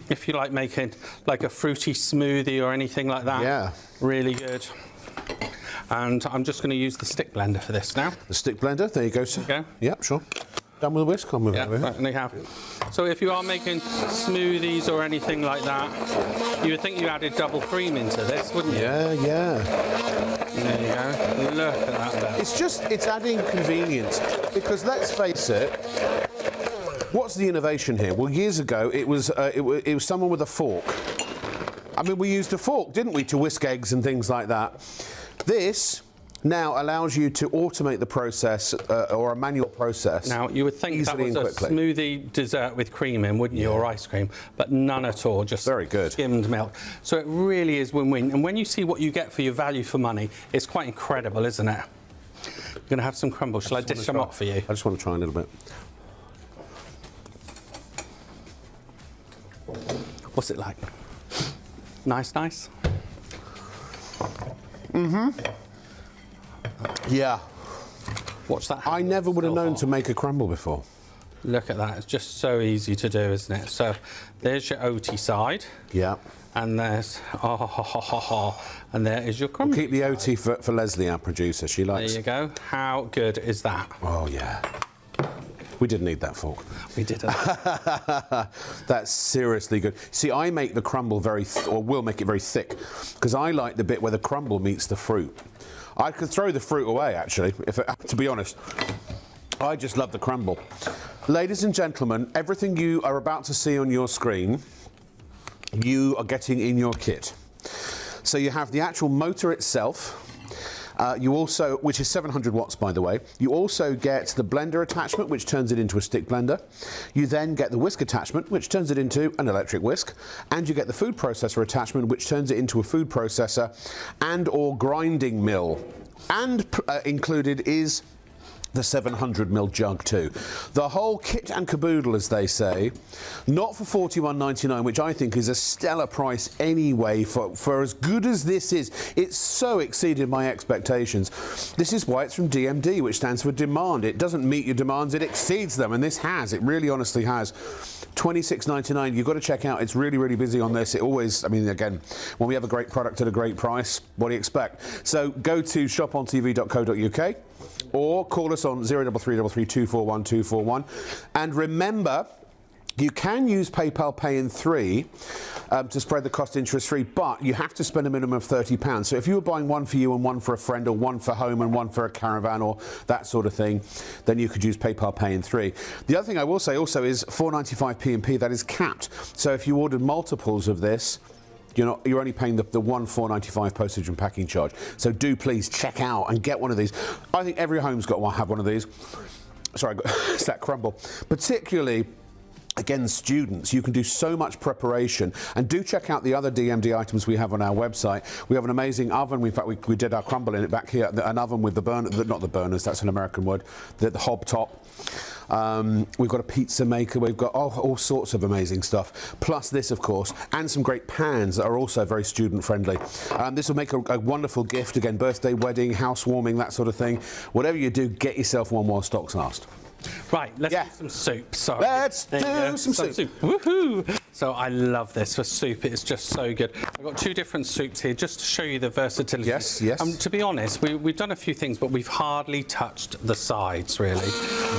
if you like making like a fruity smoothie or anything like that, Yeah. really good. And I'm just going to use the stick blender for this now. The stick blender, there you go, sir. Okay. Yeah, sure. Done with the whisk, I'll move Yeah, it over here. certainly have. So if you are making smoothies or anything like that, you would think you added double cream into this, wouldn't you? Yeah, yeah. There you go. Look at that there. It's adding convenience, because let's face it, what's the innovation here? Well, years ago, it was someone with a fork. I mean, we used a fork, didn't we, to whisk eggs and things like that. This now allows you to automate the process, or a manual process. Now, you would think that easily was and a quickly. smoothie dessert with cream in, wouldn't you, or ice cream, but none at all, just Very good. skimmed milk. So it really is win-win. And when you see what you get for your value for money, it's quite incredible, isn't it? You're going to have some crumble. Shall I dish some up for you? I just want to try a little bit. What's it like? Nice, nice? Yeah. Watch that. I never would have So known hot. to make a crumble before. Look at that. It's just so easy to do, isn't it? So there's your oaty side. Yeah. And there's, and there is your crumble. Keep the OT for Leslie, our producer. She There likes. you go. How good is that? Oh, yeah. We did need that fork. We did it. That's seriously good. See, I make the crumble or will make it very thick, because I like the bit where the crumble meets the fruit. I could throw the fruit away, actually, to be honest. I just love the crumble. Ladies and gentlemen, everything you are about to see on your screen, you are getting in your kit. So you have the actual motor itself. You also, which is 700 watts, by the way. You also get the blender attachment, which turns it into a stick blender. You then get the whisk attachment, which turns it into an electric whisk. And you get the food processor attachment, which turns it into a food processor and or grinding mill. And included is the 700ml jug too. The whole kit and caboodle, as they say, not for £41.99, which I think is a stellar price anyway for as good as this is. It's so exceeded my expectations. This is why it's from DMD, which stands for demand. It doesn't meet your demands, it exceeds them, and this has. It really honestly has. £26.99, you've got to check out. It's really, really busy on this. It always, I mean, again, when we have a great product at a great price, what do you expect? So go to shopontv.co.uk or call us on 0333 241 241. And remember, you can use PayPal Pay in 3 to spread the cost interest-free, but you have to spend a minimum of £30. So if you were buying one for you and one for a friend, or one for home and one for a caravan or that sort of thing, then you could use PayPal Pay in 3. The other thing I will say also is £4.95 P&P, that is capped. So if you ordered multiples of this, you're only paying the one £4.95 postage and packing charge. So do please check out and get one of these. have think every home's got have one of these. Sorry, it's that crumble. Particularly, again, students, you can do so much preparation. And do check out the other DMD items we have on our website. We have an amazing oven. In fact, we did our crumble in it back here. An oven with the burner, not the burners, that's an American word, the hob top. We've got a pizza maker, we've got all sorts of amazing stuff, plus this of course, and some great pans that are also very student friendly. This will make a wonderful gift, again, birthday, wedding, housewarming, that sort of thing. Whatever you do, get yourself one while stock's last. Right, let's do some soup. Sorry. Let's do some soup. Woohoo! So I love this for soup. It's just so good. I've got two different soups here just to show you the versatility. Yes, yes. To be honest, we've done a few things, but we've hardly touched the sides, really.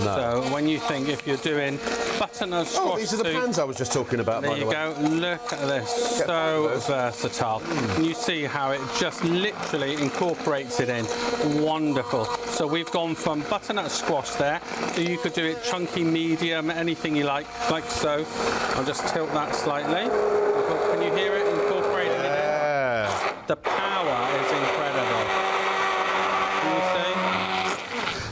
No. So when you think if you're doing butternut squash Oh, these are the soup, pans I was just talking about, by there the you way. go. Look at this. So versatile. And you see how it just literally incorporates it in. Wonderful. So we've gone from butternut squash there. So you could do it chunky, medium, anything you like so. I'll just tilt that slightly. Can you hear it incorporating it in? The power is incredible. Can you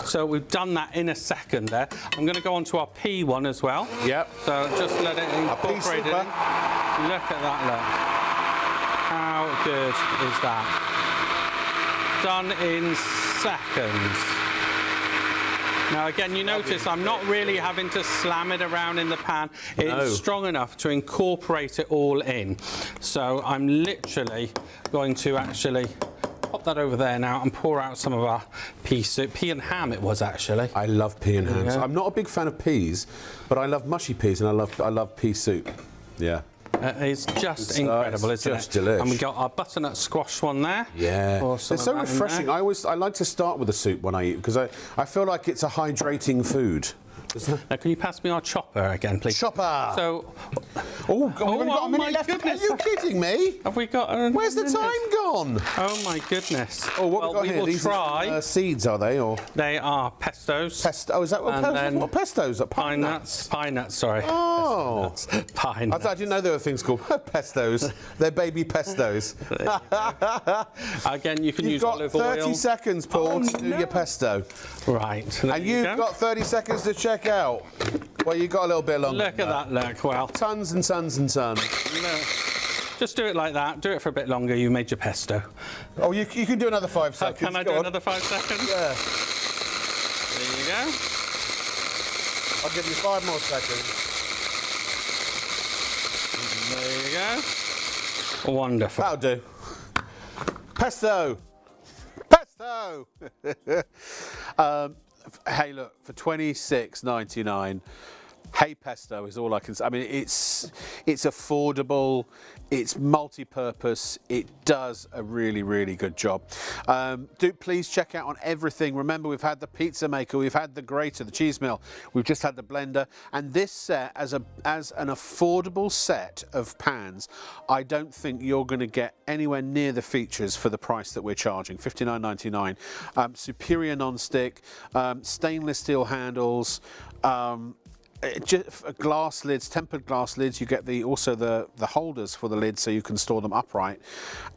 see? So we've done that in a second there. I'm going to go on to our pea one as well. Yep. So just let it incorporate it in. Look at that, look. How good is that? Done in seconds. Now again, you notice I'm not really having to slam it around in the pan. It's strong enough to incorporate it all in. So I'm literally going to actually pop that over there now and pour out some of our pea soup. Pea and ham it was actually. I love pea and ham. I'm not a big fan of peas, but I love mushy peas and I love pea soup. Yeah. It's just incredible, isn't it? Just delish. And we got our butternut squash one there. Yeah. It's so refreshing. I like to start with the soup when I eat because I feel like it's a hydrating food. Now, can you pass me our chopper again, please? Chopper. So, oh, God, we've only got a minute left. Goodness. Are you kidding me? Have we got? Where's the time gone? Oh my goodness. Oh, what well, we got here? Will These try. Are seeds, are they? Or they are pestos. Pesto. Oh, is that what pestos? Pine nuts. Pine nuts. Sorry. Oh, pine nuts. I didn't know there were things called pestos. They're baby pestos. Again, you can use olive oil. You've got 30 seconds, Paul, to do your pesto. Right. And you've got 30 seconds to check out. Well, you got a little bit longer. Look at that, look. Well, tons and tons and tons. Look. Just do it like that. Do it for a bit longer. You made your pesto. Oh, you can do another 5 seconds. Can I do another 5 seconds? Yeah. There you go. I'll give you 5 more seconds. There you go. Wonderful. That'll do. Pesto. Pesto. Hey, look, for $26.99, hey pesto is all I can say. I mean, it's affordable, it's multi-purpose, it does a really, really good job. Do please check out on everything. Remember, we've had the pizza maker, we've had the grater, the cheese mill, we've just had the blender, and this set as an affordable set of pans, I don't think you're going to get anywhere near the features for the price that we're charging, $59.99. Superior non-stick, stainless steel handles. Glass lids, tempered glass lids. You get also the holders for the lids, so you can store them upright.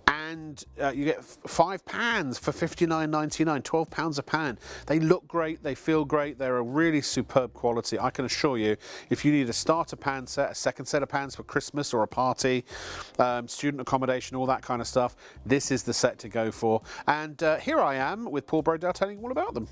And you get 5 pans for $59.99, £12 a pan. They look great, they feel great, they're a really superb quality. I can assure you, if you need a starter pan set, a second set of pans for Christmas or a party, student accommodation, all that kind of stuff, this is the set to go for. And here I am with Paul Brodell telling you all about them.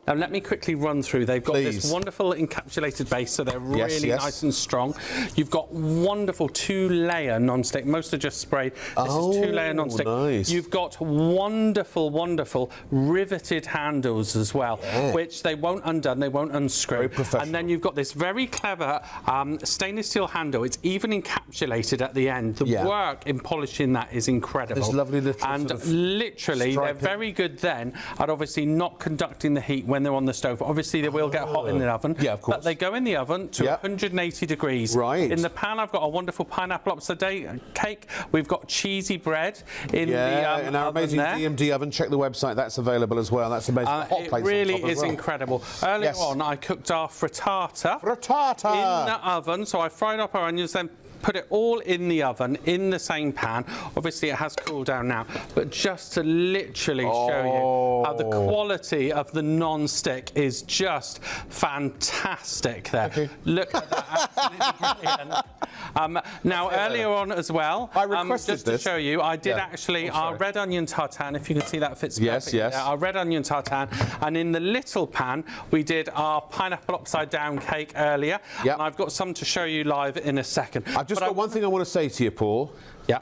Now let me quickly run through. They've got this wonderful encapsulated base, so they're really nice and strong. You've got wonderful 2-layer non-stick. Most are just sprayed. This is 2-layer non-stick. Nice. You've got wonderful, wonderful riveted handles as well, which they won't undone, they won't unscrew. Very professional. And then you've got this very clever stainless steel handle. It's even encapsulated at the end. The work in polishing that is incredible. This lovely little and sort of literally, they're very good then at obviously not conducting the heat when they're on the stove. Obviously, they will get hot in the oven. Yeah, of course. But they go in the oven to 180 degrees. Right. In the pan, I've got a wonderful pineapple upside cake. We've got cheesy bread in the in our amazing DMD oven. Check the website. That's available as well. That's amazing. Hot it really is incredible. Earlier on, I cooked our frittata. Frittata. In the oven. So I fried up our onions, then put it all in the oven, in the same pan. Obviously, it has cooled down now, but just to literally show you how the quality of the non-stick is just fantastic there. Okay. Look at that, absolutely brilliant. Now, earlier on as well, I requested just to show you, I did actually our red onion tartane, if you can see that fits perfectly. Yes. Our red onion tartane, and in the little pan, we did our pineapple upside down cake earlier, and I've got some to show you live in a second. I've just got one thing I want to say to you, Paul. Yeah.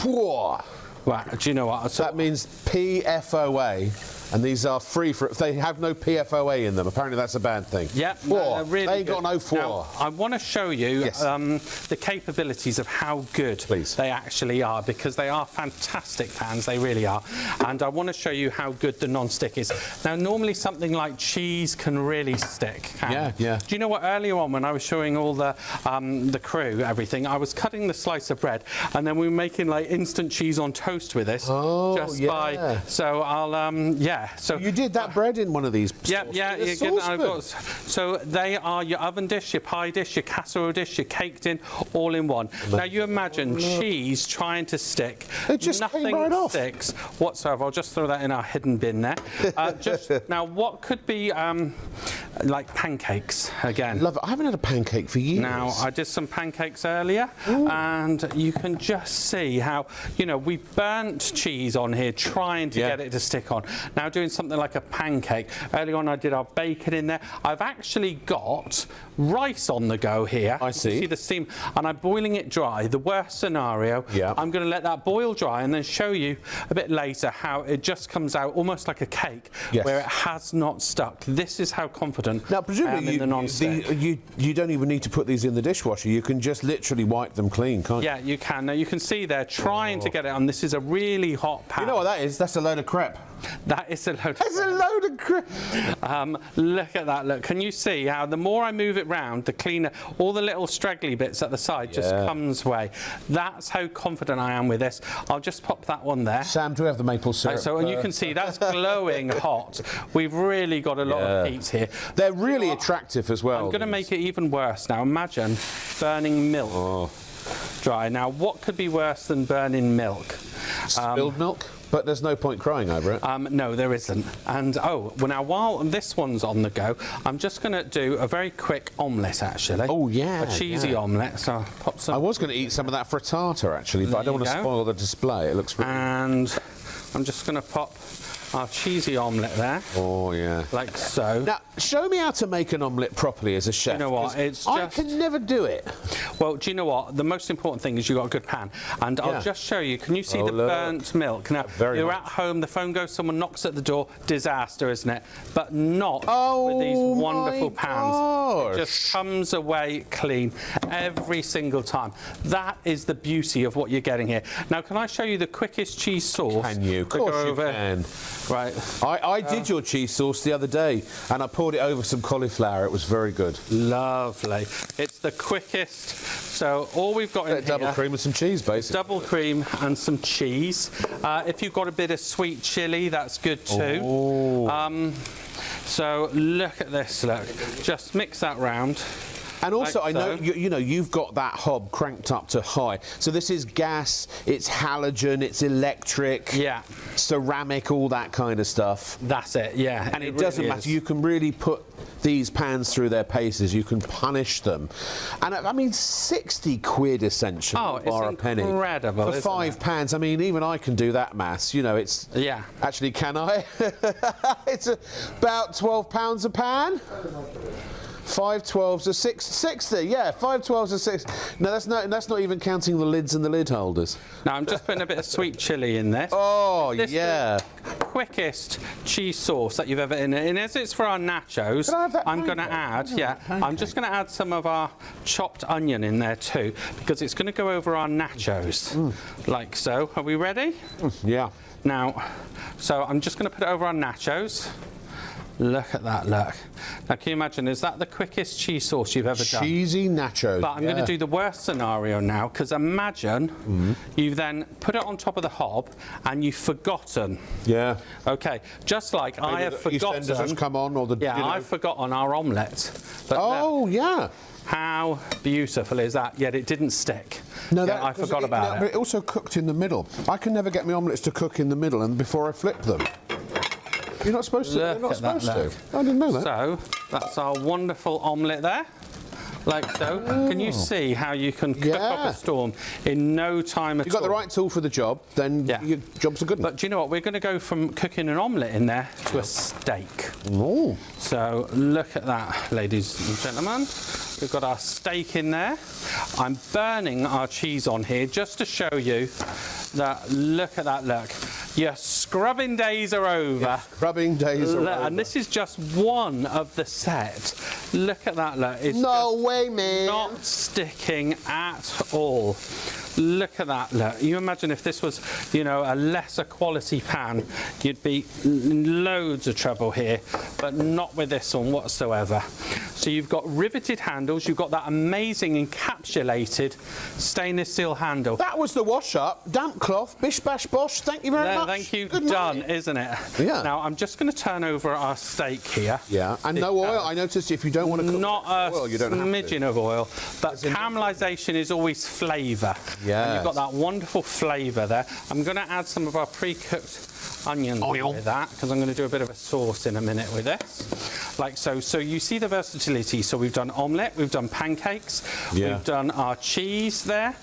Whoa. Right, do you know what? That means PFOA, and these are free for. They have no PFOA in them. Apparently, that's a bad thing. Yeah, no, really they ain't got no four. I want to show you the capabilities of how good they actually are, because they are fantastic pans. They really are, and I want to show you how good the non-stick is. Now, normally something like cheese can really stick. Yeah. Do you know what? Earlier on, when I was showing all the crew everything, I was cutting the slice of bread, and then we were making like instant cheese on toast with this. So I'll so you did that bread in one of these. So they are your oven dish, your pie dish, your casserole dish, your caked in, all in one. Now you imagine cheese trying to stick. It just nothing came right off. sticks whatsoever. I'll just throw that in our hidden bin there. Now what could be like pancakes again. Love it. I haven't had a pancake for years. Now, I did some pancakes earlier, and you can just see how, you know, we burnt cheese on here trying to get it to stick on. Now, doing something like a pancake. Earlier on, I did our bacon in there. I've actually got rice on the go here. I see. You see the steam, and I'm boiling it dry. The worst scenario, I'm going to let that boil dry and then show you a bit later how it just comes out almost like a cake, where it has not stuck. This is how confident now, I am presumably in the non-stick. you don't even need to put these in the dishwasher. You can just literally wipe them clean, can't you? Yeah, you can. Now, you can see they're trying to get it on. This is a really hot pan. You know what that is? That's a load of crap. That is a load of It's a load of crap. Look at that, look. Can you see how the more I move it round, the cleaner, all the little straggly bits at the side just comes away. That's how confident I am with this. I'll just pop that one there. Sam, do we have the maple syrup? And you can see that's glowing hot. We've really got a lot of heat here. They're really attractive as well. I'm going to make it even worse now. Imagine burning milk dry. Now, what could be worse than burning milk? Spilled milk? But there's no point crying over it. No, there isn't. And well, now while this one's on the go, I'm just going to do a very quick omelette, actually. Oh yeah, a cheesy omelette. So I'll pop some. I was going to eat some of that frittata actually, but I don't want to spoil the display. It looks really... And I'm just going to pop our cheesy omelette there. Oh yeah. Like so. Now, show me how to make an omelette properly as a chef. You know what? It's I can never do it. Well, do you know what? The most important thing is you've got a good pan. And I'll just show you. Can you see the burnt milk? Now, you're at home, the phone goes, someone knocks at the door. Disaster, isn't it? But not with these wonderful pans. It just comes away clean every single time. That is the beauty of what you're getting here. Now, can I show you the quickest cheese sauce? Can you? Of course you can. Right. I did your cheese sauce the other day, and I poured it over some cauliflower. It was very good. Lovely. It's the quickest. So all we've got in here... Double cream and some cheese, basically. Double cream and some cheese. If you've got a bit of sweet chilli, that's good too. Oh. So look at this, look. Just mix that round. And also, like I know, you know, you've got that hob cranked up to high. So this is gas, it's halogen, it's electric, ceramic, all that kind of stuff. That's it, yeah. And it doesn't matter. You can really put these pans through their paces. You can punish them. And I mean, 60 quid essentially, bar a penny. Incredible, for 5 pans. I mean, even I can do that maths. You know, it's... Yeah. Actually, can I? It's about £12 a pan. 5 12s are 60. Yeah, 5 12s are 6. No, that's not even counting the lids and the lid holders. Now I'm just putting a bit of sweet chilli in this. Oh yeah. Quickest cheese sauce that you've ever in it. And as it's for our nachos, I'm going to add, I'm just going to add some of our chopped onion in there too, because it's going to go over our nachos, like so. Are we ready? Yeah. Now, so I'm just going to put it over our nachos. Look at that, look. Now, can you imagine, is that the quickest cheese sauce you've ever done? Cheesy nachos. But I'm going to do the worst scenario now, because imagine you've then put it on top of the hob and you've forgotten. Yeah. Okay, just like I have forgotten... EastEnders has come on, or the... Yeah, I've forgotten our omelette. But yeah. How beautiful is that? Yet it didn't stick. No, I forgot about it. But it also cooked in the middle. I can never get my omelettes to cook in the middle and before I flip them. You're not supposed to. You're not supposed to. I didn't know that. So that's our wonderful omelette there, like so. Can you see how you can cook up a storm in no time at all? You've got the right tool for the job, then your job's a good one. But do you know what? We're going to go from cooking an omelette in there to a steak. Oh. So look at that, ladies and gentlemen. We've got our steak in there. I'm burning our cheese on here just to show you that. Look at that, look. Your scrubbing days are over. Your scrubbing days are over. And this is just one of the set. Look at that, look. It's no way, man. Not sticking at all. Look at that, look. You imagine if this was, you know, a lesser quality pan, you'd be in loads of trouble here, but not with this one whatsoever. So you've got riveted handles, you've got that amazing encapsulated stainless steel handle. That was the wash up, damp cloth, bish bash bosh, thank you very much. Thank you, done, isn't it? Yeah. Now I'm just going to turn over our steak here. Yeah, and no oil, I noticed if you don't want to cook not a oil, you don't have to. Smidgen of oil, but caramelisation is always flavour. Yeah. You've got that wonderful flavour there. I'm going to add some of our pre-cooked onions with that, because I'm going to do a bit of a sauce in a minute with this. like so. So you see the versatility. So we've done omelette, we've done pancakes, Yeah. we've done our cheese there,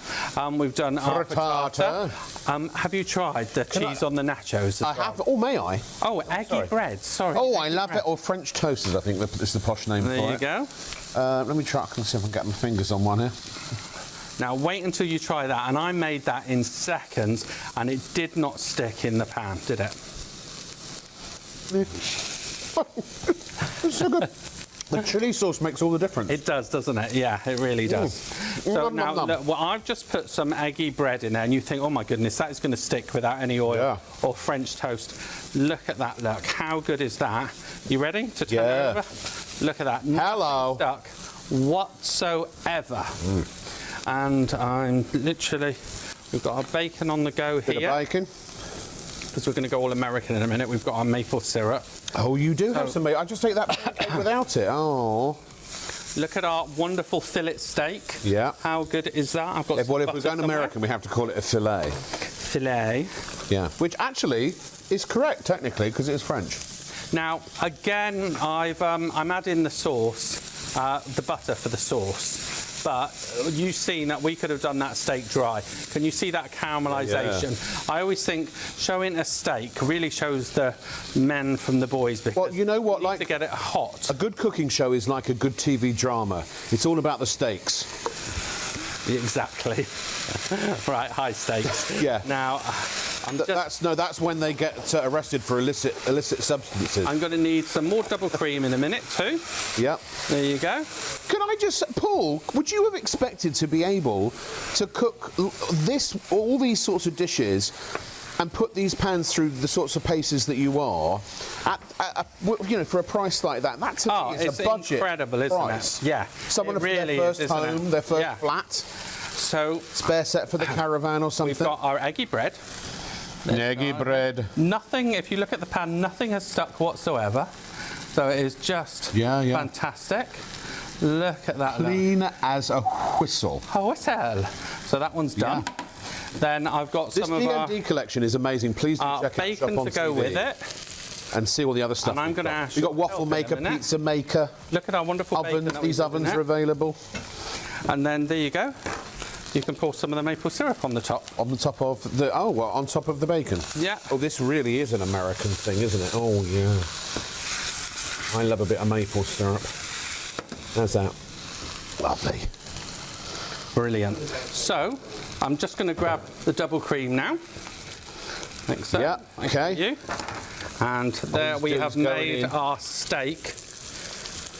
we've done our Frittata. Have you tried the cheese on the nachos as I well? have. Oh, may I? Oh, eggy bread. Sorry. Oh, I eggy love bread. it. Or French toasters, I think is the posh name There for you it. go. Let me try. I can see if I can get my fingers on one here. Now wait until you try that, and I made that in seconds, and it did not stick in the pan, did it? It's so good. The chili sauce makes all the difference. It does, doesn't it? Yeah, it really does. So Nom, now, nom, nom. look, well, I've just put some eggy bread in there, and you think, oh my goodness, that is going to stick without any oil Yeah. or French toast. Look at that, look. How good is that? You ready to turn Yeah. it over? Look at that. Hello. Nothing stuck whatsoever. And I'm literally, we've got our bacon on the go Bit here. of bacon. Because we're going to go all American in a minute. We've got our maple syrup. Oh, you do have some. I just ate that pancake without it. Oh. Look at our wonderful fillet steak. Yeah. How good is that? I've got Well, some if we're butter going somewhere. American, we have to call it a filet. Filet. Yeah. Which actually is correct technically because it is French. Now, again, I'm adding the sauce, the butter for the sauce. But you've seen that we could have done that steak dry. Can you see that caramelisation? I always think showing a steak really shows the men from the boys. Because Well, you know what, you need like- to get it hot. A good cooking show is like a good TV drama. It's all about the stakes. Exactly. Right, high stakes. Yeah. Now, That's when they get arrested for illicit substances. I'm going to need some more double cream in a minute too. Yep. There you go. Can I just, Paul? Would you have expected to be able to cook all these sorts of dishes, and put these pans through the sorts of paces that you are, for a price like that? That to me is it's a budget incredible, isn't price. it? Yeah. Someone It for really their is, first isn't it? home, their first Yeah. flat, So spare set for the caravan or something. we've got our eggy bread. Eggy bread. Nothing, if you look at the pan, nothing has stuck whatsoever. So it is just fantastic. Look at that. Clean as a whistle. Oh, whistle. So that one's done. Then I've got This some of our D&D collection is amazing. Please do check bacon it out to go with it. and see all the other stuff. And I'm we've gonna got. ask We've got your waffle help in a maker, minute. pizza maker, Look at our wonderful bacon ovens. that we These put in ovens there. are available And then there you go. You can pour some of the maple syrup on the top. on the top of the on top of the bacon. Yeah. Oh, this really is an American thing, isn't it? Oh yeah. I love a bit of maple syrup. How's that? Lovely. Brilliant. So, I'm just going to grab the double cream now. Like so. Yeah, Thank okay. you. And there we have going made in. our steak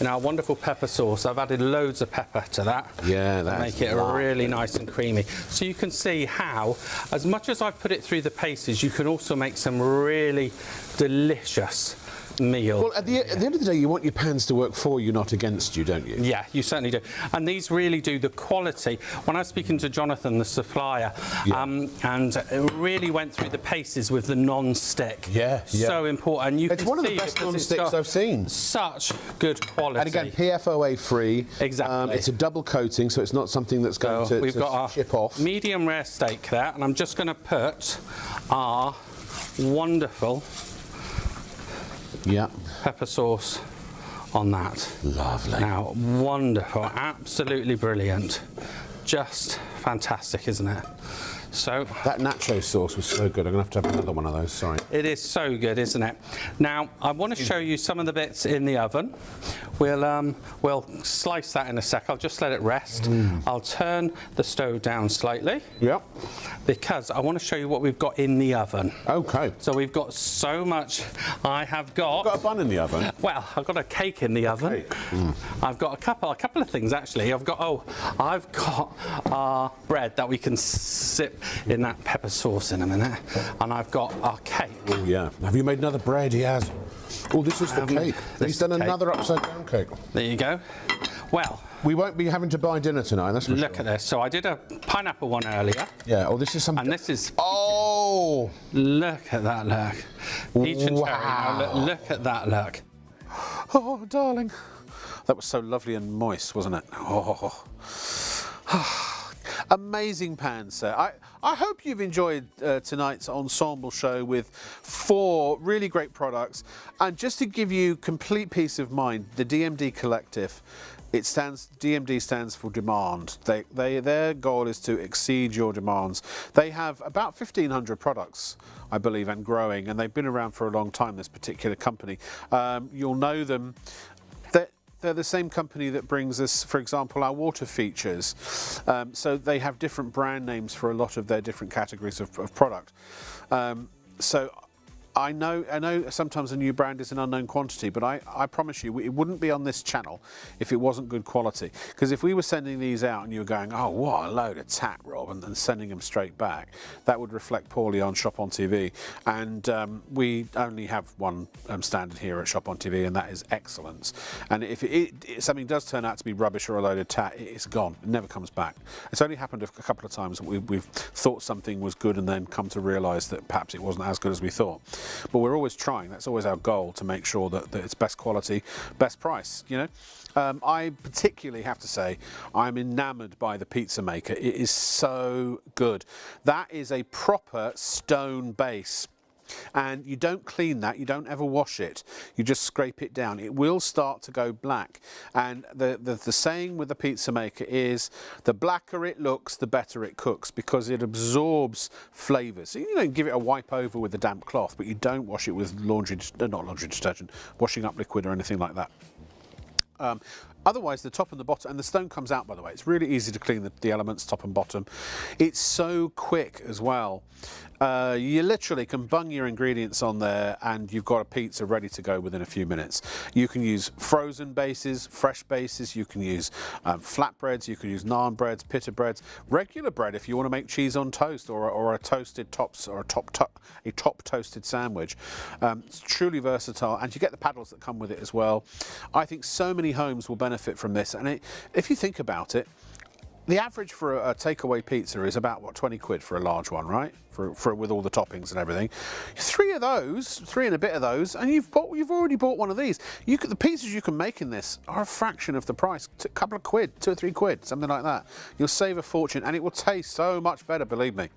in our wonderful pepper sauce. I've added loads of pepper to that. Yeah, to that's make it lovely. really nice and creamy. So you can see how, as much as I've put it through the paces, you can also make some really delicious meal. Well, at the end of the day, you want your pans to work for you, not against you, don't you? Yeah, you certainly do. And these really do the quality. When I was speaking to Jonathan, the supplier, and it really went through the paces with the non-stick. Yeah. So important. You It's can one of the see best because it's non-sticks got I've seen. Such good quality. And again, PFOA free. Exactly. It's a double coating, so it's not something that's going So to, we've got our chip off. medium rare steak there, and I'm just going to put our wonderful Yeah. pepper sauce on that. Lovely. Now, wonderful, absolutely brilliant. Just fantastic, isn't it? So, That nacho sauce was so good. I'm going to have another one of those, sorry. it is so good, isn't it? Now, I want to show you some of the bits in the oven. We'll slice that in a sec. I'll just let it rest. I'll turn the stove down slightly. Yep. Because I want to show you what we've got in the oven. Okay. So we've got so much. I have got... Got a bun in the oven? Well, I've got a cake in the oven. Cake. I've got a couple of things actually. I've got our bread that we can sip in that pepper sauce in a minute, and I've got our cake. Oh, yeah. Have you made another bread? He has. Oh, this is the cake. this He's done is cake. another upside down cake. There you go. Well, We won't be having to buy dinner tonight, that's for look sure. at this. So I did a pineapple one earlier, Yeah, oh, this is some... and this is... Oh! Look at that, look. Peach and cherry. Now, look at that, look. Oh, darling. That was so lovely and moist, wasn't it? Oh. Amazing pan set. I hope you've enjoyed tonight's ensemble show with 4 really great products. And just to give you complete peace of mind, the DMD Collective, DMD stands for demand. Their goal is to exceed your demands. They have about 1,500 products, I believe, and growing, and they've been around for a long time, this particular company. You'll know them. They're the same company that brings us, for example, our water features. So they have different brand names for a lot of their different categories of product. So I know sometimes a new brand is an unknown quantity, but I promise you, it wouldn't be on this channel if it wasn't good quality. Because if we were sending these out and you were going, oh, what a load of tat, Rob, and sending them straight back, that would reflect poorly on ShopOnTV. And we only have one standard here at ShopOnTV, and that is excellence. And if something does turn out to be rubbish or a load of tat, it's gone. It never comes back. It's only happened a couple of times that we've thought something was good and then come to realise that perhaps it wasn't as good as we thought. But we're always trying. That's always our goal, to make sure that it's best quality, best price, you know. I particularly have to say I'm enamoured by the pizza maker. It is so good. That is a proper stone base. And you don't clean that, you don't ever wash it, you just scrape it down. It will start to go black. And the saying with the pizza maker is, the blacker it looks, the better it cooks, because it absorbs flavours. So you don't give it a wipe over with a damp cloth, but you don't wash it with not laundry detergent, washing up liquid or anything like that. Otherwise, the top and the bottom, and the stone comes out, by the way. It's really easy to clean the elements, top and bottom. It's so quick as well. You literally can bung your ingredients on there and you've got a pizza ready to go within a few minutes. You can use frozen bases, fresh bases, you can use flatbreads, you can use naan breads, pita breads, regular bread if you want to make cheese on toast, or a toasted tops, or a top toasted sandwich. It's truly versatile, and you get the paddles that come with it as well. I think so many homes will benefit from this, and if you think about it, the average for a takeaway pizza is about, what, 20 quid for a large one, right? For with all the toppings and everything. 3 of those, 3 and a bit of those, and you've already bought one of these. The pizzas you can make in this are a fraction of the price, a couple of quid, 2 or 3 quid, something like that. You'll save a fortune, and it will taste so much better, believe me.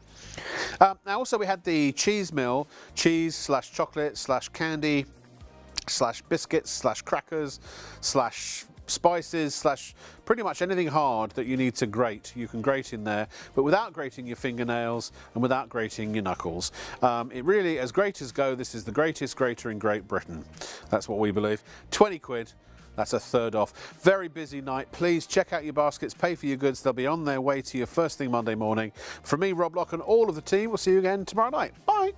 Now also we had the cheese mill, cheese / chocolate / candy / biscuits / crackers / spices / pretty much anything hard that you need to grate, you can grate in there, but without grating your fingernails and without grating your knuckles. It really, as graters go, this is the greatest grater in Great Britain. That's what we believe. 20 quid. That's a third off. Very busy night. Please check out your baskets, pay for your goods. They'll be on their way to you first thing Monday morning. From me, Rob Lock, and all of the team, we'll see you again tomorrow night. Bye.